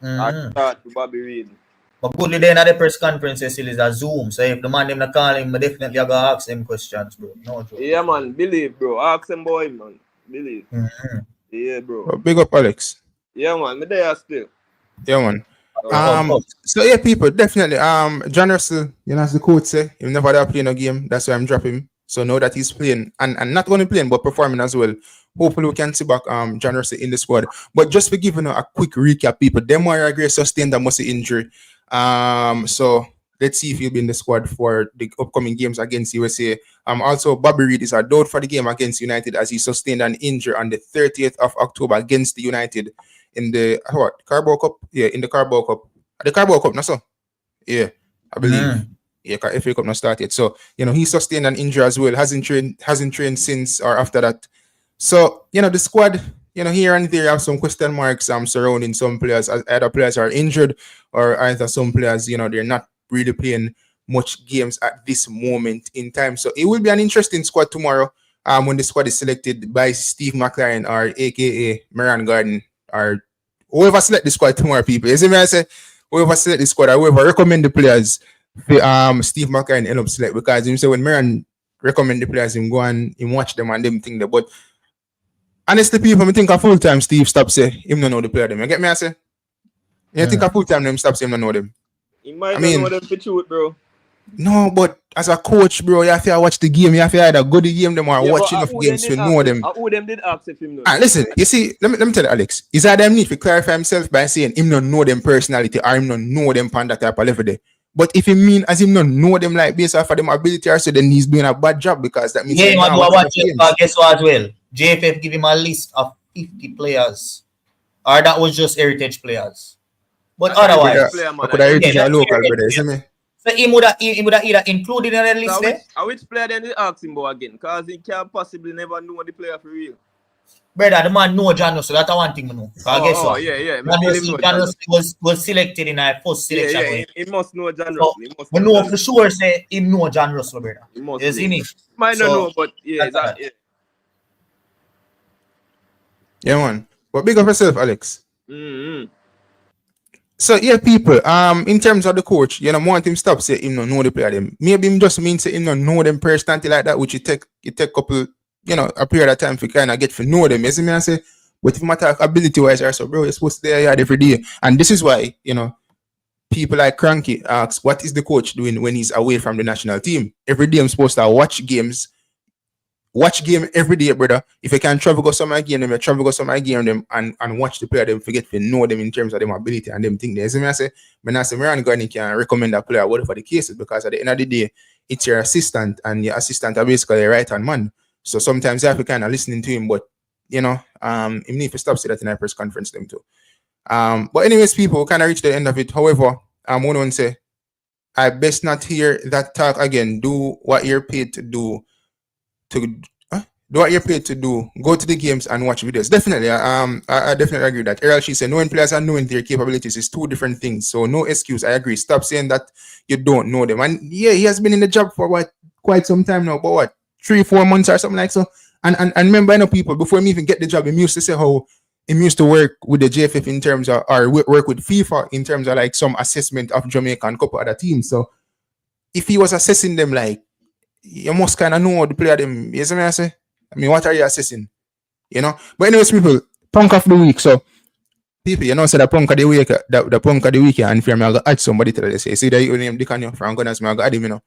Speaker 9: I start for Bobby Reid.
Speaker 2: But good then at the press conference still is a Zoom. So if the man them not call him, I definitely gotta ask them questions, bro. No joke.
Speaker 9: Yeah, man. Believe, bro. Ask them boy, man. Believe. Yeah, bro.
Speaker 1: big up, Alex.
Speaker 9: Yeah, man. Me there still.
Speaker 1: Yeah, man. So yeah, people, definitely. John Russell, you know, as the coach say, he never had play no game. That's why I'm dropping him. So now that he's playing and not only playing but performing as well. Hopefully we can see back John Russell in the squad. But just for giving a quick recap, people, Demarai sustained a muscle injury. So let's see if he'll be in the squad for the upcoming games against USA. Also Bobby Reid is out for the game against United as he sustained an injury on the 30th of October against the United in the Carabao Cup. Yeah, in the Carabao Cup. The Carabao Cup, no so. Yeah, I believe. Yeah, FA Cup not started. So, you know, he sustained an injury as well. Hasn't trained since or after that. So, you know, the squad, you know, here and there have some question marks surrounding some players. Either players are injured or either some players, you know, they're not really playing much games at this moment in time. So it will be an interesting squad tomorrow when the squad is selected by Steve McClaren or aka Moran Garden or whoever select the squad tomorrow, people. You see me I say whoever select the squad or whoever recommend the players Steve McClaren end up select because him say when Moran recommend the players him go and him watch them and them think that. But honestly, people, I think a full time Steve stop say him don't know the player them. You get me I say? You think a full time them stop say him don't know them.
Speaker 9: He might not know them for truth, bro.
Speaker 1: No, but as a coach, bro, you have to watch the game. You have to either go the game them or watch enough games to know them.
Speaker 9: Who them did ask if him know.
Speaker 1: Listen, you see, let me tell you, Alex. Is that them need to clarify himself by saying him not know them personality or him not know them on that type of level there. But if he mean as him not know them like based off of them ability or so, then he's doing a bad job because that means
Speaker 2: Yeah, guess what as well? JFF give him a list of 50 players. Or that was just heritage players. But otherwise,
Speaker 1: local brother, isn't it?
Speaker 2: So he would have either included in the list there.
Speaker 9: Which player then they ask him about again? Because he can possibly never know the player for real.
Speaker 2: Brother, the man know John Russell. That's one thing I know.
Speaker 9: Yeah.
Speaker 2: John Russell was selected in our first selection.
Speaker 9: Yeah, he must know John Russell.
Speaker 2: We know for sure say he know John Russell, brother. You see me?
Speaker 9: Might not know, but yeah.
Speaker 1: Yeah, man. But big up yourself, Alex. So yeah, people. In terms of the coach, you know, want him stop say him not know the player them. Maybe him just mean say him not know them personality like that, which it take couple, you know, a period of time for kind of get to know them. You see me I say, but if you matter ability wise or so, bro, you're supposed to stay every day, and this is why you know people like Cranky ask, what is the coach doing when he's away from the national team? Every day I'm supposed to watch games. Watch game every day, brother. If you can travel go somewhere game them, you travel go somewhere game them and watch the player them, forget to know them in terms of them ability and them think. As I say, when I say Moran Garden can recommend a player, whatever the case is, because at the end of the day, it's your assistant and your assistant are basically a right hand man. So sometimes you have to kind of listening to him, but you know, he need to stop saying that in a press conference them too. But anyways, people, we kind of reach the end of it. However, I'm one to say, I best not hear that talk again. Do what you're paid to do. Do what you're paid to do. Go to the games and watch videos. Definitely, I definitely agree with that. Errol, she said, knowing players and knowing their capabilities is two different things. So no excuse. I agree. Stop saying that you don't know them. And yeah, he has been in the job for quite some time now. But what, 3-4 months or something like so. And remember, I know people before me even get the job, he used to say how he used to work with the JFF in terms of, or work with FIFA in terms of like some assessment of Jamaica and a couple other teams. So if he was assessing them, like, you must kind of know the player them. You see what I say? I mean, what are you assessing? You know? But anyways, people, punk of the week. So people, you know, say the punk of the week, the punk of the week, and if I'm going to add somebody to this, say that you name Dick and you from Gunners, I'm going to add him, you know.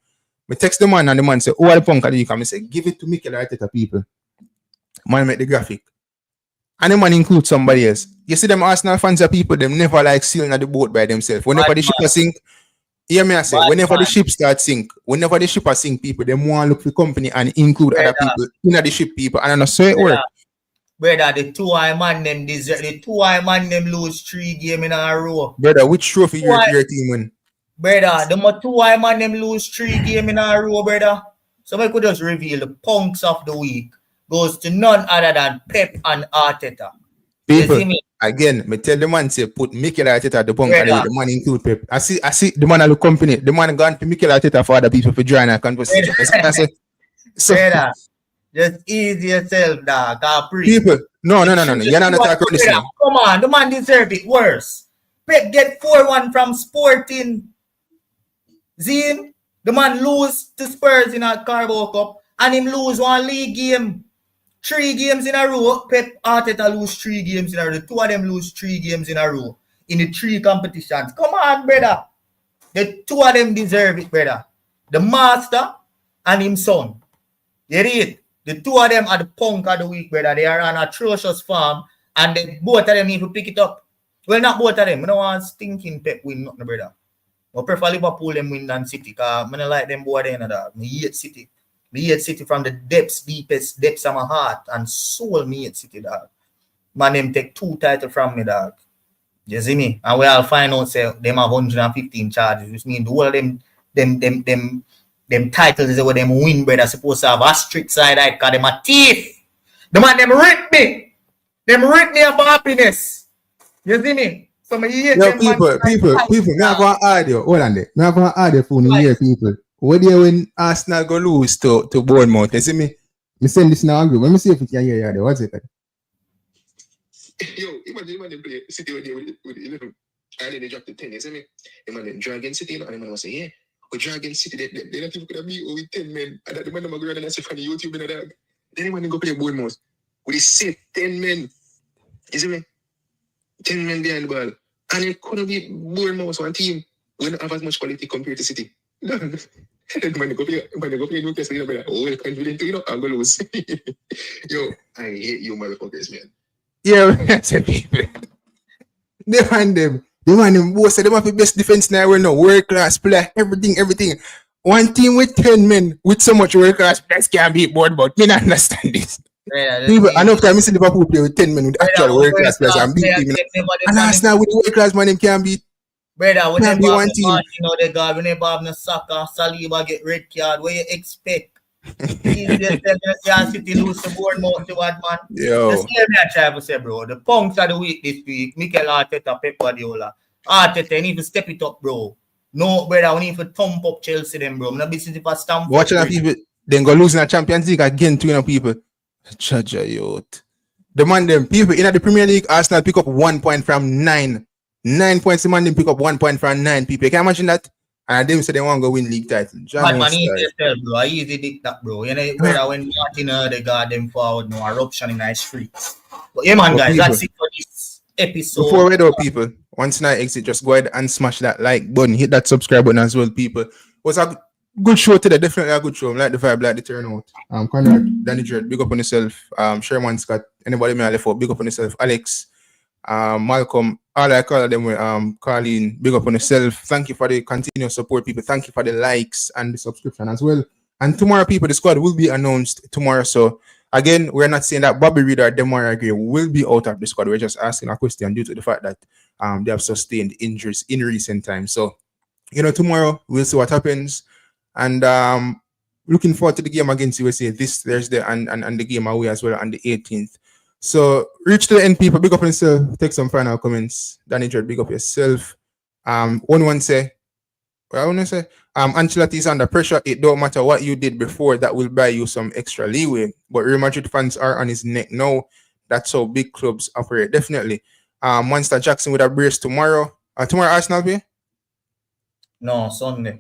Speaker 1: Me text the man and the man say, "Oh, the punk at the week." I say, "Give it to Mikel Arteta, people." Man make the graphic. And the man include somebody else. You see them Arsenal fans are people, them never like sailing at the boat by themselves. Whenever the ship sink, hear me I say, whenever the ship start sink, whenever the ship sink, people, them want to look for company and include other people in the ship, people. And I know so it work.
Speaker 2: Brother, the two eye man them lose 3 games in a row.
Speaker 1: Brother, which trophy your team win?
Speaker 2: Brother, the 2 eye man them lose 3 games in a row, brother. So I could just reveal the punks of the week goes to none other than Pep and Arteta.
Speaker 1: People, again, me tell the man say put Mikel Arteta at the punk and the man include Pep. I see the man at the company. The man gone to Mikel Arteta for other people for join a conversation. So,
Speaker 2: brother, just ease yourself, dog.
Speaker 1: People, no. You're not talking this now.
Speaker 2: Come on, the man deserve it worse. Pep get 4-1 from Sporting. Zim, the man lose to Spurs in a Carabao Cup and him lose 1 league game. 3 games in a row. Pep Arteta lose 3 games in a row. The 2 of them lose 3 games in a row in the 3 competitions. Come on, brother. The 2 of them deserve it, brother. The master and him son. You read? The 2 of them are the punk of the week, brother. They are on atrocious form and both of them need to pick it up. Well, not both of them. I don't want stinking Pep win nothing, brother. I prefer Liverpool them win than City because I don't like them both there, dog. I hate City. Me hate City from the deepest depths of my heart and soul. Me hate City, dog. Man, them take 2 titles from me, dog. You see me? And we all find out say them have 115 charges, which means the whole of them titles is what them win, brother. Supposed to have a strict side eye because them a thief. The man them rip me. Them rip me of happiness. You see me? So me hate them
Speaker 1: people. Me have one audio. Hold on there. Me have one audio for me here, people. What do you when Arsenal go lose to Bournemouth? You see me? Me send this now group. Let me see if you can hear you. What's it?
Speaker 10: Yo, imagine when they play City with 11. And then they drop the 10, you see me? The man then Dragon City, and the man was say, yeah, with Dragon City, they don't even could have beat with 10 men. And that the man go around and say from the YouTube in the dog. Then the man go play Bournemouth. With the set 10 men. You see me? 10 men behind the ball. And it couldn't be Bournemouth one team. We don't have as much quality compared to City. Then when they go play Newcastle, you know, like, oh, well, confident, you know, I'm going to lose. Yo, I hate you motherfuckers, man.
Speaker 1: Yeah, that's it, people. Them both say they have the best defense now. We know world-class player, everything. One team with 10 men with so much world-class players can't beat Bournemouth. Me not understand this.
Speaker 2: Yeah,
Speaker 1: people, enough time I see Liverpool play with 10 men with actual world-class players and beat them. And Arsenal with world-class man, them can't beat.
Speaker 2: Brother, when they have one team, you know, they got when they have no soccer, Saliba get red card. What you expect? City lose to Bournemouth to what, man?
Speaker 1: Yo.
Speaker 2: The same I try to say, bro. The punks of the week this week. Mikel Arteta, Pep Guardiola. Arteta, you need to step it up, bro. No, brother, we need to thump up Chelsea, them, bro. I'm not busy for Stamford.
Speaker 1: Watching people, then go losing a Champions League again to, you know, people. Judge a youth. The man, them people in the Premier League, Arsenal pick up 1 point from 9. 9 points, the man didn't pick up 1 point from 9 people. You can imagine that? And they say they want to go win league title.
Speaker 2: Man, easy yourself, bro. I easy dick that, bro. You know, brother, when Martin they got them forward, no eruption in the streets. But yeah, man, guys, that's it for this episode.
Speaker 1: Before we do, people, once I exit, just go ahead and smash that like button, hit that subscribe button as well, people. It was a good show today, definitely a good show. Like the vibe, like the turnout. Conrad, Danny Dread, big up on yourself. Sherman Scott, anybody may have left, big up on yourself. Alex, Malcolm, all I call them with Colleen, big up on yourself. Thank you for the continuous support, people. Thank you for the likes and the subscription as well. And tomorrow, people, the squad will be announced tomorrow. So again, we're not saying that Bobby Reed or Demarai will be out of the squad. We're just asking a question due to the fact that they have sustained injuries in recent times. So, you know, tomorrow we'll see what happens. And looking forward to the game against USA this Thursday and the game away as well on the 18th. So reach to the end, people. Big up on yourself. Take some final comments. Danny Dread, big up yourself. One say, what I want to say, Ancelotti is under pressure. It don't matter what you did before, that will buy you some extra leeway. But Real Madrid fans are on his neck now. That's how big clubs operate. Definitely. Monster Jackson with a brace tomorrow. Tomorrow Arsenal play?
Speaker 2: No, Sunday.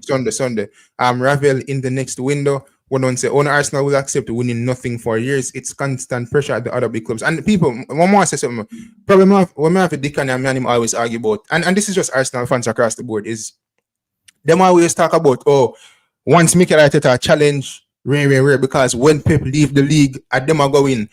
Speaker 1: Ravel in the next window. One say, Arsenal will accept winning nothing for years. It's constant pressure at the other big clubs. And people, one more say something. Problem when I have a Dickon and him always argue about, and this is just Arsenal fans across the board, is them always talk about, once Mikel Arteta challenge rare because when Pep leave the league, at them are going.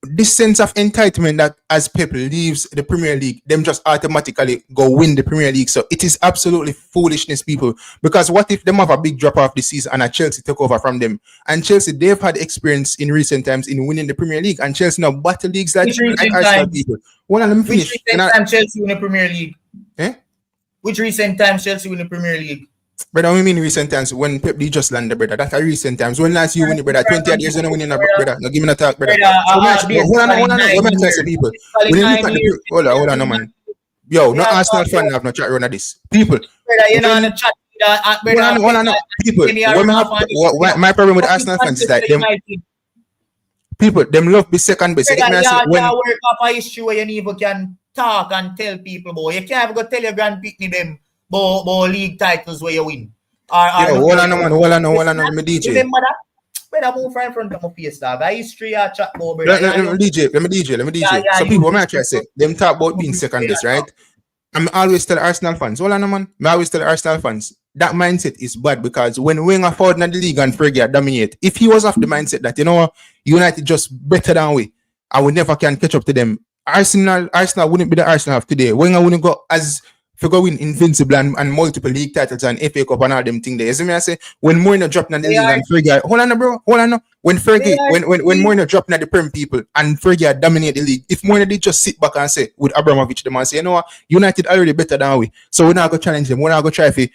Speaker 1: This sense of entitlement that as Pep leaves the Premier League, them just automatically go win the Premier League. So it is absolutely foolishness, people. Because what if them have a big drop off this season and a Chelsea took over from them? And Chelsea, they've had experience in recent times in winning the Premier League, and Chelsea now battle leagues like Arsenal people. Well, let me finish.
Speaker 2: Which recent time Chelsea win the Premier League?
Speaker 1: Eh?
Speaker 2: Which recent time Chelsea win the Premier League?
Speaker 1: Brother, we mean recent times when Pep they just landed, brother. That's a recent times. When last you win it, brother? 20 years you don't win it, brother. No, give me a talk, brother. Hold on. Let me tell you, people. When you look at the hold on, no man. Yo, no Arsenal fan have no chat around this. People.
Speaker 2: Brother, you know on the chat.
Speaker 1: Hold on. People. My problem with Arsenal fans is like them. People, them love be second best.
Speaker 2: Brother, you work up a issue where you even can talk and tell people, boy. You can't go tell your grand pitney them. Bo league titles where you win.
Speaker 1: Hold on, let me DJ.
Speaker 2: Remember that? Better move right in front of my face, dog. I history or chat about,
Speaker 1: let me DJ.
Speaker 2: Yeah,
Speaker 1: So people, what I try to say, them talk about being second best, right? I'm always tell Arsenal fans, hold on, man. I always tell Arsenal fans, that mindset is bad because when Wenger fought in the league and Fergie dominate, if he was of the mindset that, you know, United just better than we, and we never can catch up to them, Arsenal wouldn't be the Arsenal of today. Wenger wouldn't go as figure win invincible and multiple league titles and FA Cup and all them things there. You see me I say when Mourinho dropped in the league and Fergie, hold on, bro. When Mourinho dropped in the Prem people and Fergie dominate the league, if Mourinho did just sit back and say with Abramovich them and say, you know what, United already better than we, so we're not gonna challenge them. We're not gonna try to,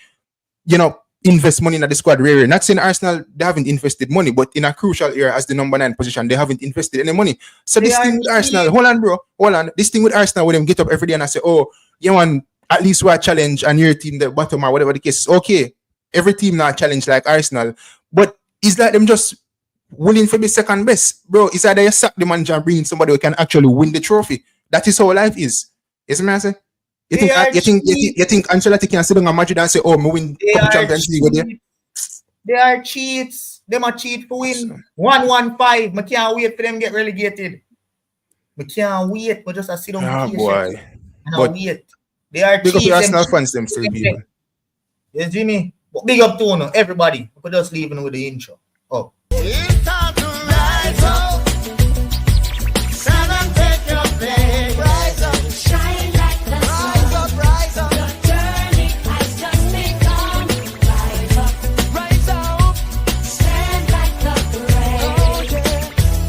Speaker 1: you know, invest money in the squad. Rare. Not saying Arsenal they haven't invested money, but in a crucial area as the number 9 position, they haven't invested any money. So this thing with Arsenal, hold on. This thing with Arsenal, when them get up every day and I say, oh, you want at least we're a challenge and your team the bottom or whatever the case is. Okay, every team not challenge like Arsenal, but is that them just willing to be second best, bro? It's either you sack the manager and bring in somebody who can actually win the trophy. That is how life is. Yes, man. I say. You think Ancelotti can sit down and Madrid and say, "Oh, me win Champions League with you"?
Speaker 2: They are cheats. Them are cheat to win 1-1-5. I can't wait for them get relegated. I can't wait. But just sit down.
Speaker 1: Oh boy.
Speaker 2: But wait. They are
Speaker 1: big cheats. Big up Arsenal fans, them three people.
Speaker 2: Yes, Jimmy. But big up to everybody. We could just leave with the intro. Oh. It's time to rise up. Stand and take your place. Rise up. Shine like the sun. Rise up. Your journey has just begun. Rise up. Stand like the brave.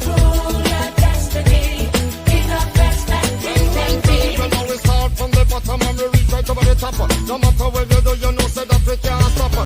Speaker 2: Rule your destiny. Be the best that you can be. You know it's hard from the bottom and we reach right over the top. No matter where you do, you know say that we can.